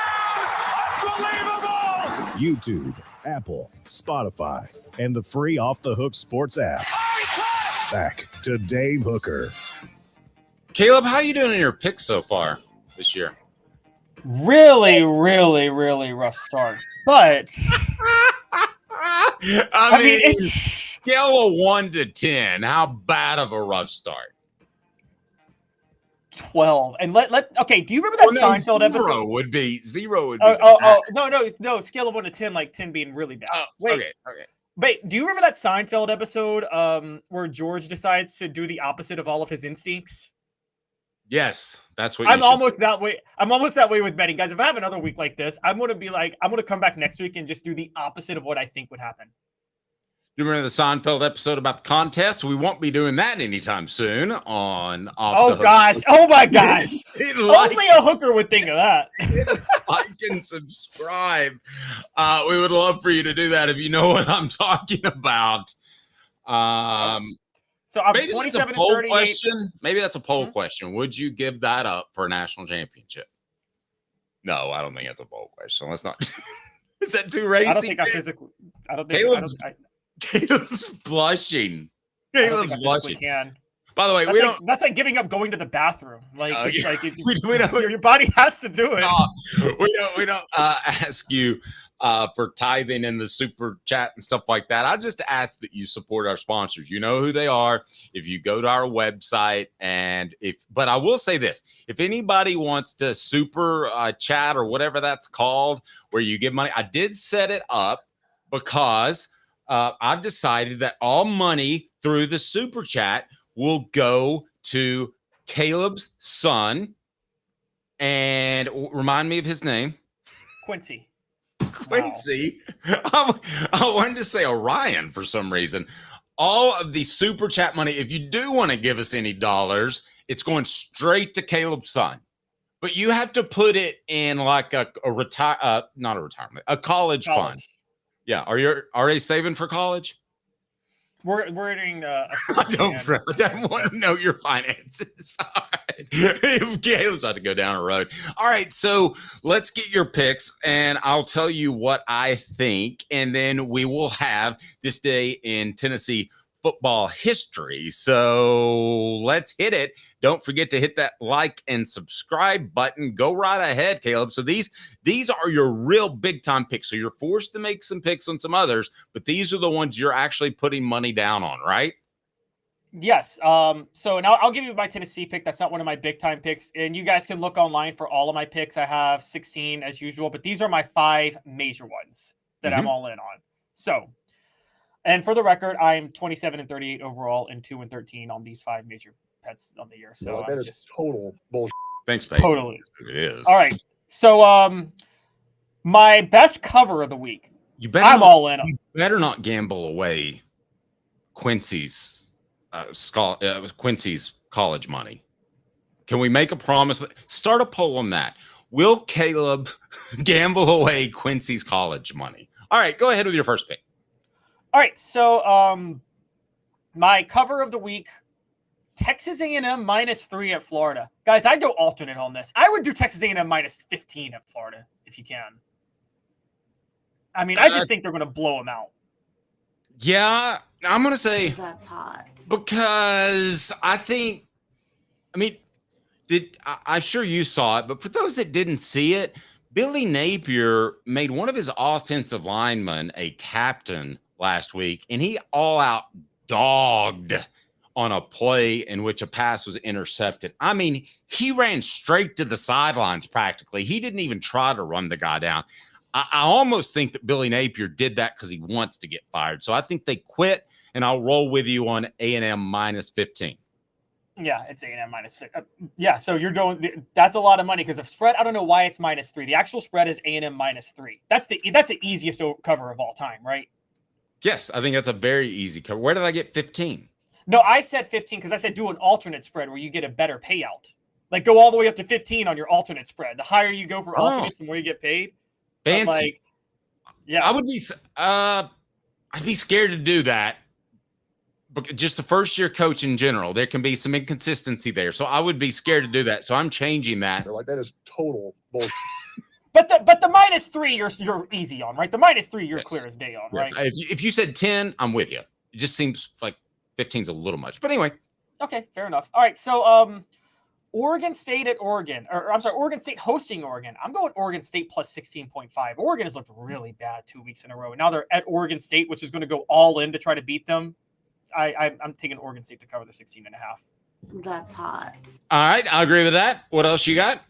Unbelievable! YouTube, Apple, Spotify, and the free Off the Hook Sports app. Back to Dave Hooker. Caleb, how you doing in your picks so far this year? Really, really, really rough start. But I mean, scale of 1 to 10, how bad of a rough start? 12. And okay, do you remember that Seinfeld episode? Zero would be. No, scale of 1 to 10, like 10 being really bad. Wait, okay. Wait, do you remember that Seinfeld episode where George decides to do the opposite of all of his instincts? Yes, that's what I'm almost that way. I'm almost that way with betting, guys. If I have another week like this, I'm gonna come back next week and just do the opposite of what I think would happen. You remember the Seinfeld episode about the contest? We won't be doing that anytime soon on Off Oh the Hook. gosh! Oh my gosh! Like, only a hooker would think of that. like and subscribe. We would love for you to do that if you know what I'm talking about. So I'm maybe 27 that's a poll 38. question. Maybe that's a poll question. Would you give that up for a national championship? No, I don't think that's a poll question. Let's not. Is that too racy? I don't think I physically. I don't think. Caleb's blushing. Caleb's blushing. Can. By the way, that's that's like giving up going to the bathroom. Like, it's yeah. like your body has to do it. We don't ask you for tithing in the super chat and stuff like that. I just ask that you support our sponsors. You know who they are. If you go to our website but I will say this, if anybody wants to super chat or whatever that's called, where you give money, I did set it up because I've decided that all money through the super chat will go to Caleb's son. And remind me of his name. Quincy. Wow. I wanted to say Orion for some reason. All of the super chat money, if you do want to give us any dollars, it's going straight to Caleb's son. But you have to put it in like a college fund. Yeah. Are they saving for college? We're doing I don't want to know your finances. All right. Caleb's about to go down a road. All right, so let's get your picks, and I'll tell you what I think, and then we will have this day in Tennessee football history. So let's hit it. Don't forget to hit that like and subscribe button. Go right ahead, Caleb. So these are your real big time picks. So you're forced to make some picks on some others, but these are the ones you're actually putting money down on, right? Yes. So now I'll give you my Tennessee pick. That's not one of my big time picks. And you guys can look online for all of my picks. I have 16 as usual, but these are my 5 major ones that I'm all in on. So, and for the record, I'm 27-38 overall and 2-13 on these 5 major bets on the year. So No, that is just total bullshit. Thanks, mate. Totally. It is. All right. So, my best cover of the week. I'm all in. You better not gamble away Quincy's college money. Can we make a promise? Start a poll on that. Will Caleb gamble away Quincy's college money? All right, go ahead with your first pick. All right, so my cover of the week, Texas A&M -3 at Florida. Guys, I'd go alternate on this. I would do Texas A&M -15 at Florida if you can. I mean, I just think they're going to blow them out. Yeah, I'm going to say That's hot. because I'm sure you saw it, but for those that didn't see it, Billy Napier made one of his offensive linemen a captain last week, and he all out dogged on a play in which a pass was intercepted. I mean, he ran straight to the sidelines practically. He didn't even try to run the guy down. I almost think that Billy Napier did that because he wants to get fired. So I think they quit, and I'll roll with you on A&M -15. Yeah, it's A&M -15. Yeah, so you're doing that's a lot of money because the spread. I don't know why it's -3. The actual spread is A&M -3. That's the easiest cover of all time, right? Yes, I think that's a very easy cover. Where did I get 15? No, I said 15 because I said do an alternate spread where you get a better payout. Like go all the way up to 15 on your alternate spread. The higher you go for alternates, the more you get paid. Fancy. Yeah, I would be. I'd be scared to do that. But just the first year coach in general, there can be some inconsistency there. So I would be scared to do that. So I'm changing that. They're like, that is total bullshit. But the -3 you're easy on, right? The -3 you're clear as day on, Yes. right? If you said 10, I'm with you. It just seems like 15 is a little much. But anyway. Okay, fair enough. All right, so Oregon State at Oregon, or I'm sorry, Oregon State hosting Oregon. I'm going Oregon State +16.5. Oregon has looked really bad 2 weeks in a row. Now they're at Oregon State, which is going to go all in to try to beat them. I'm taking Oregon State to cover the 16.5. That's hot. All right, I agree with that. What else you got?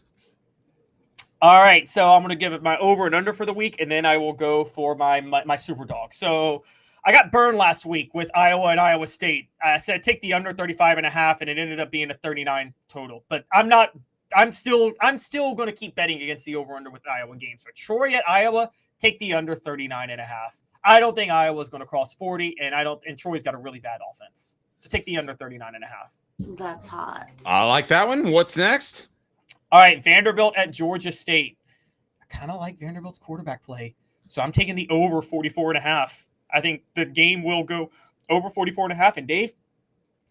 All right, so I'm going to give it my over and under for the week, and then I will go for my super dog. So I got burned last week with Iowa and Iowa State. I said take the under 35.5, and it ended up being a 39 total. But I'm still going to keep betting against the over under with Iowa games. So Troy at Iowa, take the under 39.5. I don't think Iowa's going to cross 40, and Troy's got a really bad offense. So take the under 39.5. That's hot. I like that one. What's next? All right, Vanderbilt at Georgia State. I kind of like Vanderbilt's quarterback play. So I'm taking the over 44.5. I think the game will go over 44.5. And Dave,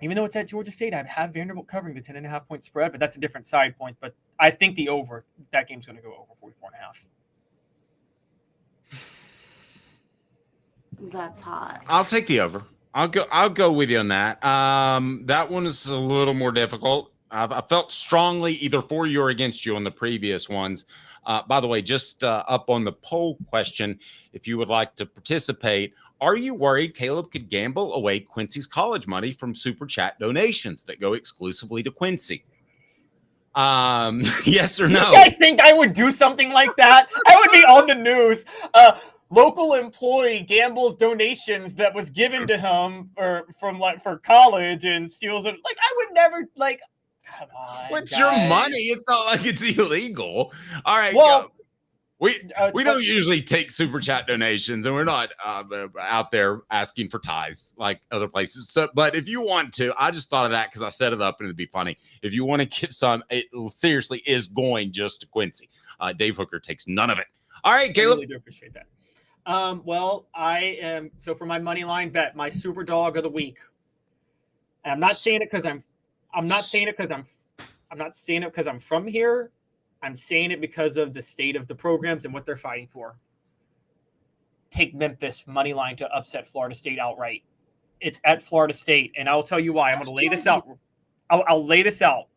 even though it's at Georgia State, I have Vanderbilt covering the 10.5 point spread, but that's a different side point. But I think the over, that game's going to go over 44.5. That's hot. I'll take the over. I'll go with you on that. That one is a little more difficult. I felt strongly either for you or against you on the previous ones. By the way, just up on the poll question, if you would like to participate, are you worried Caleb could gamble away Quincy's college money from super chat donations that go exclusively to Quincy? Yes or no? You guys think I would do something like that? I would be on the news. Local employee gambles donations that was given to him for college and steals it. Like I would never like. Come on, what's guys. your money? It's not like it's illegal. All right. Well, we don't usually take super chat donations, and we're not out there asking for ties like other places. So, but if you want to, I just thought of that because I set it up and it'd be funny. If you want to give some, it seriously is going just to Quincy. Dave Hooker takes none of it. All right, Caleb. I really do appreciate that. Well, I am so for my money line bet, my super dog of the week. And I'm not saying it because I'm not saying it because I'm from here. I'm saying it because of the state of the programs and what they're fighting for. Take Memphis money line to upset Florida State outright. It's at Florida State, and I'll tell you why. I'm going to lay this out. I'll lay this out.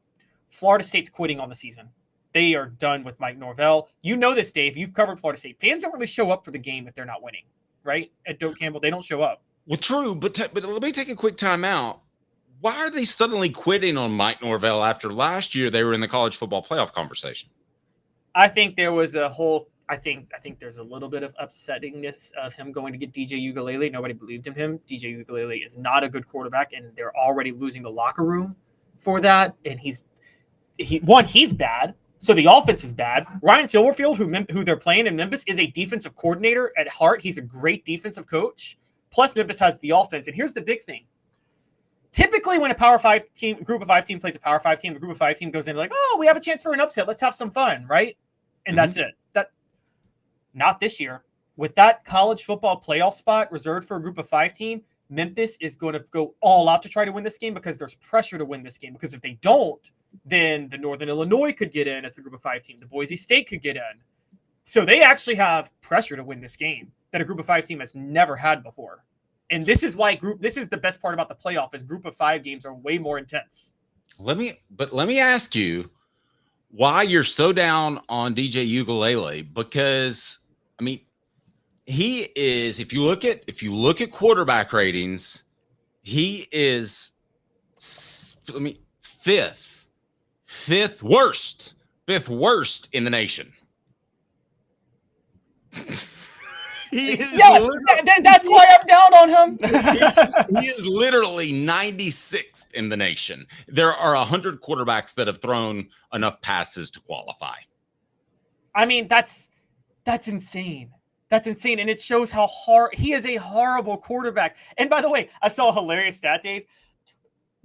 Florida State's quitting on the season. They are done with Mike Norvell. You know this, Dave. You've covered Florida State. Fans don't really show up for the game if they're not winning, right? At Doak Campbell, they don't show up. Well, true, but let me take a quick time out. Why are they suddenly quitting on Mike Norvell after last year they were in the college football playoff conversation? I think there was a whole I think there's a little bit of upsettingness of him going to get DJ Uiagalelei. Nobody believed in him. DJ Uiagalelei is not a good quarterback, and they're already losing the locker room for that. And he's bad, so the offense is bad. Ryan Silverfield, who they're playing in Memphis, is a defensive coordinator at heart. He's a great defensive coach. Plus, Memphis has the offense. And here's the big thing. Typically, when a group of five team plays a Power 5 team, the group of 5 team goes in like, oh, we have a chance for an upset. Let's have some fun, right? And that's it. Not this year. With that college football playoff spot reserved for a group of 5 team, Memphis is going to go all out to try to win this game because there's pressure to win this game. Because if they don't, then the Northern Illinois could get in as the group of 5 team. The Boise State could get in. So they actually have pressure to win this game that a group of 5 team has never had before. And this is why this is the best part about the playoff is group of 5 games are way more intense. Let me ask you why you're so down on DJ Uiagalelei, because I mean, he is, if you look at quarterback ratings, he is fifth worst in the nation. That's why I'm down on him. He is literally 96th in the nation. There are 100 quarterbacks that have thrown enough passes to qualify. I mean, that's insane. That's insane. And it shows how hard he is a horrible quarterback. And by the way, I saw a hilarious stat, Dave.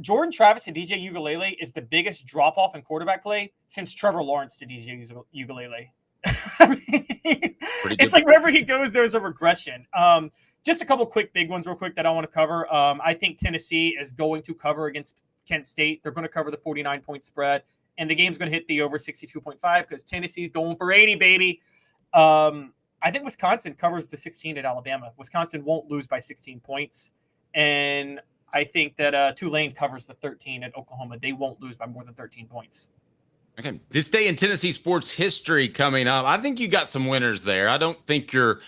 Jordan Travis to DJ Uiagalelei is the biggest drop off in quarterback play since Trevor Lawrence to DJ Uiagalelei. I mean, it's like wherever he goes, there's a regression. Just a couple quick big ones real quick that I want to cover. I think Tennessee is going to cover against Kent State. They're going to cover the 49-point spread, and the game's going to hit the over 62.5 because Tennessee's going for 80, baby. I think Wisconsin covers the 16 at Alabama. Wisconsin won't lose by 16 points. And I think that Tulane covers the 13 at Oklahoma. They won't lose by more than 13 points. Okay. This day in Tennessee sports history coming up. I think you got some winners there. I don't think you're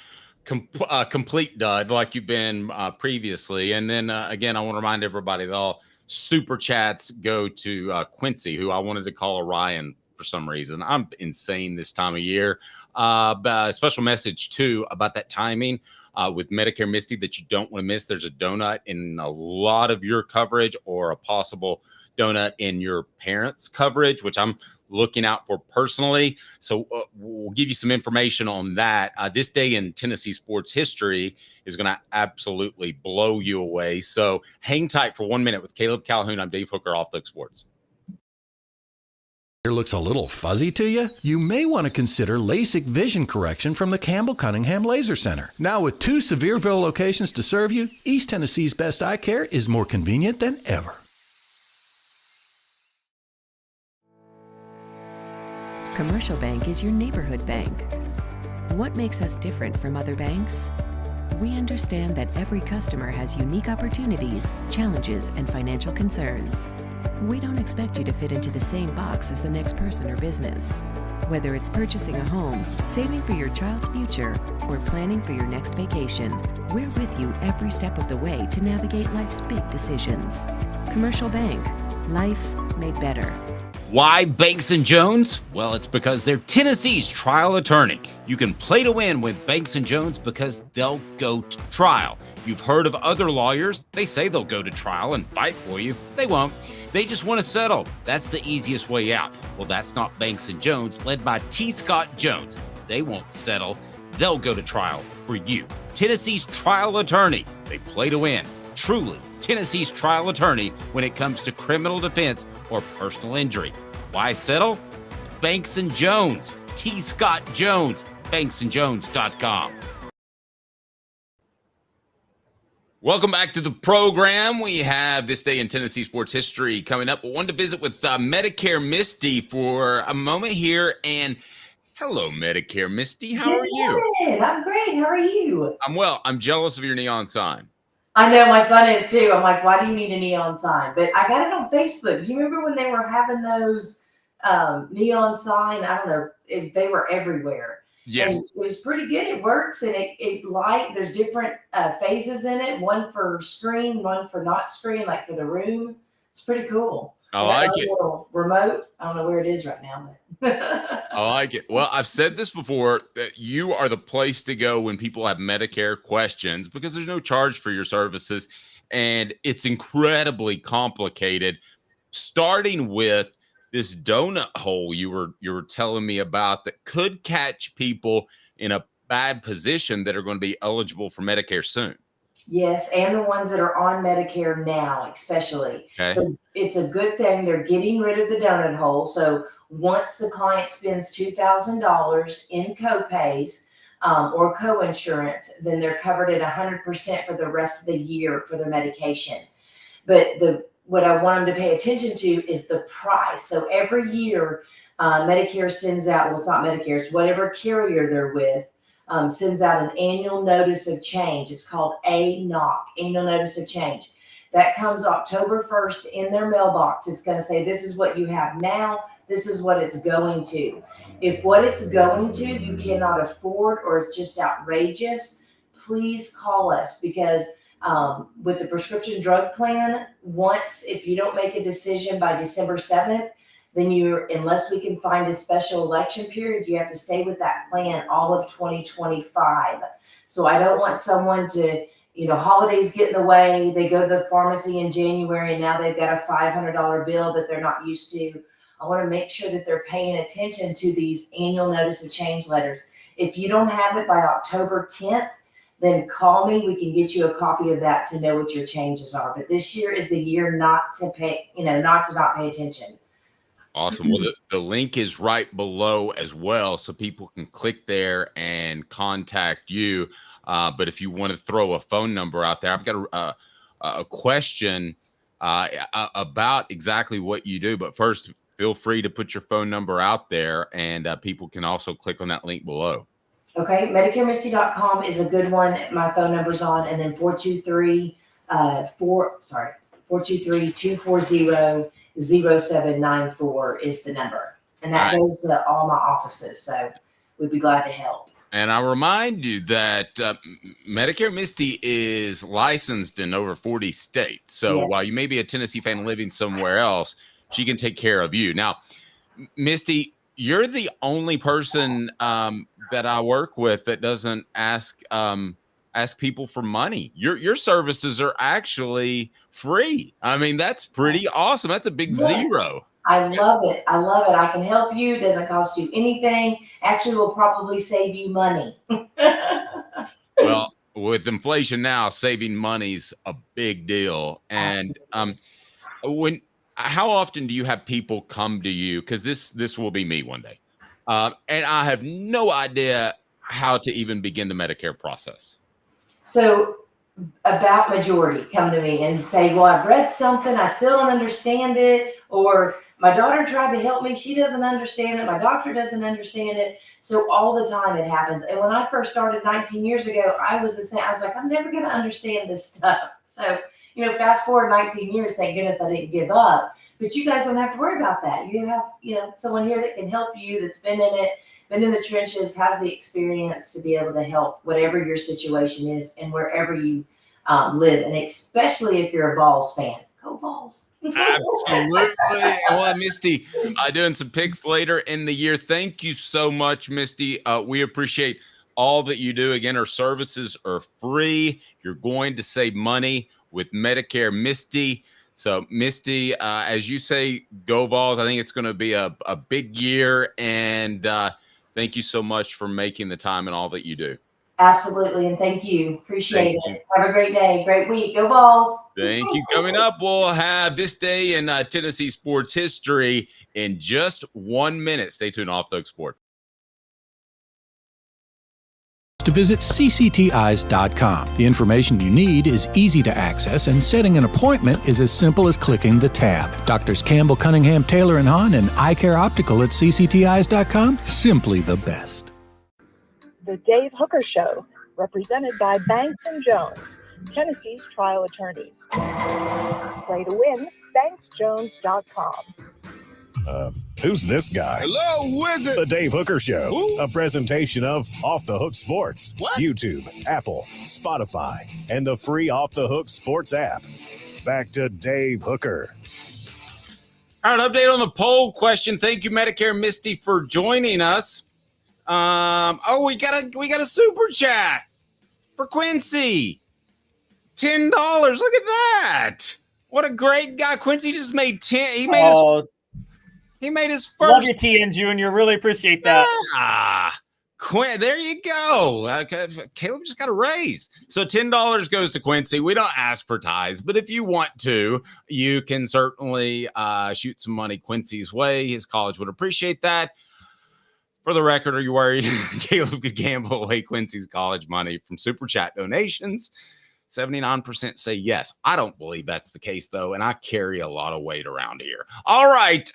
complete dud like you've been previously. And then, again, I want to remind everybody that all super chats go to Quincy, who I wanted to call Orion for some reason. I'm insane this time of year. But a special message, too, about that timing with Medicare Misty that you don't want to miss. There's a donut in a lot of your coverage or a possible donut in your parents' coverage, which I'm looking out for personally. So we'll give you some information on that. This day in Tennessee sports history is going to absolutely blow you away. So hang tight for 1 minute with Caleb Calhoun. I'm Dave Hooker, Off Look Sports. Hair looks a little fuzzy to you? You may want to consider LASIK vision correction from the Campbell Cunningham Laser Center. Now with 2 Sevierville locations to serve you, East Tennessee's best eye care is more convenient than ever. Commercial Bank is your neighborhood bank. What makes us different from other banks? We understand that every customer has unique opportunities, challenges, and financial concerns. We don't expect you to fit into the same box as the next person or business. Whether it's purchasing a home, saving for your child's future, or planning for your next vacation, we're with you every step of the way to navigate life's big decisions. Commercial Bank. Life made better. Why Banks & Jones? Well, it's because they're Tennessee's trial attorney. You can play to win with Banks & Jones because they'll go to trial. You've heard of other lawyers. They say they'll go to trial and fight for you. They won't. They just want to settle. That's the easiest way out. Well, that's not Banks & Jones, led by T. Scott Jones. They won't settle. They'll go to trial for you. Tennessee's trial attorney. They play to win. Truly, Tennessee's trial attorney when it comes to criminal defense or personal injury. Why settle? It's Banks & Jones. T. Scott Jones. BanksandJones.com. Welcome back to the program. We have This Day in Tennessee Sports History coming up. We wanted to visit with Medicare Misty for a moment here. And hello, Medicare Misty. How are you? I'm great. How are you? I'm well. I'm jealous of your neon sign. I know, my son is too. I'm like, why do you need a neon sign? But I got it on Facebook. Do you remember when they were having those neon sign? I don't know if they were everywhere. Yes. And it was pretty good. It works, and it light. There's different phases in it. One for screen, one for not screen, like for the room. It's pretty cool. I like it. Remote. I don't know where it is right now, but I like it. Well, I've said this before, that you are the place to go when people have Medicare questions, because there's no charge for your services, and it's incredibly complicated. Starting with this donut hole you were telling me about that could catch people in a bad position that are going to be eligible for Medicare soon. yes, and the ones that are on Medicare now, especially. Okay. So it's a good thing they're getting rid of the donut hole. So once the client spends $2,000 in copays or coinsurance, then they're covered at 100% for the rest of the year for their medication. But what I want them to pay attention to is the price. So every year, Medicare sends out, well, it's not Medicare, it's whatever carrier they're with, sends out an annual notice of change. It's called ANOC, annual notice of change. That comes October 1st in their mailbox. It's going to say, this is what you have now. This is what it's going to. If what it's going to you cannot afford, or it's just outrageous, please call us, because with the prescription drug plan, if you don't make a decision by December 7th, then unless we can find a special election period, you have to stay with that plan all of 2025. So I don't want someone to, holidays get in the way. They go to the pharmacy in January and now they've got a $500 bill that they're not used to. I want to make sure that they're paying attention to these annual notice of change letters. If you don't have it by October 10th, then call me. We can get you a copy of that to know what your changes are. But this year is the year not to pay attention. Awesome. Well, the link is right below as well, so people can click there and contact you. But if you want to throw a phone number out there, I've got a question about exactly what you do. But first, feel free to put your phone number out there, and people can also click on that link below. Okay, MedicareMisty.com is a good one. My phone number's on, and then 423-240-0794 is the number. And that goes to all my offices. So we'd be glad to help. And I remind you that Medicare Misty is licensed in over 40 states. So while you may be a Tennessee fan living somewhere else, she can take care of you. Now, Misty, you're the only person that I work with that doesn't ask people for money. Your services are actually free. I mean, that's pretty awesome. That's a big zero. I love it. I can help you. It doesn't cost you anything. Actually, will probably save you money. Well, with inflation now, saving money's a big deal. And how often do you have people come to you? Because this will be me one day. And I have no idea how to even begin the Medicare process. So about majority come to me and say, well, I've read something, I still don't understand it, or my daughter tried to help me, she doesn't understand it, my doctor doesn't understand it. So all the time it happens. And when I first started 19 years ago, I was the same. I was like, I'm never going to understand this stuff. So, fast forward 19 years, thank goodness I didn't give up. But you guys don't have to worry about that. You have, someone here that can help you, that's been in it, been in the trenches, has the experience to be able to help whatever your situation is and wherever you live. And especially if you're a Vols fan. Go Vols. Absolutely. Well, Misty, doing some picks later in the year. Thank you so much, Misty. We appreciate all that you do. Again, our services are free. You're going to save money with Medicare Misty. So, Misty, as you say, go Vols. I think it's going to be a big year. And thank you so much for making the time and all that you do. Absolutely. And thank you. Appreciate it. Have a great day. Great week. Go Vols. Thank you. Coming up, we'll have this day in Tennessee sports history in just 1 minute. Stay tuned. Off the Hook Sport. To visit cctis.com. The information you need is easy to access, and setting an appointment is as simple as clicking the tab. Doctors Campbell, Cunningham, Taylor & Hahn, and Eye Care Optical at cctis.com. Simply the best. The Dave Hooker Show, represented by Banks & Jones, Tennessee's trial attorneys. Play to win, banksjones.com. Who's this guy? Hello, wizard. The Dave Hooker Show, Who? a presentation of Off the Hook Sports, What? YouTube, Apple, Spotify, and the free Off the Hook Sports app. Back to Dave Hooker. All right, update on the poll question. Thank you, Medicare Misty, for joining us. We got a super chat for Quincy. $10. Look at that. What a great guy. Quincy just made 10. He made his first. Love you, TN Jr. Really appreciate that. There you go. Okay, Caleb just got a raise. So $10 goes to Quincy. We don't ask for ties, but if you want to, you can certainly shoot some money Quincy's way. His college would appreciate that. For the record, are you worried Caleb could gamble away Quincy's college money from Super Chat donations? 79% say yes. I don't believe that's the case, though, and I carry a lot of weight around here. All right,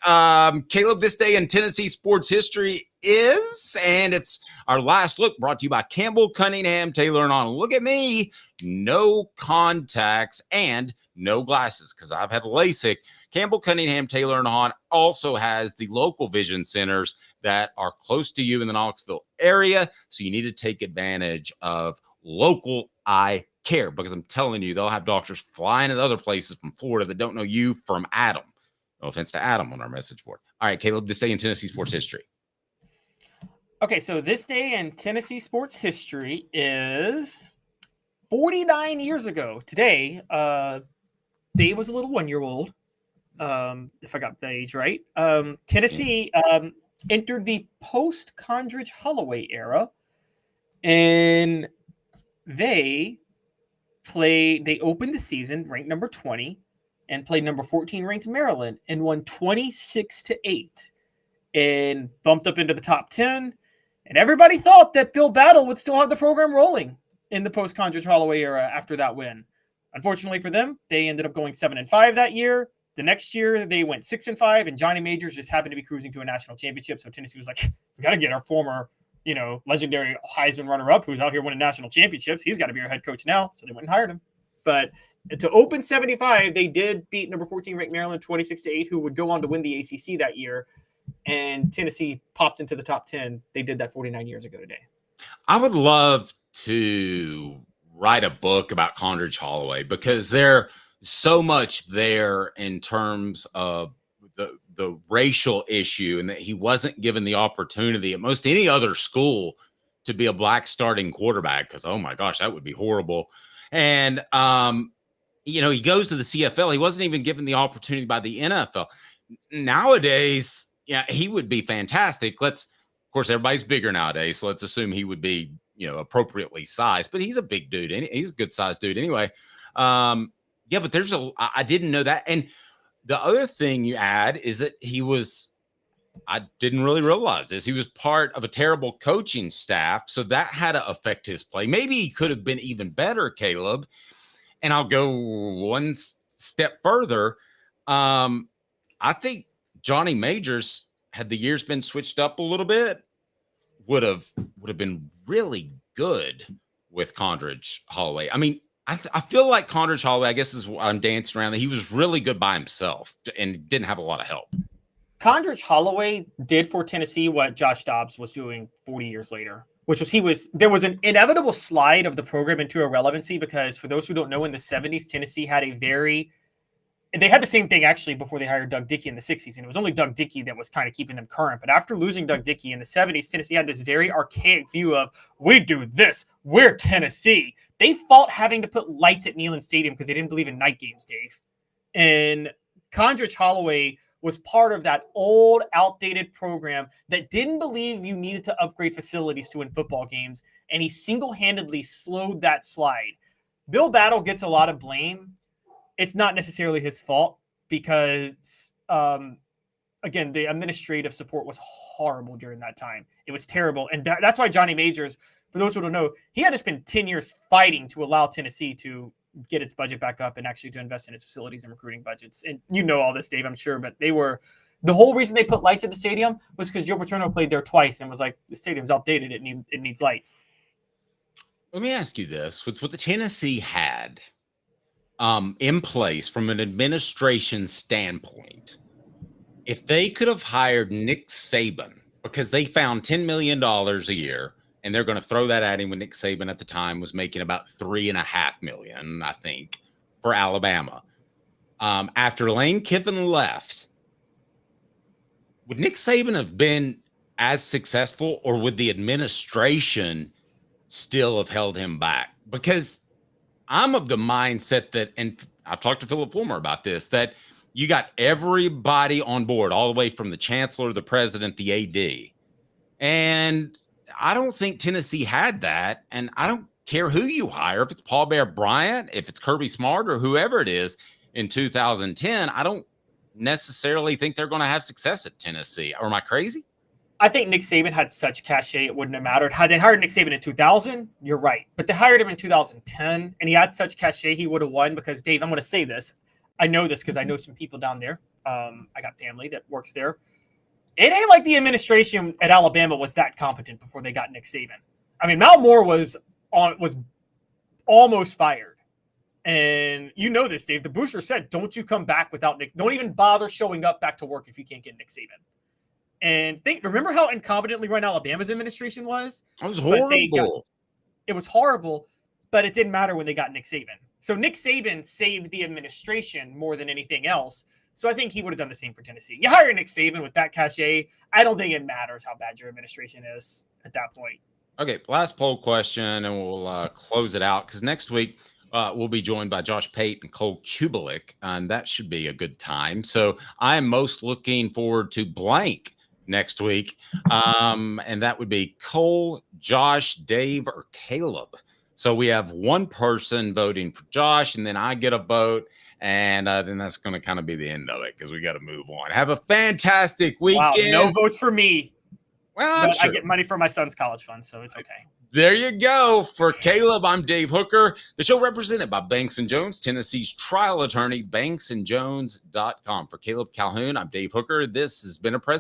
Caleb, this day in Tennessee sports history is, and it's our last look brought to you by Campbell, Cunningham, Taylor, and Arnold. Look at me. No contacts and no glasses because I've had LASIK. Campbell, Cunningham, Taylor, and Hahn also has the local vision centers that are close to you in the Knoxville area, so you need to take advantage of local eye care, because I'm telling you, they'll have doctors flying at other places from Florida that don't know you from Adam. No offense to Adam on our message board. All right, Caleb, this day in Tennessee sports history. Okay, so this day in Tennessee sports history is 49 years ago. Today, Dave was a little 1-year-old, if I got the age right. Tennessee entered the post-Condredge-Holloway era, and they opened the season ranked number 20 and played number 14 ranked Maryland and won 26-8 and bumped up into the top 10. And everybody thought that Bill Battle would still have the program rolling in the post-Condredge-Holloway era after that win. Unfortunately for them, they ended up going 7-5 that year. The next year, they went 6-5, and Johnny Majors just happened to be cruising to a national championship. So Tennessee was like, we got to get our former legendary Heisman runner-up who's out here winning national championships. He's got to be our head coach now. So they went and hired him. But to open 75, they did beat number 14 ranked Maryland 26-8, who would go on to win the ACC that year. And Tennessee popped into the top 10. They did that 49 years ago today. I would love to write a book about Condredge-Holloway because there's so much there in terms of the racial issue, and that he wasn't given the opportunity at most any other school to be a black starting quarterback, because, oh my gosh, that would be horrible. And, he goes to the CFL. He wasn't even given the opportunity by the NFL. Nowadays, he would be fantastic. Of course, everybody's bigger nowadays, so let's assume he would be, appropriately sized, but he's a big dude. He's a good sized dude anyway. But I didn't know that. And the other thing you add is that I didn't really realize this. He was part of a terrible coaching staff. So that had to affect his play. Maybe he could have been even better, Caleb. And I'll go one step further. I think Johnny Majors, had the years been switched up a little bit, would have been really good with Condredge-Holloway. I mean, I feel like Condredge-Holloway, I guess is what I'm dancing around, that he was really good by himself and didn't have a lot of help. Condredge-Holloway did for Tennessee what Josh Dobbs was doing 40 years later, which was there was an inevitable slide of the program into irrelevancy, because for those who don't know, in the 70s, Tennessee had they had the same thing actually before they hired Doug Dickey in the 60s, and it was only Doug Dickey that was kind of keeping them current. But after losing Doug Dickey in the 70s, Tennessee had this very archaic view of, we do this, we're Tennessee. They fought having to put lights at Neyland Stadium because they didn't believe in night games, Dave. And Condredge-Holloway was part of that old, outdated program that didn't believe you needed to upgrade facilities to win football games, and he single-handedly slowed that slide. Bill Battle gets a lot of blame. It's not necessarily his fault because, again, the administrative support was horrible during that time. It was terrible. And that's why Johnny Majors, for those who don't know, he had to spend 10 years fighting to allow Tennessee to get its budget back up and actually to invest in its facilities and recruiting budgets. And you know all this, Dave, I'm sure, but the whole reason they put lights at the stadium was because Joe Paterno played there twice and was like, the stadium's outdated. It needs lights. Let me ask you this. With what the Tennessee had in place from an administration standpoint, if they could have hired Nick Saban, because they found $10 million a year, and they're going to throw that at him when Nick Saban at the time was making about $3.5 million, I think, for Alabama. After Lane Kiffin left, would Nick Saban have been as successful, or would the administration still have held him back? Because I'm of the mindset that, and I've talked to Philip Fulmer about this, that you got everybody on board, all the way from the chancellor, the president, the AD. And I don't think Tennessee had that. And I don't care who you hire, if it's Paul Bear Bryant, if it's Kirby Smart, or whoever it is in 2010, I don't necessarily think they're going to have success at Tennessee. Or am I crazy? I think Nick Saban had such cachet, it wouldn't have mattered. Had they hired Nick Saban in 2000, you're right. But they hired him in 2010, and he had such cachet, he would have won. Because, Dave, I'm going to say this. I know this because I know some people down there. I got family that works there. It ain't like the administration at Alabama was that competent before they got Nick Saban. I mean, Mal Moore was almost fired. And you know this, Dave. The booster said, don't you come back without Nick. Don't even bother showing up back to work if you can't get Nick Saban. And remember how incompetently run Alabama's administration was? It was horrible. It was horrible, but it didn't matter when they got Nick Saban. So Nick Saban saved the administration more than anything else. So I think he would have done the same for Tennessee. You hire Nick Saban with that cachet, I don't think it matters how bad your administration is at that point. Okay, last poll question, and we'll close it out, because next week we'll be joined by Josh Pate and Cole Kubelik, and that should be a good time. So I am most looking forward to blank next week, and that would be Cole, Josh, Dave, or Caleb. So we have one person voting for Josh, and then I get a vote, and then that's going to kind of be the end of it, because we got to move on. Have a fantastic weekend. Wow, no votes for me. Well, but sure. I get money from my son's college fund, so it's okay. There you go. For Caleb, I'm Dave Hooker. The show represented by Banks & Jones, Tennessee's trial attorney, banksandjones.com. For Caleb Calhoun, I'm Dave Hooker. This has been a presentation